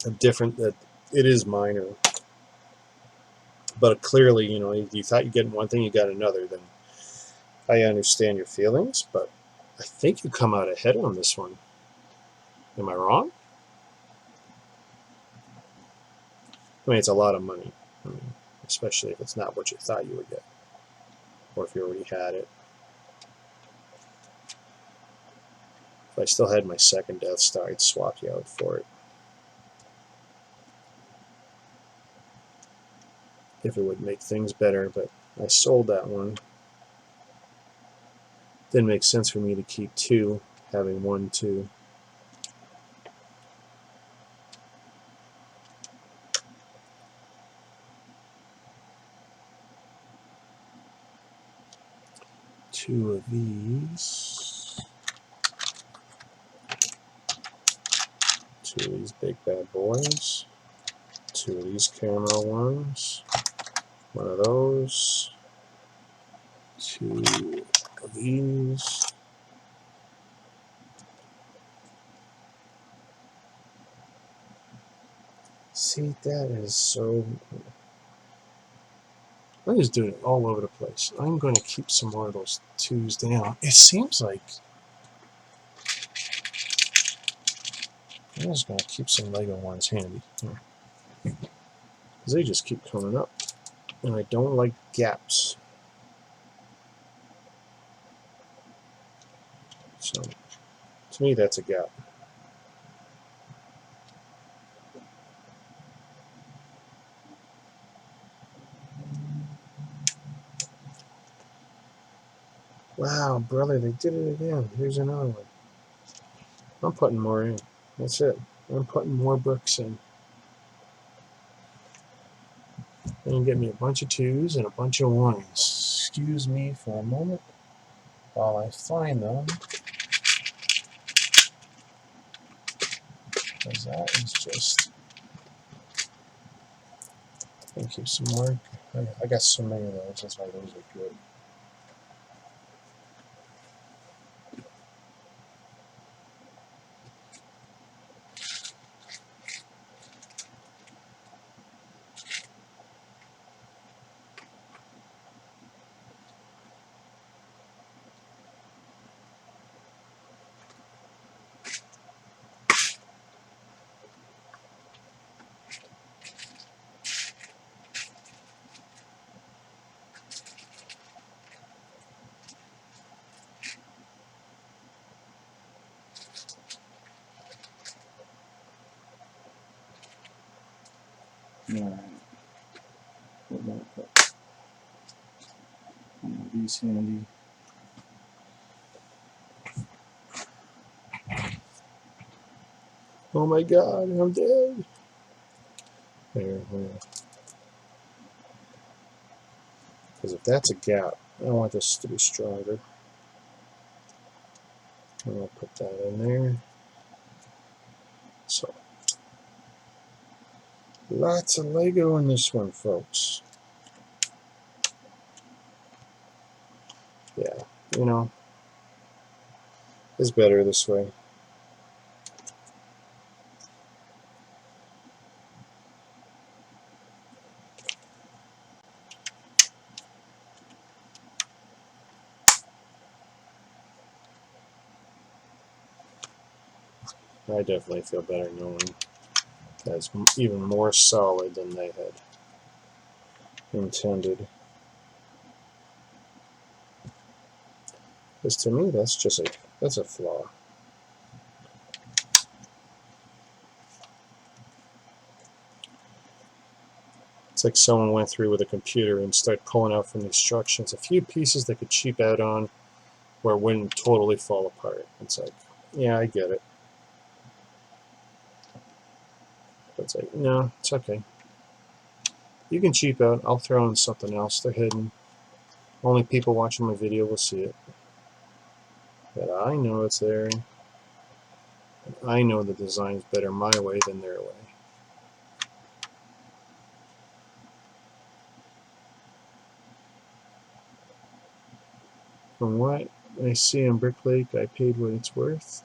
A different, that it is minor. But clearly, you know, if you thought you get one thing, you got another, then I understand your feelings, but I think you come out ahead on this one. Am I wrong? I mean, it's a lot of money. I mean, especially if it's not what you thought you would get, or if you already had it. If I still had my second Death Star, I'd swap you out for it. If it would make things better, but I sold that one. Didn't make sense for me to keep two, having one, two. Two of these. Two of these big bad boys. Two of these camera ones. One of those. Two of these. See, that is so... I'm just doing it all over the place. I'm going to keep some more of those twos down. It seems like I'm just going to keep some Lego ones handy. Because they just keep coming up. And I don't like gaps. So, to me, that's a gap. Wow, brother, they did it again. Here's another one. I'm putting more in. That's it. I'm putting more bricks in. And get me a bunch of twos and a bunch of ones. Excuse me for a moment while I find them. Because that is just... Thank you some more. I got so many of those. That's why those are good. Alright. Put that up. These handy. Oh my god, I'm dead. There. Because if that's a gap, I want this to be stronger. And I'll put that in there. So, lots of Lego in this one, folks. Yeah, you know, it's better this way. I definitely feel better knowing that's even more solid than they had intended. Because to me, that's a flaw. It's like someone went through with a computer and started pulling out from the instructions a few pieces they could cheap out on where it wouldn't totally fall apart. It's like, yeah, I get it. But it's like, no, it's okay. You can cheap out. I'll throw in something else. They're hidden. Only people watching my video will see it. But I know it's there. And I know the design's better my way than their way. From what I see in BrickLink, I paid what it's worth.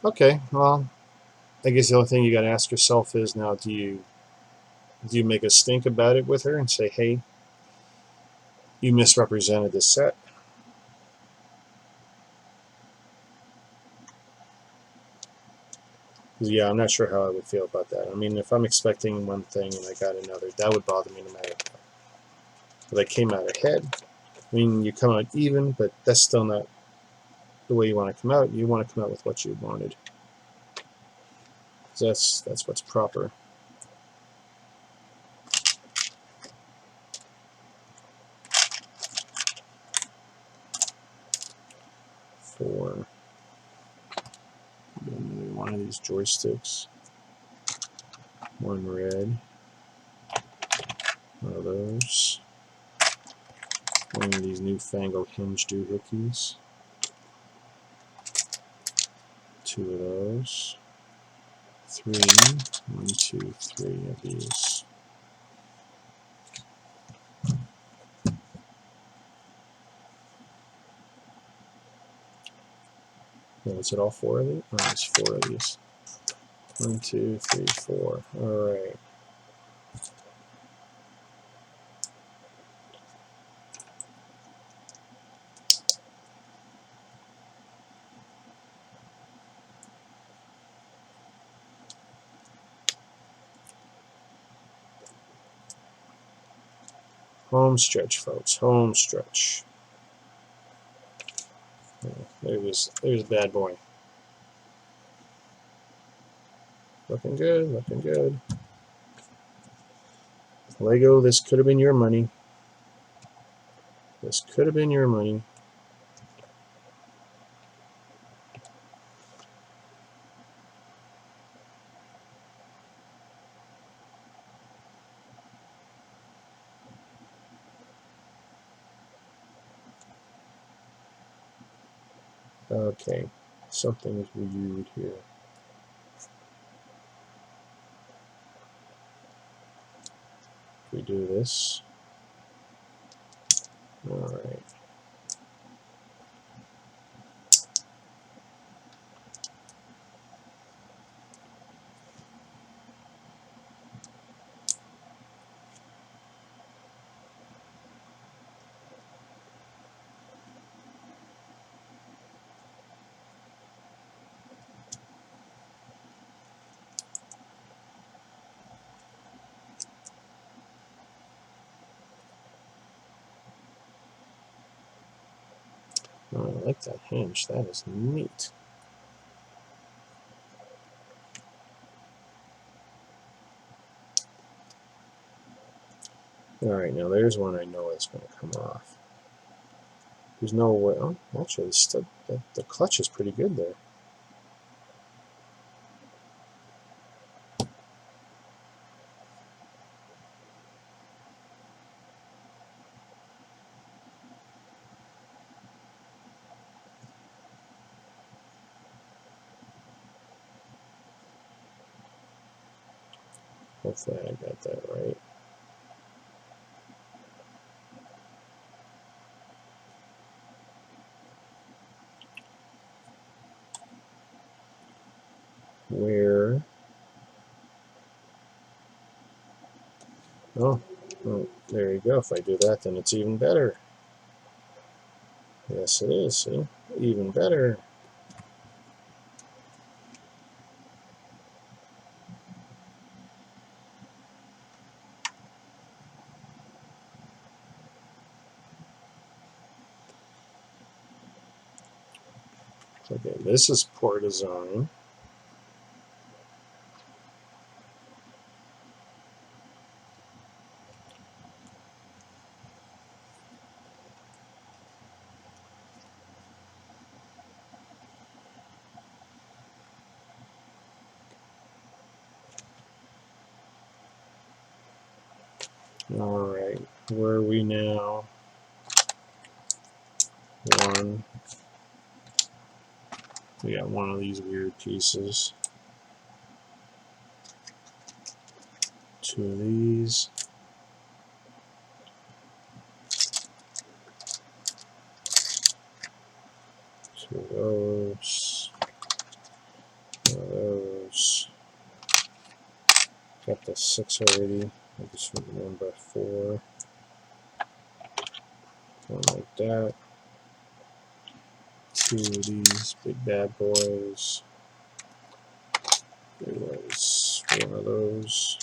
Okay, well, I guess the only thing you got to ask yourself is now, do you make a stink about it with her and say, hey, you misrepresented the set? Yeah, I'm not sure how I would feel about that. I mean, if I'm expecting one thing and I got another, that would bother me no matter what. If I came out ahead, I mean, you come out even, but that's still not the way you want to come out. You want to come out with what you wanted. That's what's proper. For another one of these joysticks. One red. One of those. One of these newfangled hinge doohickeys. Two of those. Three. 1, 2, 3 of these. Oh, is it all 4 of these? Oh, it's 4 of these. 1, 2, 3, 4. Alright. Home stretch, folks. Home stretch. There's a bad boy. Looking good, looking good. Lego, this could have been your money. This could have been your money. Okay, something is weird here. We do this. Alright. Oh, I like that hinge. That is neat. Alright, now there's one I know it's going to come off. There's no way. Oh, actually, the clutch is pretty good there. Hopefully I got that right. Where? Oh, there you go. If I do that, then it's even better. Yes, it is. See? Even better. Okay, this is poor design. Alright, where are we now? 1. We got one of these weird pieces. 2 of these. 2 of those. 1 of those. Got the 6 already. I just remember 4. One like that. 2 of these big bad boys. There was 1 of those.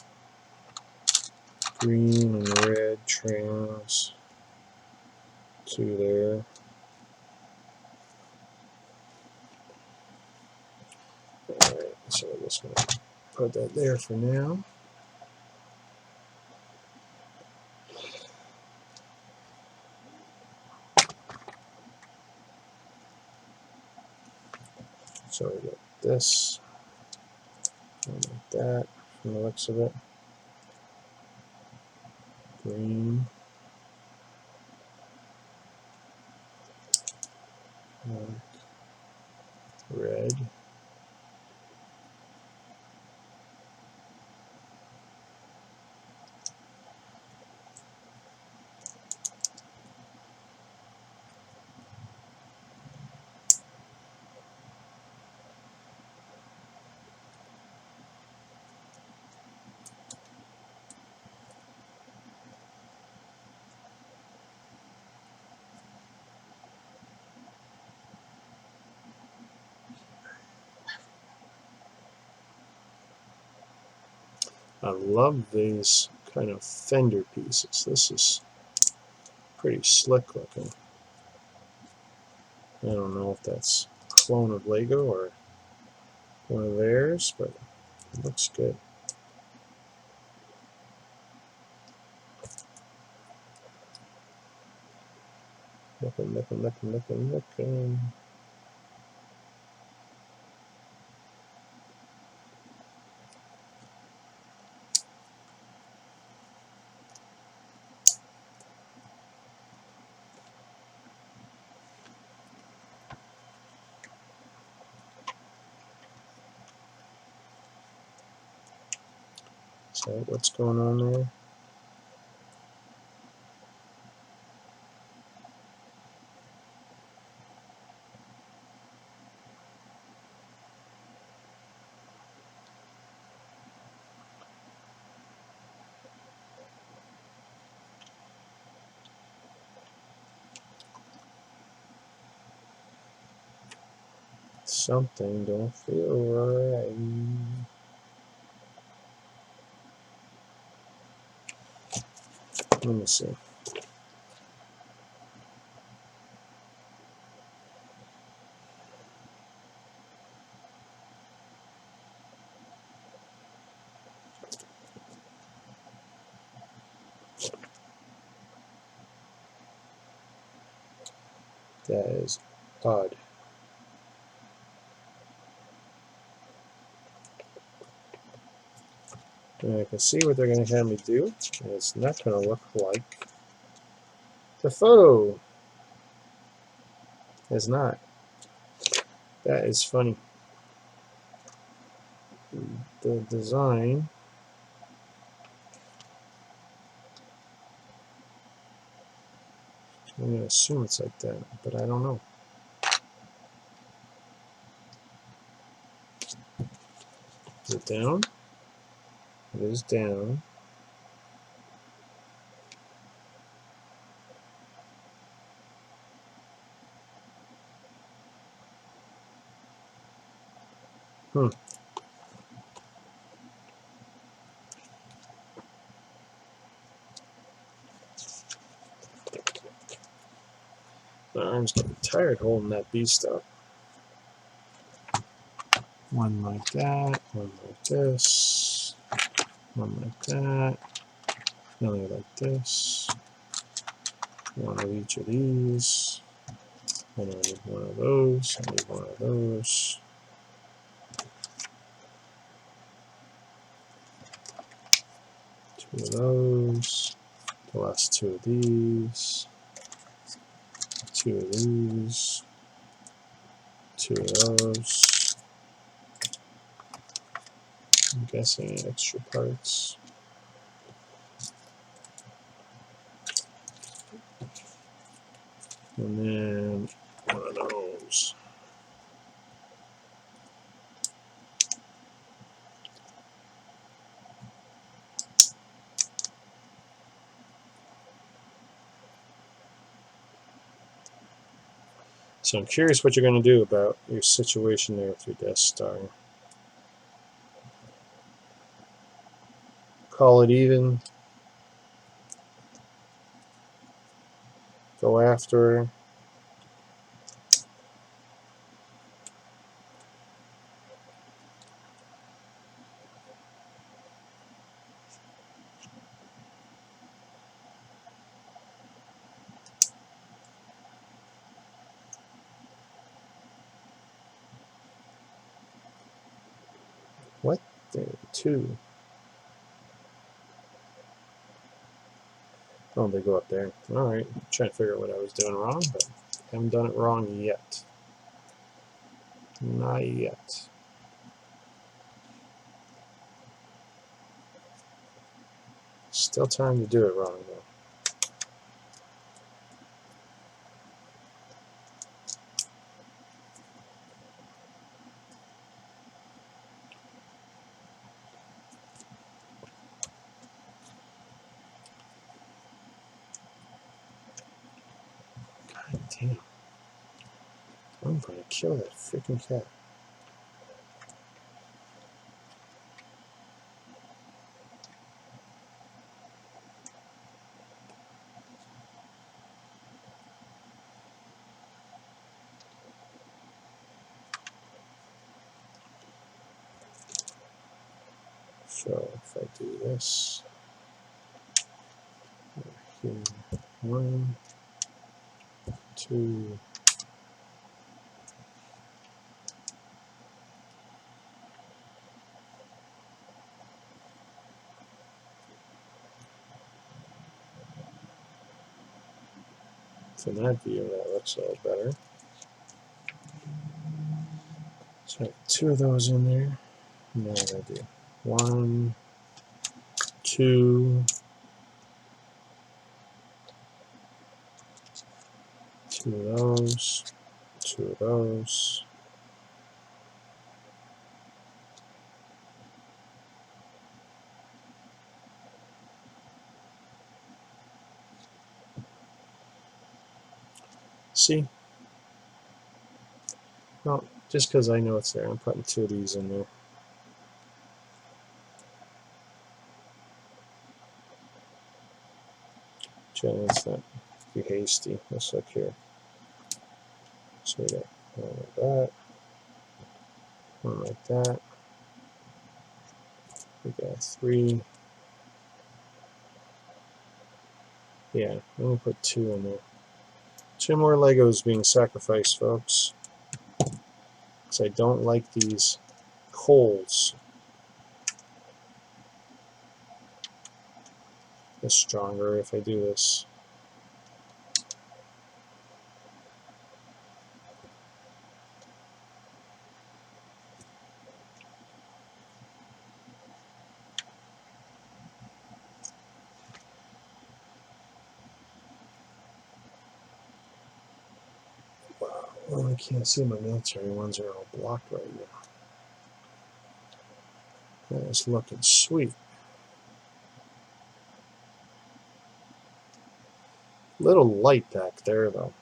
Green and red trans. 2 there. Alright, so I'm just going to put that there for now. So we got this, one like that, from the looks of it. Green, black, red. I love these kind of fender pieces. This is pretty slick looking. I don't know if that's a clone of Lego or one of theirs, but it looks good. Looking. So what's going on there? Something don't feel right. Let me see. That is odd. And I can see what they're going to have me do, and it's not going to look like the photo. It's not. That is funny. The design, I'm going to assume it's like that, but I don't know. Is it down? It is down. My arm's getting tired holding that beast up. One like that, one like this, one like that, another like this, one of each of these, and I need one of those, I need one of those. Two of those, the last two of these, two of these, two of those. I'm guessing extra parts. And then one of those. So I'm curious what you're going to do about your situation there with your Death Star. Call it even. Go after her. What? There, two. Oh, they go up there. Alright. Trying to figure out what I was doing wrong, but I haven't done it wrong yet. Not yet. Still time to do it wrong, though. God damn. I'm going to kill that freaking cat. So if I do this, here, 1, 2, from that view, that looks a little better. So I have two of those in there. Now I do 1, 2, 2 of those, 2 of those. See? Well, just because I know it's there, I'm putting 2 of these in there. Let's not be hasty. Let's look here. So we got one like that, one like that. We got 3. Yeah, I'm gonna put 2 in there. 2 more Legos being sacrificed, folks. Because I don't like these holes. It's stronger if I do this. Well, I can't see my military ones are all blocked right now. That's looking sweet. Little light back there, though.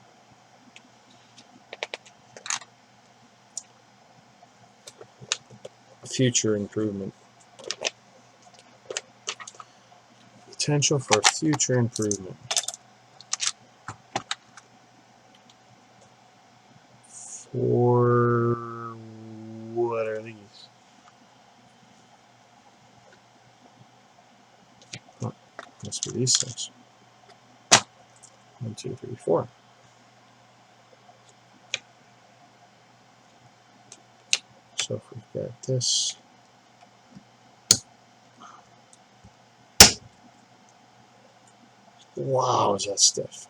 Future improvement. Potential for future improvement. For what are these? Oh, must be these things. 1, 2, 3, 4. So if we've got this. Wow, is that stiff?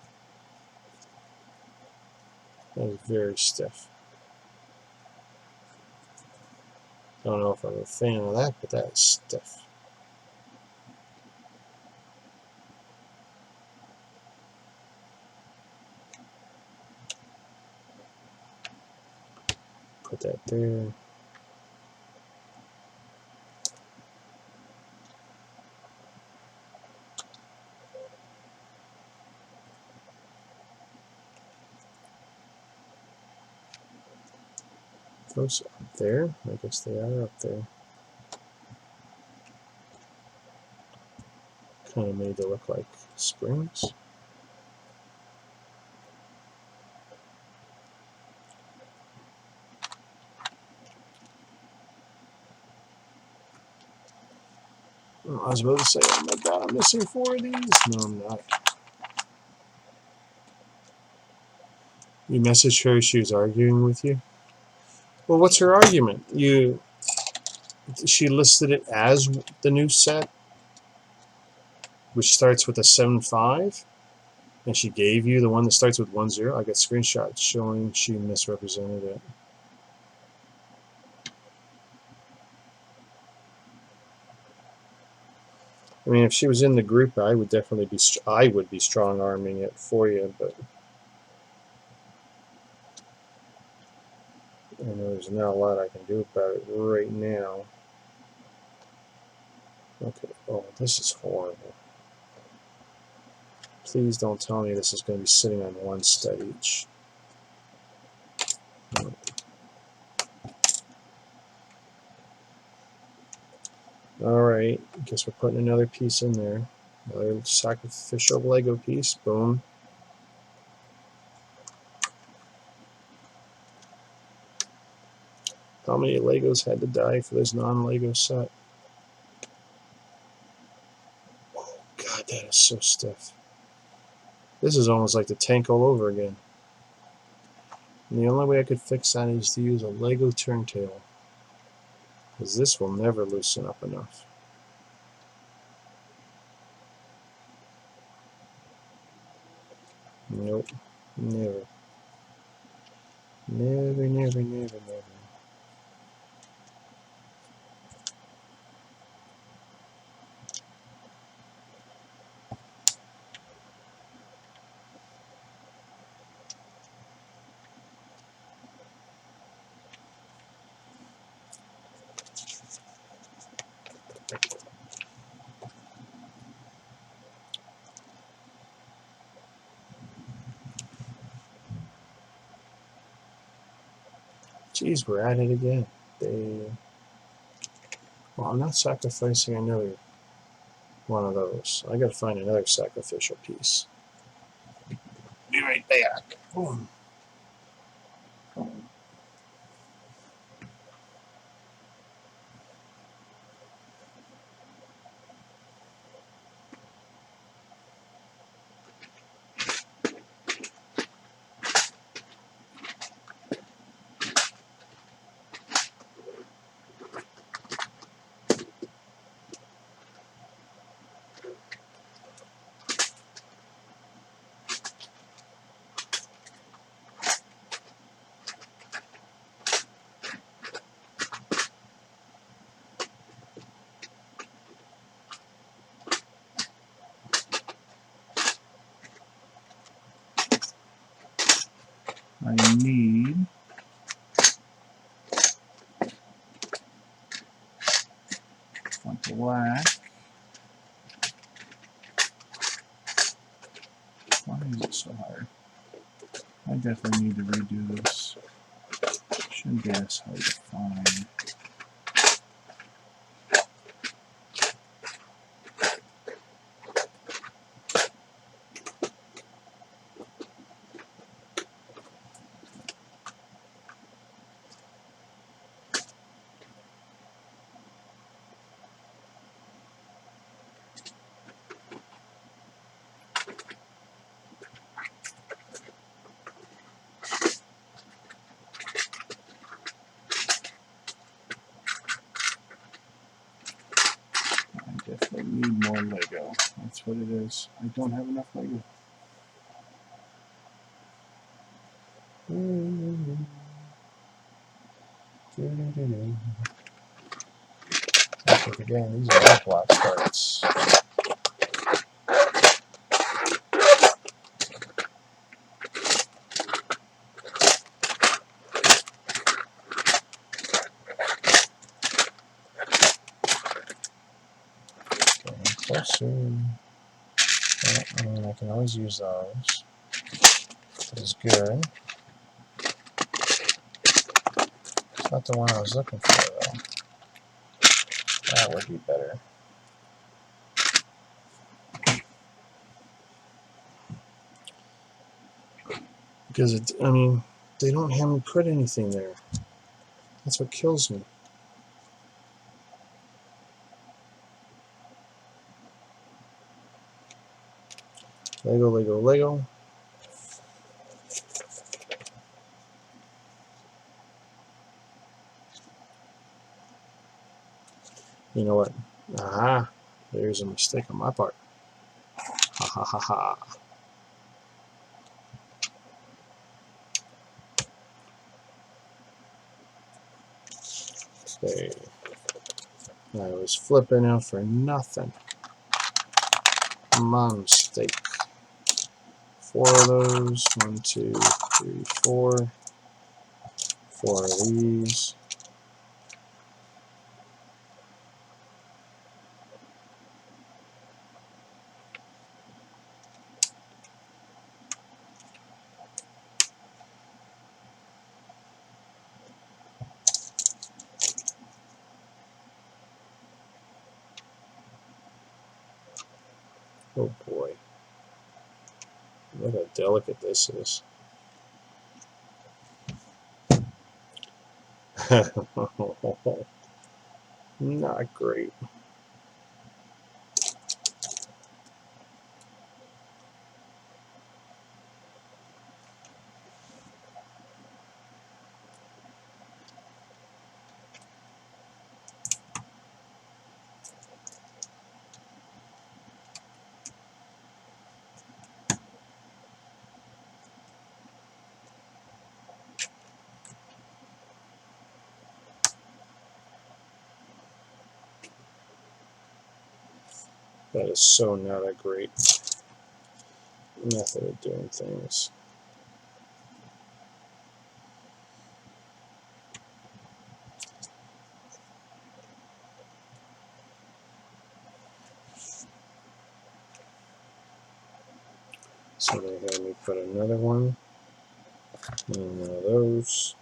That is very stiff. I don't know if I'm a fan of that, but that is stiff. Put that there. Those up there. I guess they are up there. Kind of made to look like springs. Oh, I was about to say, oh my god, I'm missing 4 of these. No, I'm not. You messaged her, she was arguing with you? Well, what's her argument? She listed it as the new set, which starts with a 7.5, and she gave you the one that starts with 1.0. I got screenshots showing she misrepresented it. I mean, if she was in the group, I would definitely be strong arming it for you, but I know there's not a lot I can do about it right now. Okay. Oh, this is horrible. Please don't tell me this is going to be sitting on 1 stud each. Alright, guess we're putting another piece in there. Another sacrificial Lego piece. Boom. How many Legos had to die for this non-Lego set? Oh god, that is so stiff. This is almost like the tank all over again. And the only way I could fix that is to use a Lego turntable. Because this will never loosen up enough. Nope. Never. Never, never, never, never. Jeez, we're at it again. Well, I'm not sacrificing another one of those. I gotta find another sacrificial piece. Be right back. Boom. I need some black. Why is it so hard? I definitely need to redo this. Shouldn't be this hard to find. I definitely need more Lego. That's what it is. I don't have enough Lego. But again, these are block parts. Getting closer. I can always use those. That is good. It's not the one I was looking for, though. That would be better. Because, I mean, they don't have me put anything there. That's what kills me. Lego, Lego, Lego. You know what? Aha! There's a mistake on my part. Ha ha ha ha. Okay. I was flipping out for nothing. My mistake. 4 of those. 1, 2, 3, 4. 4 of these. Oh boy. Look how delicate this is. Not great. That is so not a great method of doing things. So they had me put another one in one of those.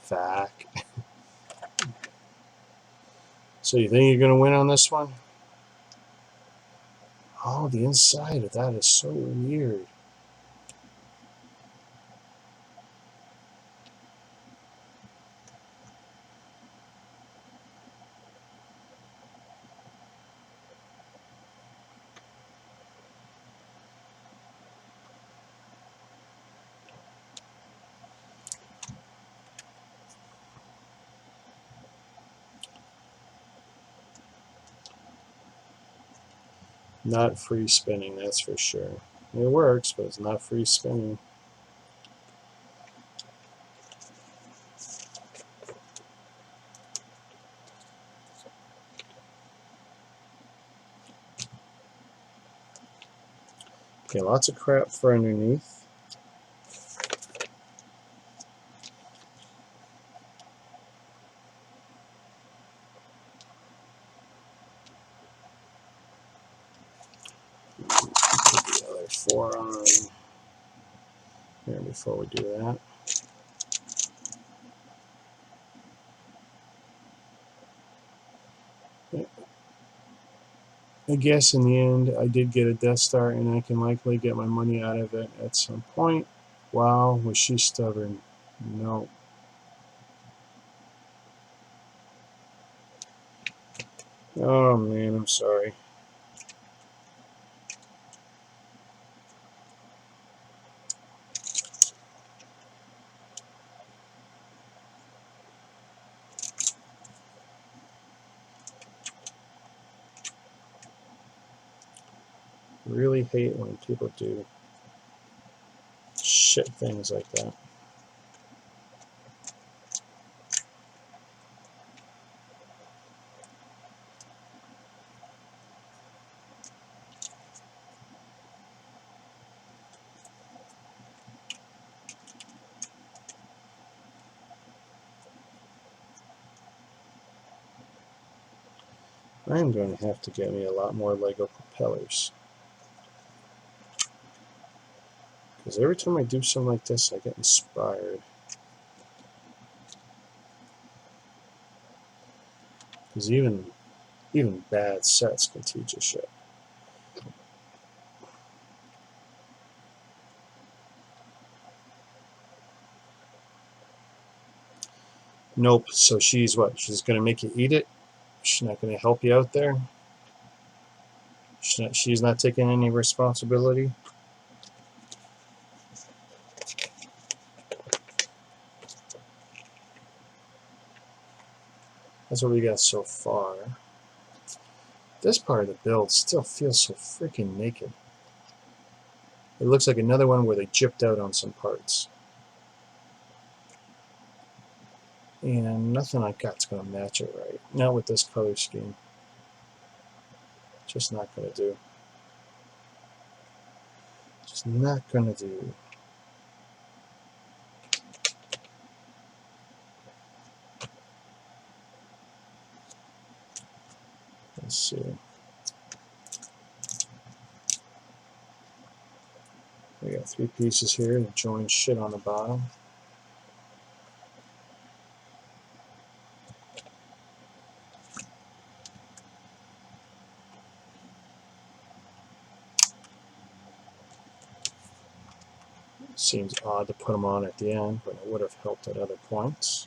Back. So you think you're going to win on this one? Oh, the inside of that is so weird. Not free spinning, that's for sure. It works, but it's not free spinning. Okay, lots of crap for underneath. Put the other 4 on here before we do that. I guess in the end I did get a Death Star, and I can likely get my money out of it at some point. Wow, was she stubborn? No. Oh man, I'm sorry. Really hate when people do shit things like that. I'm going to have to get me a lot more Lego propellers. Because every time I do something like this, I get inspired. Because even bad sets can teach you shit. Nope. So she's what? She's going to make you eat it? She's not going to help you out there? She's not taking any responsibility? That's what we got so far. This part of the build still feels so freaking naked. It looks like another one where they gypped out on some parts. And nothing I got's going to match it right. Not with this color scheme. Just not going to do. Just not going to do. Let's see. We got 3 pieces here to join shit on the bottom. Seems odd to put them on at the end, but it would have helped at other points.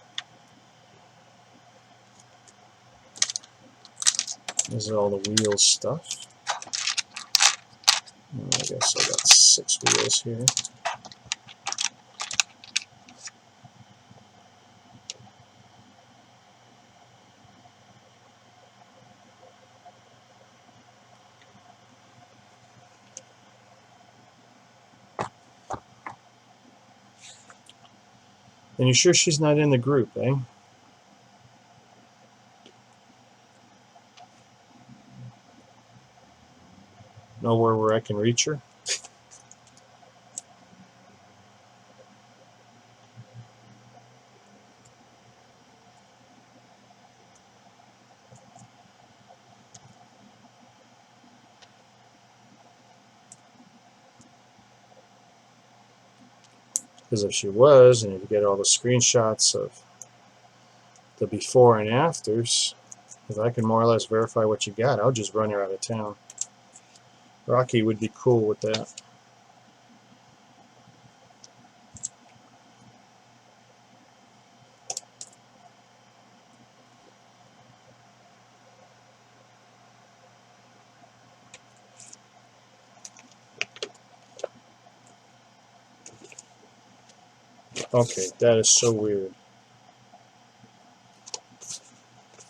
This is all the wheels stuff. And I guess I got 6 wheels here. And you sure she's not in the group, eh? Nowhere where I can reach her? Because if she was, and if you get all the screenshots of the before and afters, if I can more or less verify what you got, I'll just run her out of town. Rocky would be cool with that. Okay, that is so weird.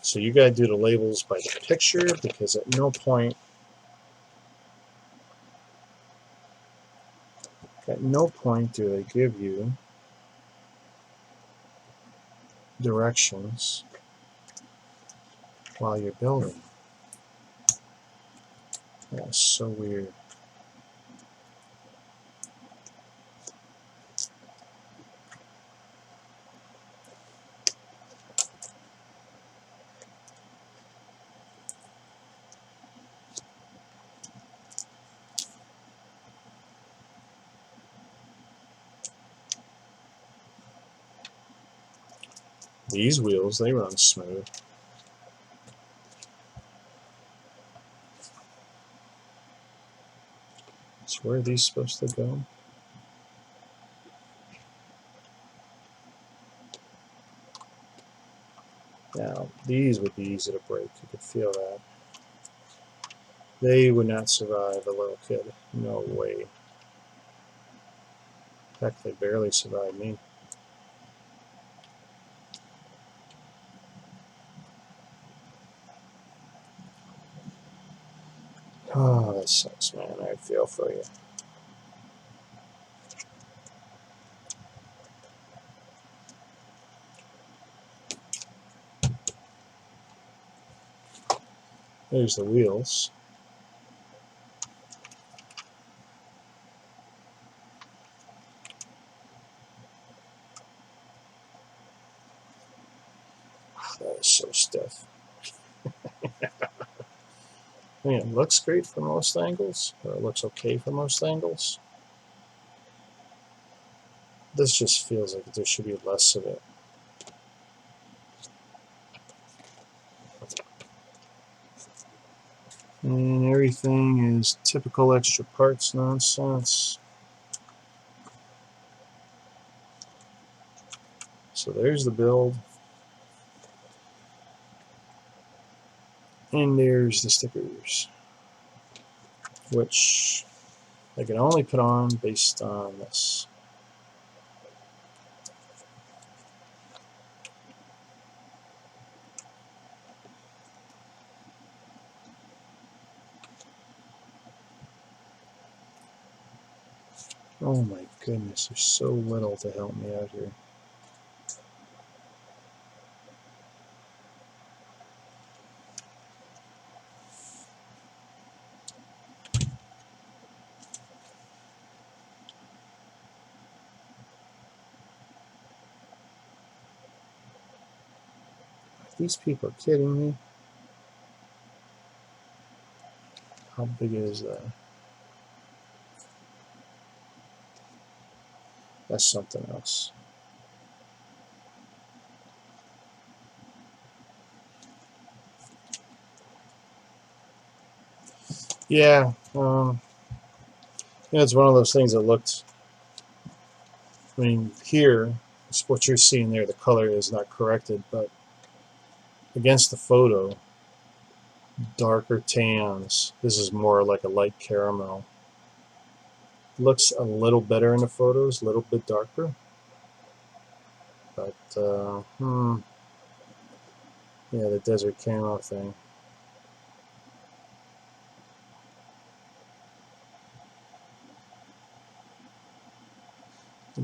So you gotta do the labels by the picture, because at no point do they give you directions while you're building. That's so weird. These wheels, they run smooth. So where are these supposed to go? Now, these would be easy to break. You could feel that. They would not survive a little kid. No way. Heck, they barely survived me. Oh, that sucks, man. I feel for you. There's the wheels. That is so stiff. I mean, it looks great from most angles, or it looks okay from most angles. This just feels like there should be less of it. And everything is typical extra parts nonsense. So there's the build. And there's the stickers, which I can only put on based on this. Oh my goodness, there's so little to help me out here. These people are kidding me. How big is that? That's something else. Yeah, it's one of those things that looked, I mean, here, it's what you're seeing there, the color is not corrected, but against the photo, darker tans. This is more like a light caramel. Looks a little better in the photos, a little bit darker. But, yeah, the desert camo thing.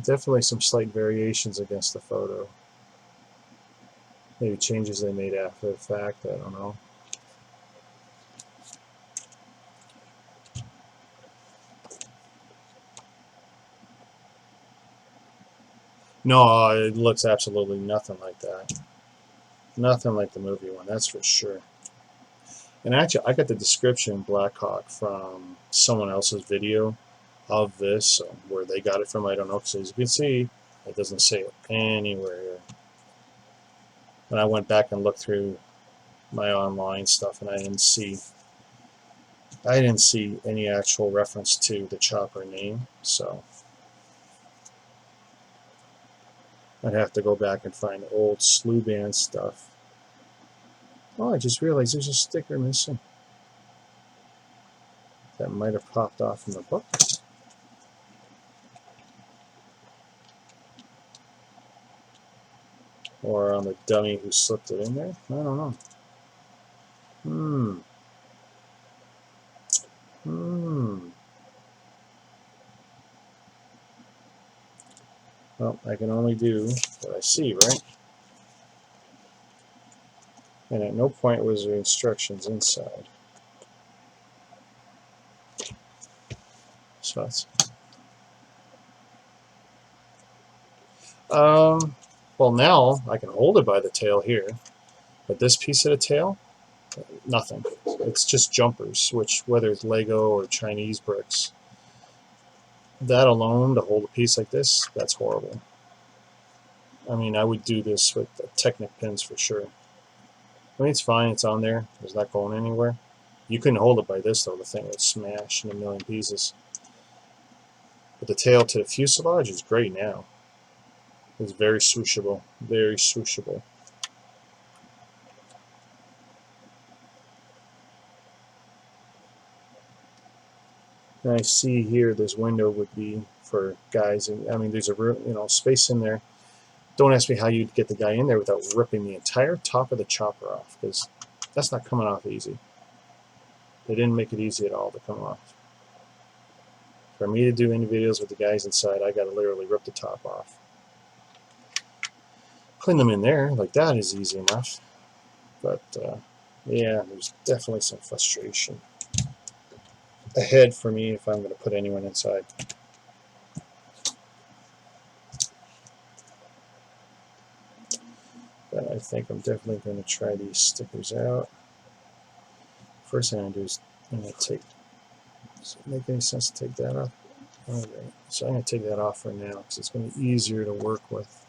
Definitely some slight variations against the photo. Maybe changes they made after the fact, I don't know. No, it looks absolutely nothing like that. Nothing like the movie one, that's for sure. And actually, I got the description Blackhawk from someone else's video of this, so where they got it from, I don't know, because as you can see, it doesn't say it anywhere here. And I went back and looked through my online stuff, and I didn't see any actual reference to the chopper name, so I'd have to go back and find old Sluban stuff. Oh, I just realized there's a sticker missing. That might have popped off in the book. Or on the dummy who slipped it in there. I don't know. Well, I can only do what I see, right? And at no point was there instructions inside. So that's... well, now I can hold it by the tail here, but this piece of the tail, nothing. It's just jumpers, which, whether it's Lego or Chinese bricks, that alone, to hold a piece like this, that's horrible. I mean, I would do this with the Technic pins for sure. I mean, it's fine. It's on there. It's not going anywhere. You couldn't hold it by this, though. The thing would smash in a million pieces. But the tail to the fuselage is great now. It's very swooshable. Very swooshable. And I see here this window would be for guys. And I mean, there's a room, you know, space in there. Don't ask me how you'd get the guy in there without ripping the entire top of the chopper off, because that's not coming off easy. They didn't make it easy at all to come off. For me to do any videos with the guys inside, I gotta literally rip the top off. Clean them in there, like that is easy enough. But yeah, there's definitely some frustration ahead for me if I'm gonna put anyone inside. But I think I'm definitely gonna try these stickers out. First thing I'm gonna do is I'm gonna take, does it make any sense to take that off? Alright, so I'm going to take that off for now because it's going to be easier to work with.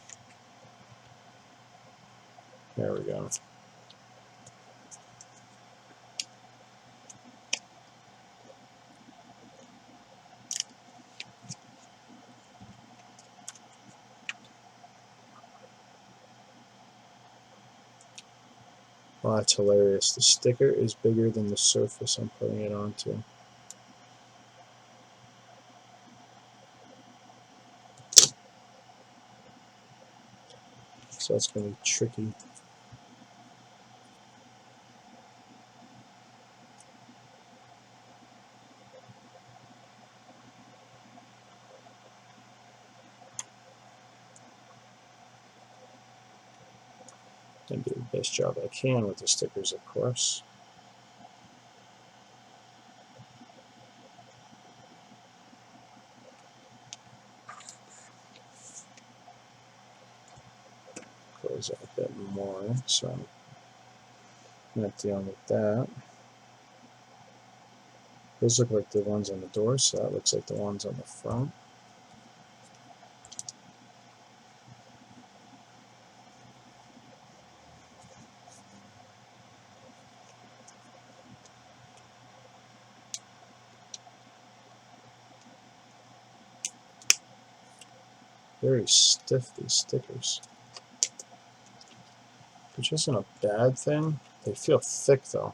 There we go. Well, that's hilarious. The sticker is bigger than the surface I'm putting it onto. So that's going to be tricky. And do the best job I can with the stickers, of course. Close out a bit more, so I'm not dealing with that. Those look like the ones on the door, so that looks like the ones on the front. Very stiff, these stickers. Which isn't a bad thing. They feel thick, though.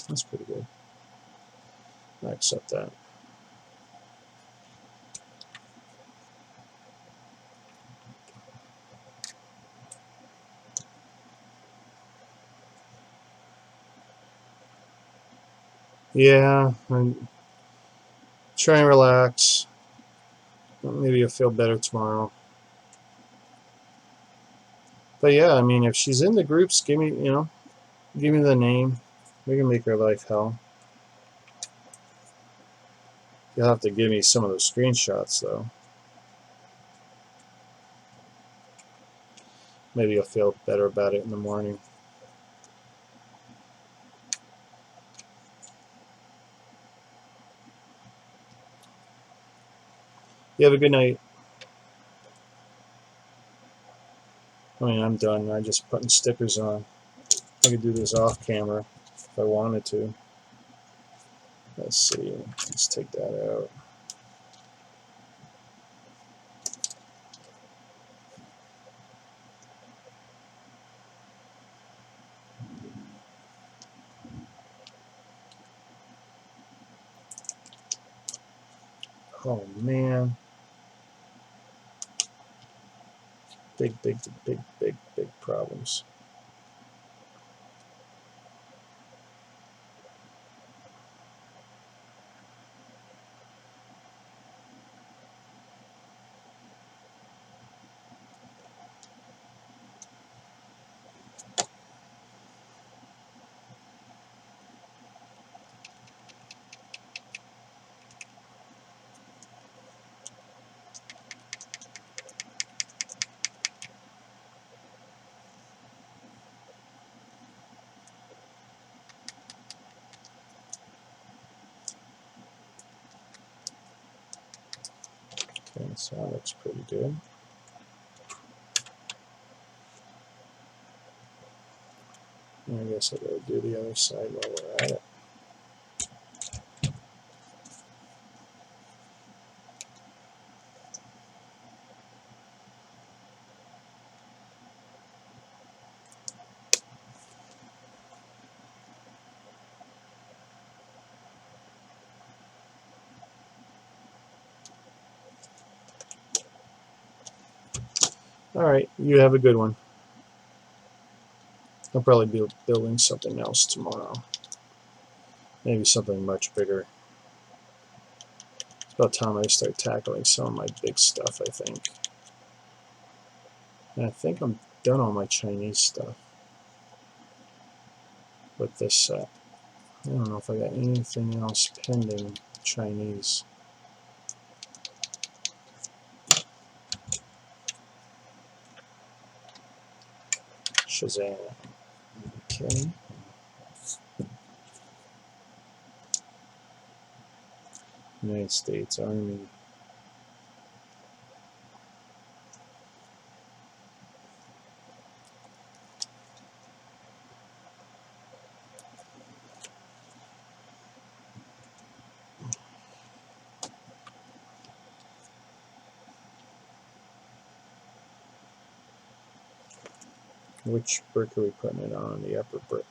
That's pretty good. I accept that. Yeah, and try and relax. Maybe you'll feel better tomorrow. But yeah, I mean, if she's in the groups, give me, you know, give me the name. We can make her life hell. You'll have to give me some of those screenshots, though. Maybe you'll feel better about it in the morning. You have a good night. I mean, I'm done. I'm just putting stickers on. I could do this off camera if I wanted to. Let's see. Let's take that out. Oh, man. Big, big, big, big, big problems. Okay, so that looks pretty good. And I guess I better do the other side while we're at it. Alright, you have a good one. I'll probably be building something else tomorrow. Maybe something much bigger. It's about time I start tackling some of my big stuff, I think. And I think I'm done on my Chinese stuff with this set. I don't know if I got anything else pending Chinese. Shazam. Okay. United States Army. Which brick are we putting it on? The upper brick.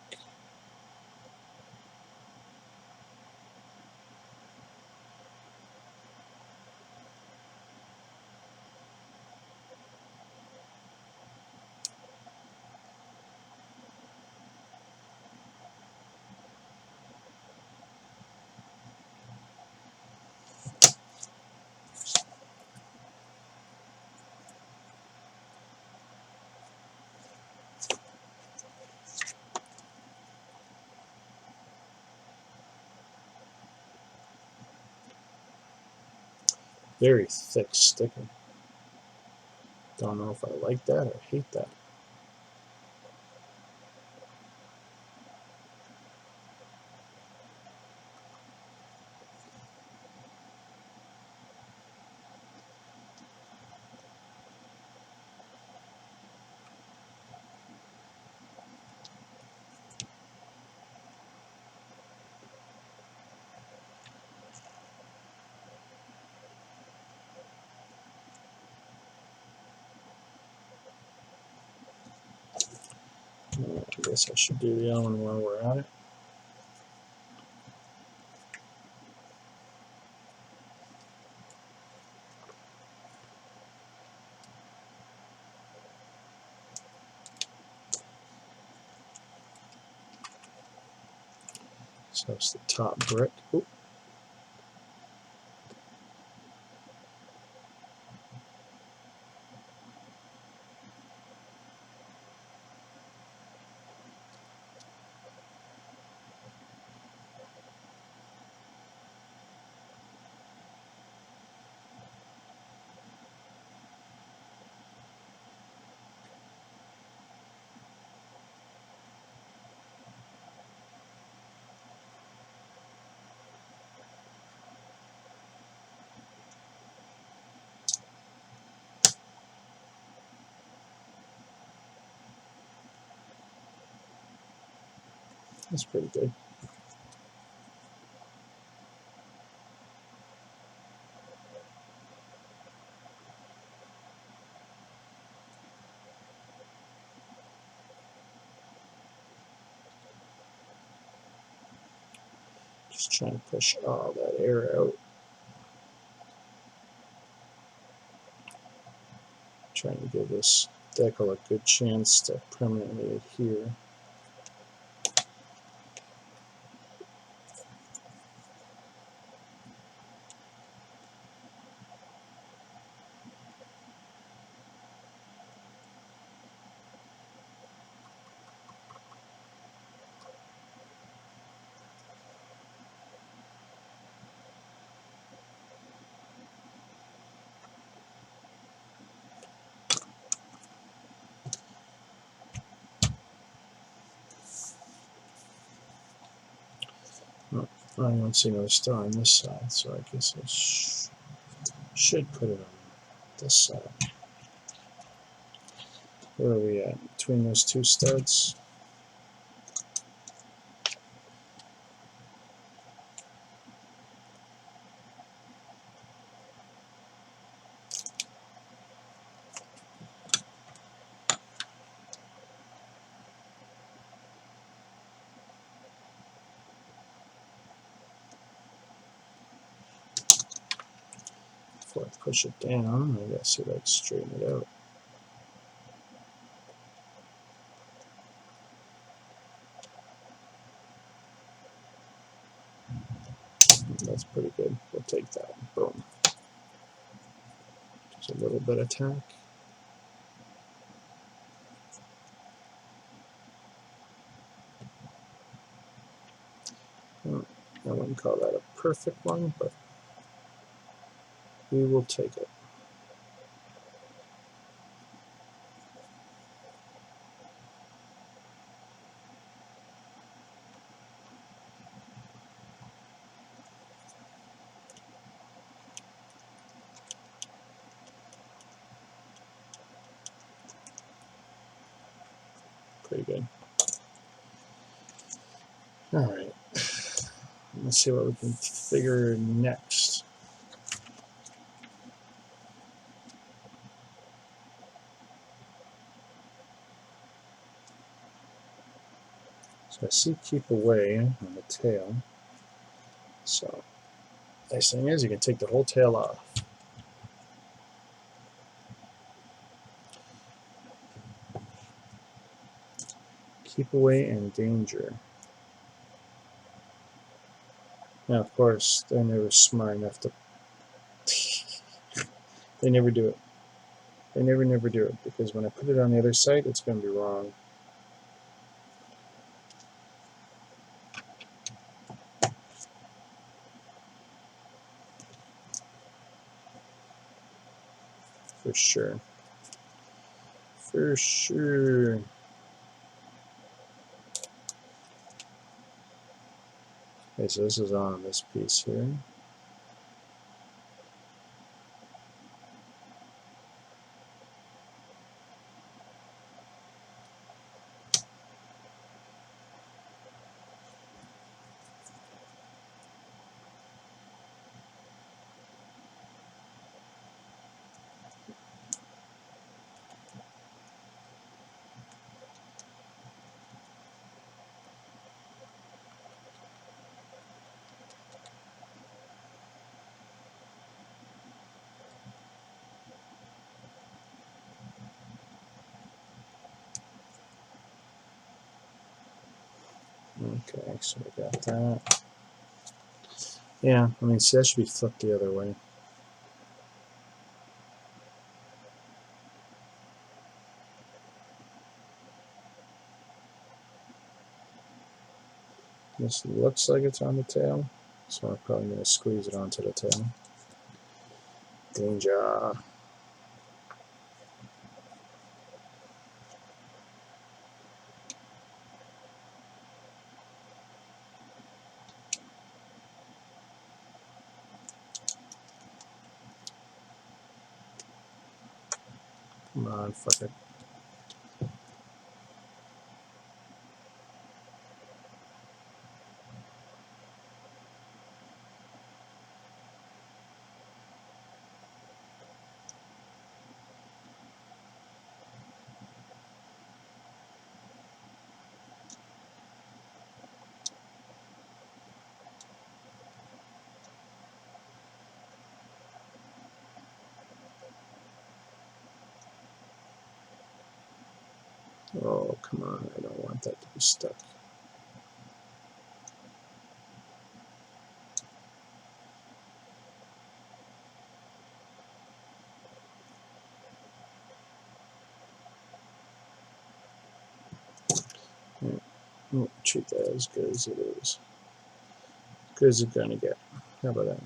Very thick sticker. Don't know if I like that or hate that. I guess I should do the other one while we're at it. So that's the top brick. Oop. That's pretty good. Just trying to push all that air out. Trying to give this decal a good chance to permanently adhere. I don't see another star on this side, so I guess I should put it on this side. Where are we at? Between those two studs? Before I push it down, I gotta see if I can straighten it out. That's pretty good. We'll take that. Boom. Just a little bit of tack. Oh, I wouldn't call that a perfect one, but we will take it. Pretty good. Alright. Let's see what we can figure next. So I see keep away on the tail. So nice thing is you can take the whole tail off. Keep away and danger. Now of course they're never smart enough to they never do it. They never do it because when I put it on the other side it's gonna be wrong. For sure. For sure. Okay, so this is on this piece here. Okay, so we got that. Yeah, I mean, see, that should be flipped the other way. This looks like it's on the tail, so I'm probably going to squeeze it onto the tail. Danger. Come on, fuck it. Oh, come on, I don't want that to be stuck. Yeah, we'll treat that as good as it is. As good as it's going to get. How about that?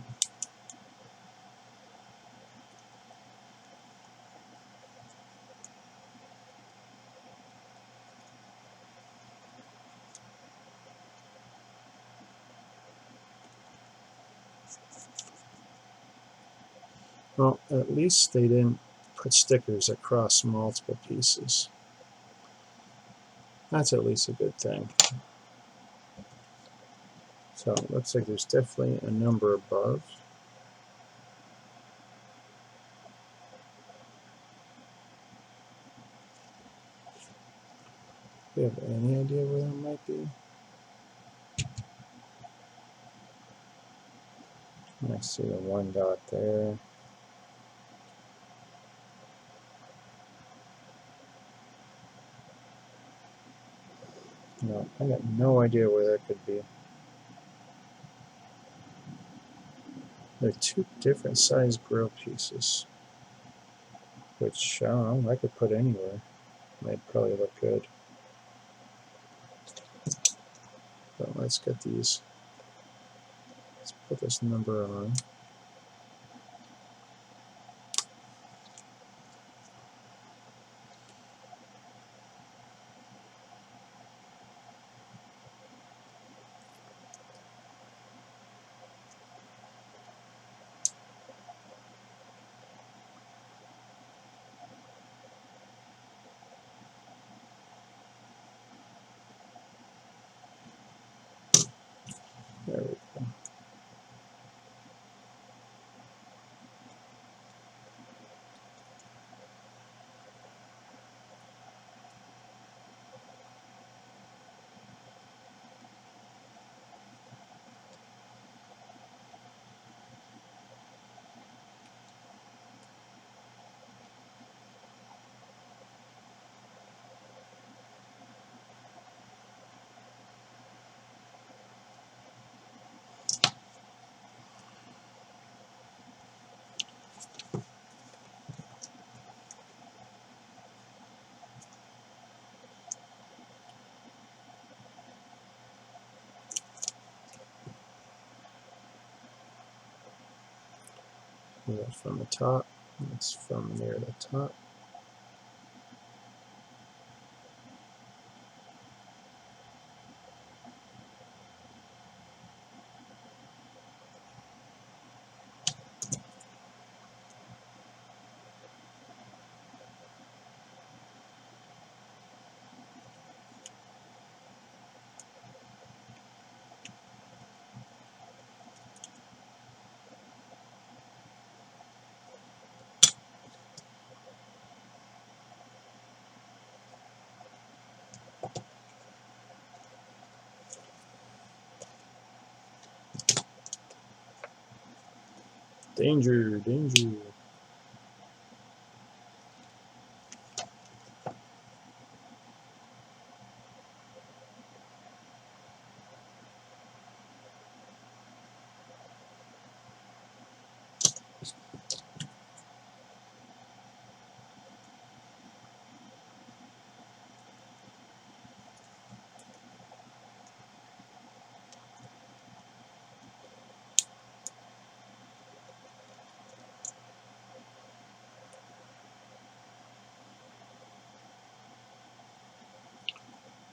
Well, at least they didn't put stickers across multiple pieces. That's at least a good thing. So it looks like there's definitely a number above. Do you have any idea where that might be? I see the one dot there. No, I got no idea where that could be. They're two different size grill pieces, which I don't know, I could put anywhere. Might probably look good. But let's get these. Let's put this number on. There we go. That's from the top. That's from near the top. Danger, danger.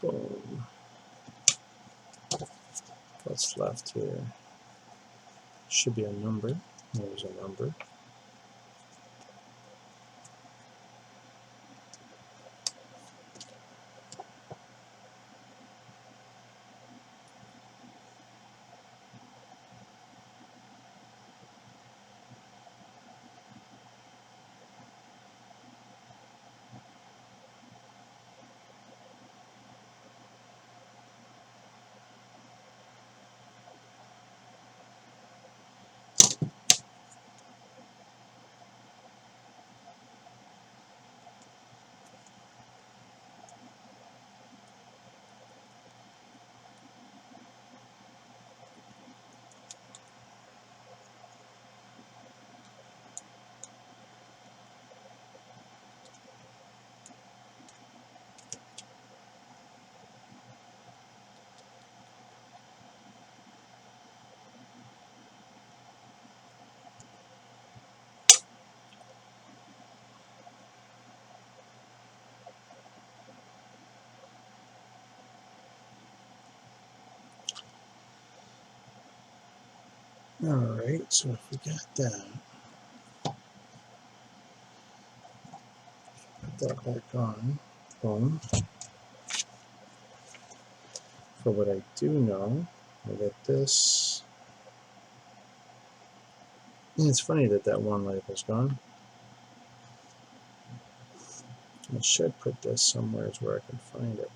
Boom. What's left here? Should be a number. There's a number. Alright, so if we got that, that back on. Boom. For what I do know, I got this. And it's funny that that one label's gone. I should put this somewhere where I can find it.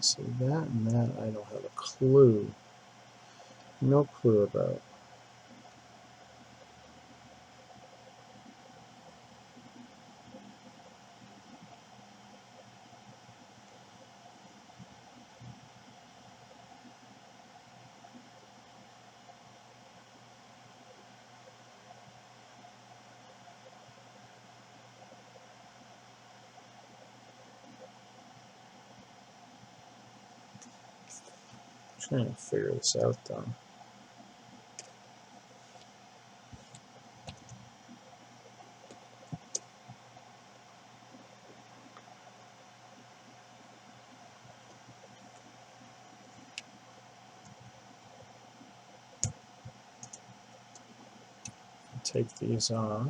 So that and that I don't have a clue. No clue about. I'm trying to figure this out though. Take these off.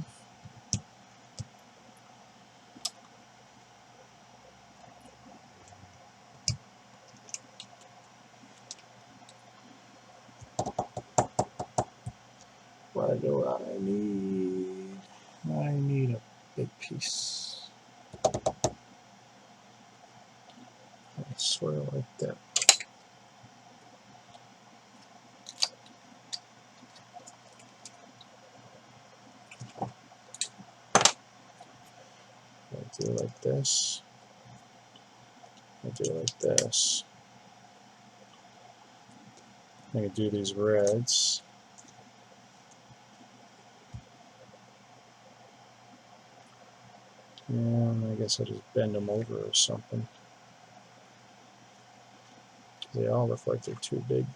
What do I need? I need a big piece. Sort of like that. I do it like this. I do it like this. I can do these reds. And I guess I'll just bend them over or something. They all look like they're too big.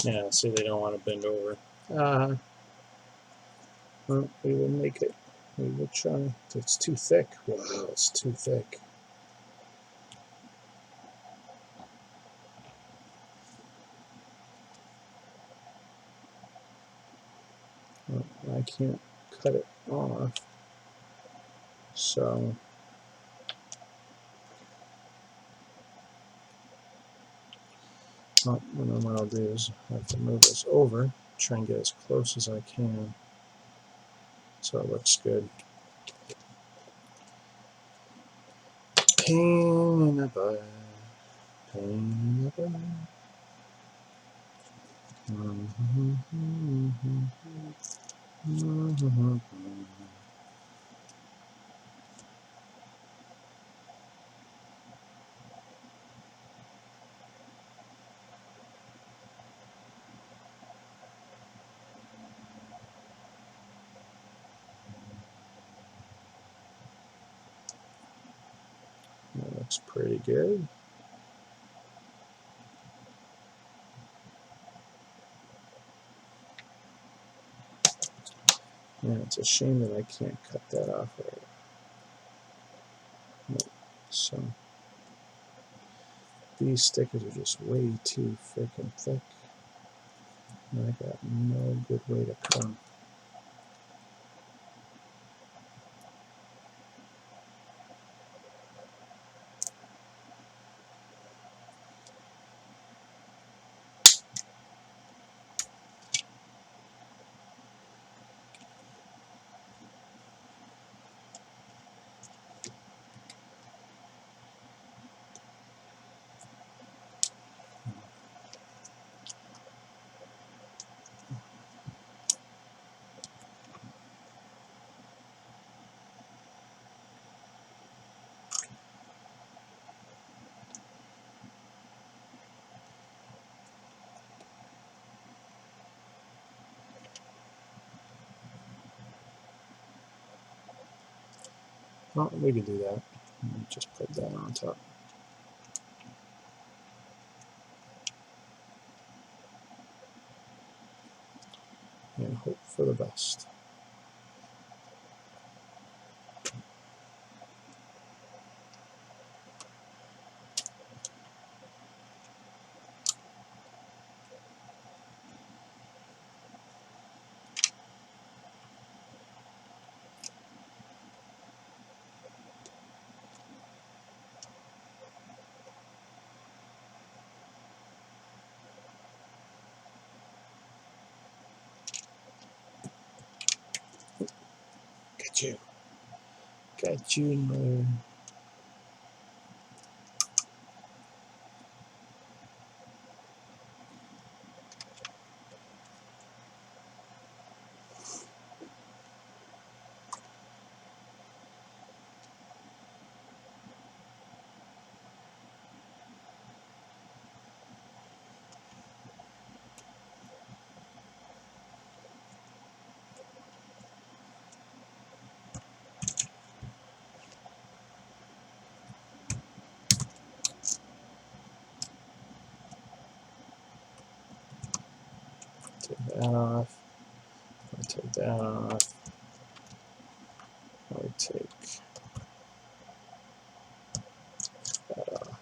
Yeah, see, they don't want to bend over. Well, we will make it. We will try. It's too thick. Wow, it's too thick. Well, I can't cut it off. So what I'll do is I have to move this over, try and get as close as I can so it looks good. Pain in the butt. Hang up and that looks pretty good. Yeah, it's a shame that I can't cut that off right. Nope. So these stickers are just way too freaking thick. And I got no good way to cut them. Well, we can do that. Let me just put that on top. And hope for the best. Got you. Got you, mother. Take that off. I'll take that off. I'll take that off.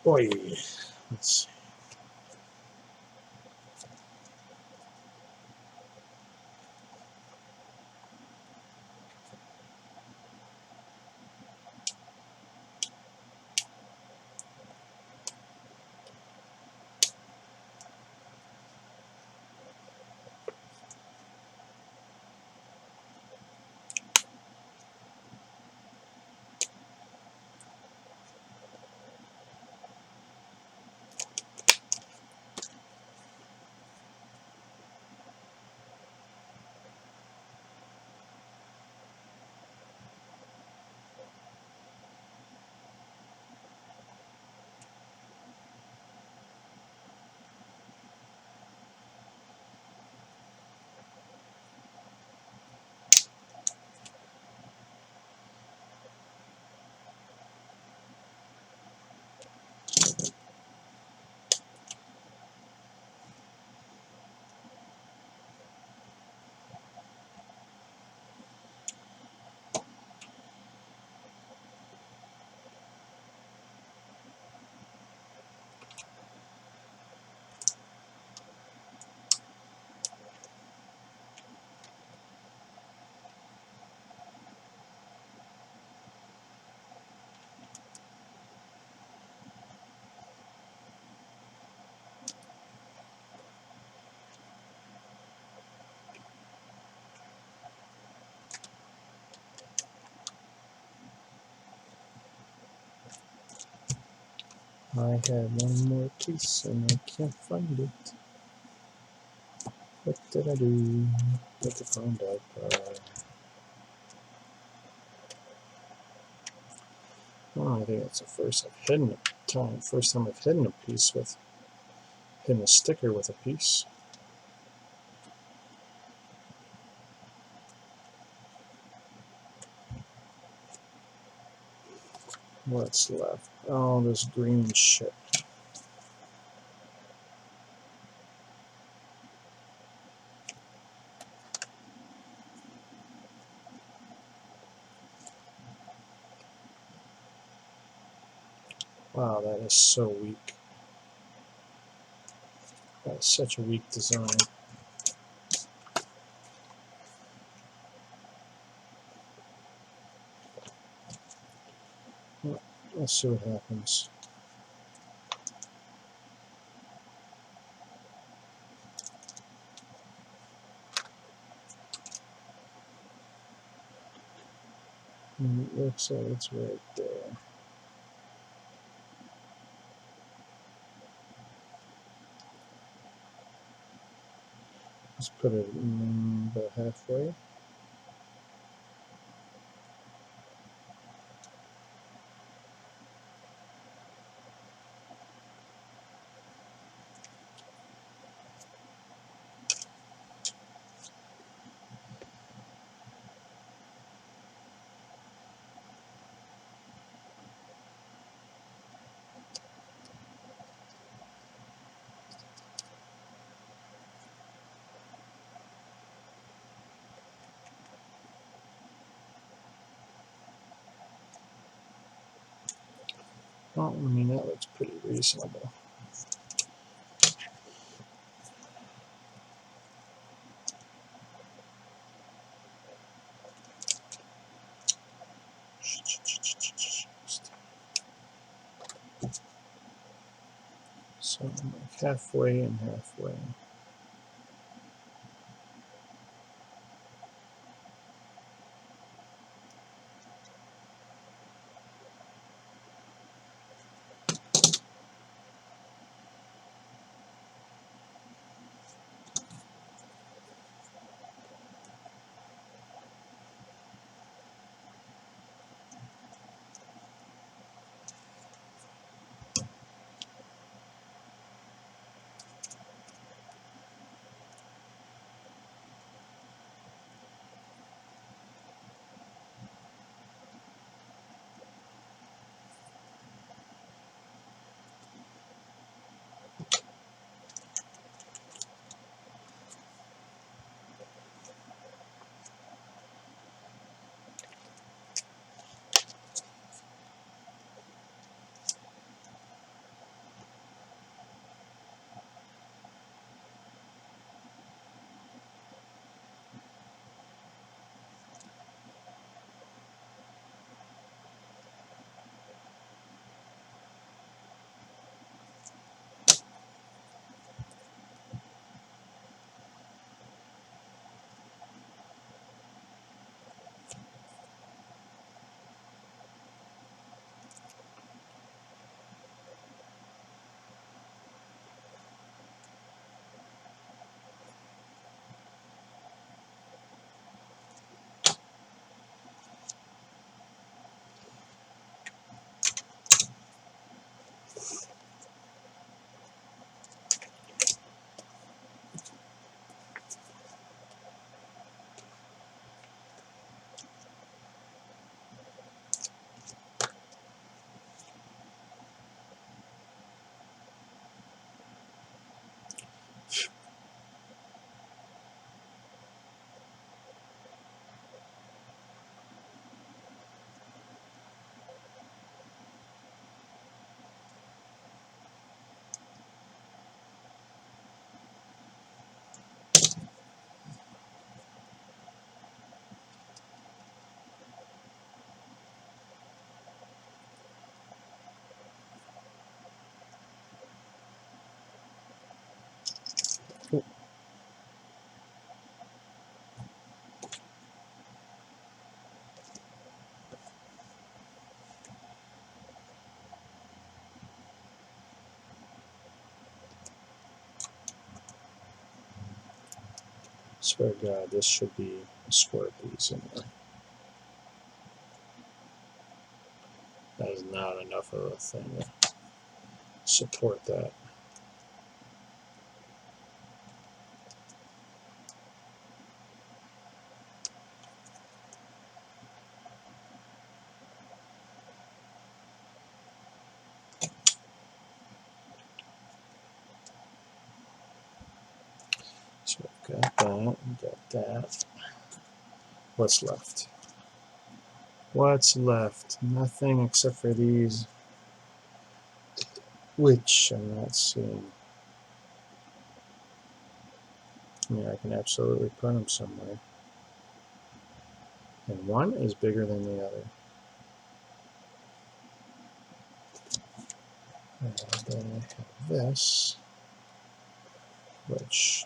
Boy, let's see. I had one more piece and I can't find it. What did I do? Put the phone up. Oh, I think that's the first I've hidden a time. First time I've hidden a piece with hidden a sticker with a piece. What's left? Oh, this green shit. Wow, that is so weak. That's such a weak design. Well, let's see what happens. It looks like it's right there. Let's put it about halfway. Well, I mean, that looks pretty reasonable. So I'm like halfway and halfway. Swear to God, this should be a square piece in there. That is not enough of a thing to support that. So we've got that, we've got that. What's left? What's left? Nothing except for these, which I'm not seeing. Yeah, I can absolutely put them somewhere. And one is bigger than the other. And then I have this, which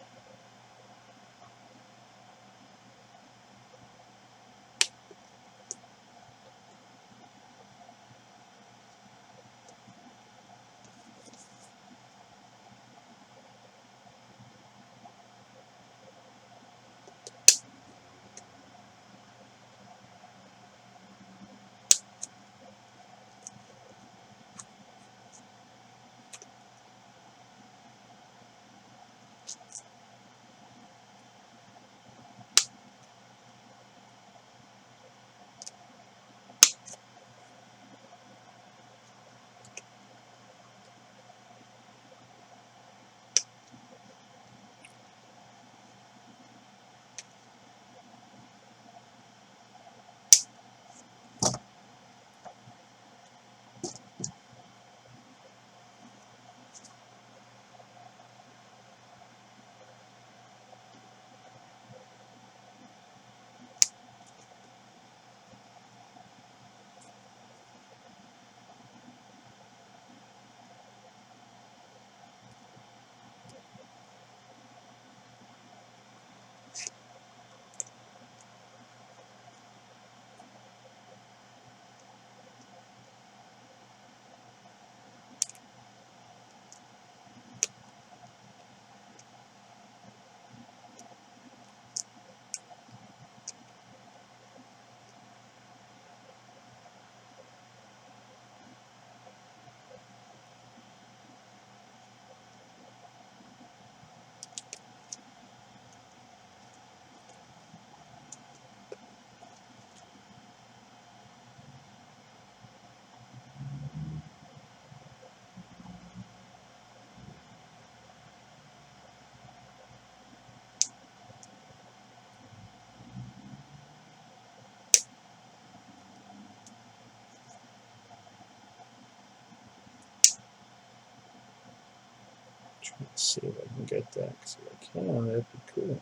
try to see if I can get that. Because if I can, that'd be cool.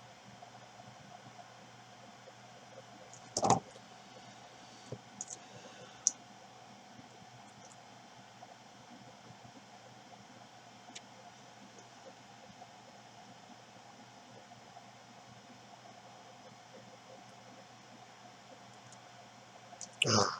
Ah.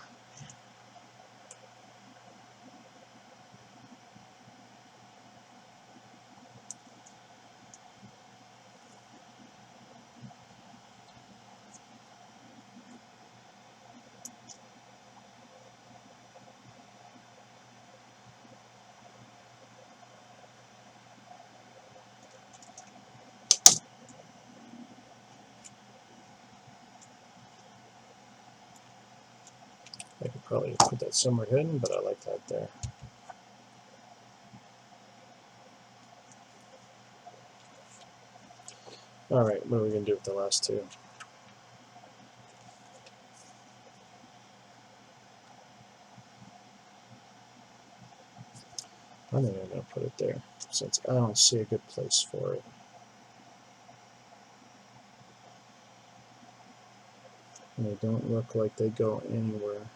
I could probably put that somewhere hidden, but I like that there. Alright, what are we going to do with the last two? I think I'm going to put it there, since I don't see a good place for it. And they don't look like they go anywhere.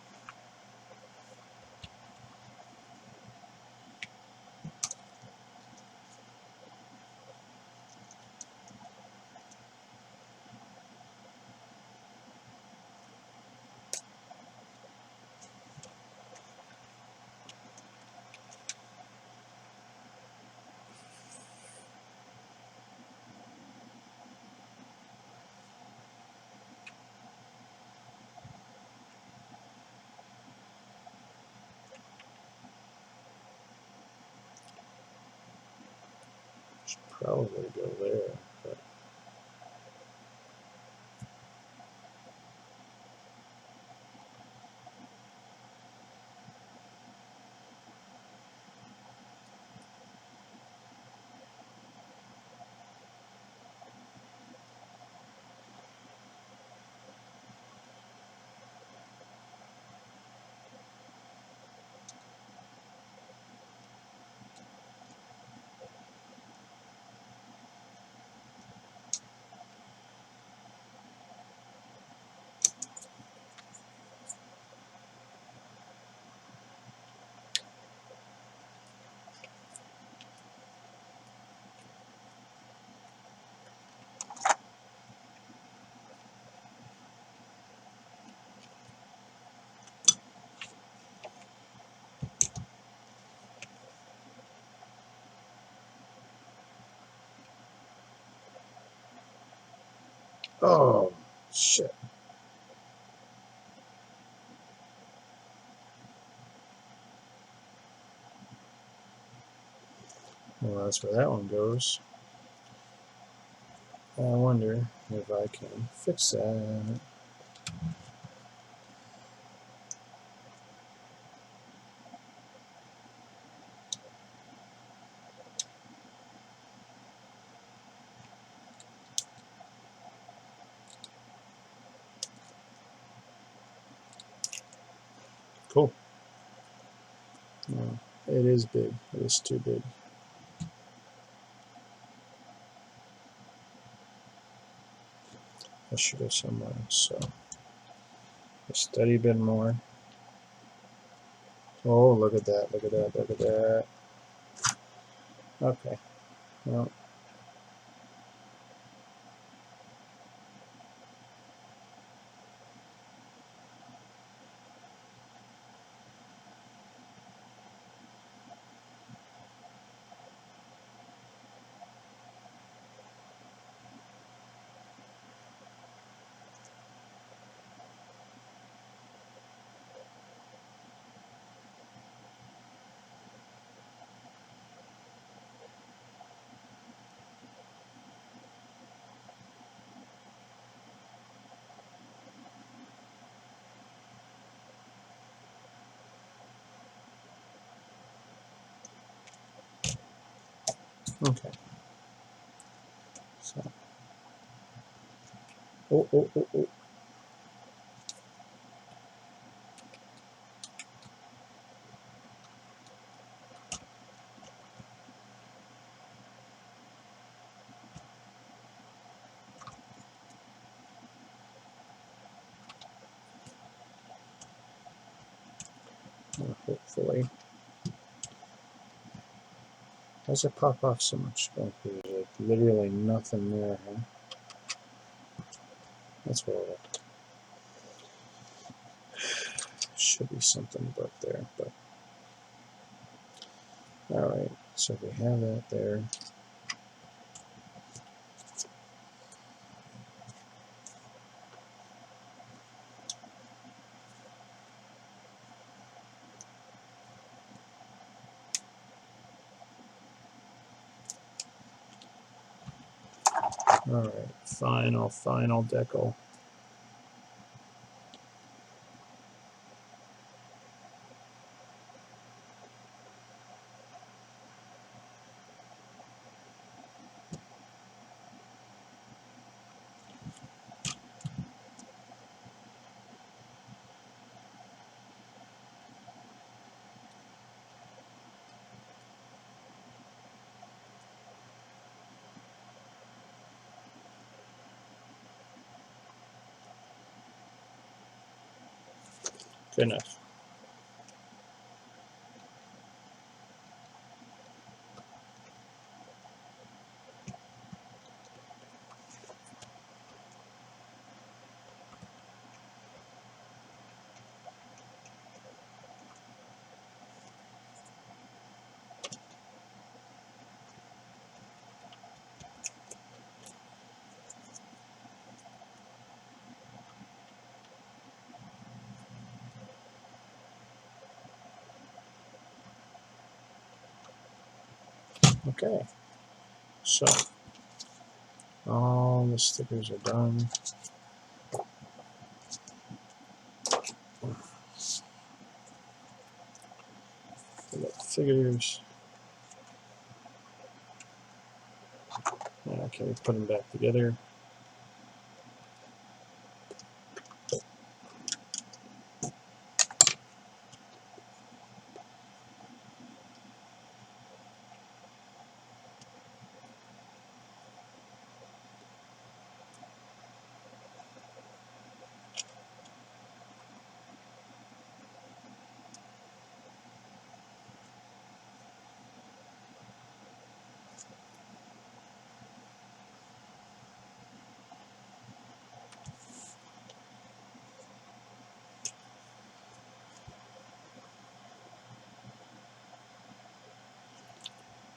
probably go there. But oh shit. Well, that's where that one goes. I wonder if I can fix that. Cool. No, it is big. It is too big. I should go somewhere. So a steady bit more. Oh, look at that! Look at that! Look at that! Okay. Well, okay. So, oh. Hopefully. Why does it pop off so much? Oh, there's like literally nothing there, huh? That's horrible. Should be something about there, but alright. So if we have that there. Alright, final decal. Good enough. Okay. So, all the stickers are done. We got the figures. Okay, put them back together.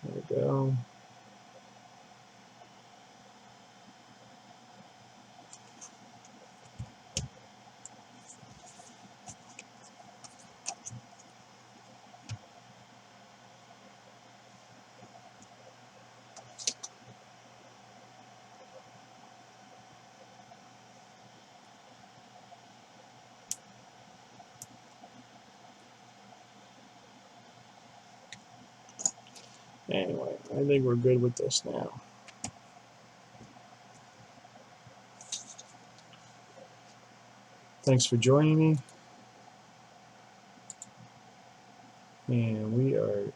There we go. Anyway, I think we're good with this now. Thanks for joining me. And we are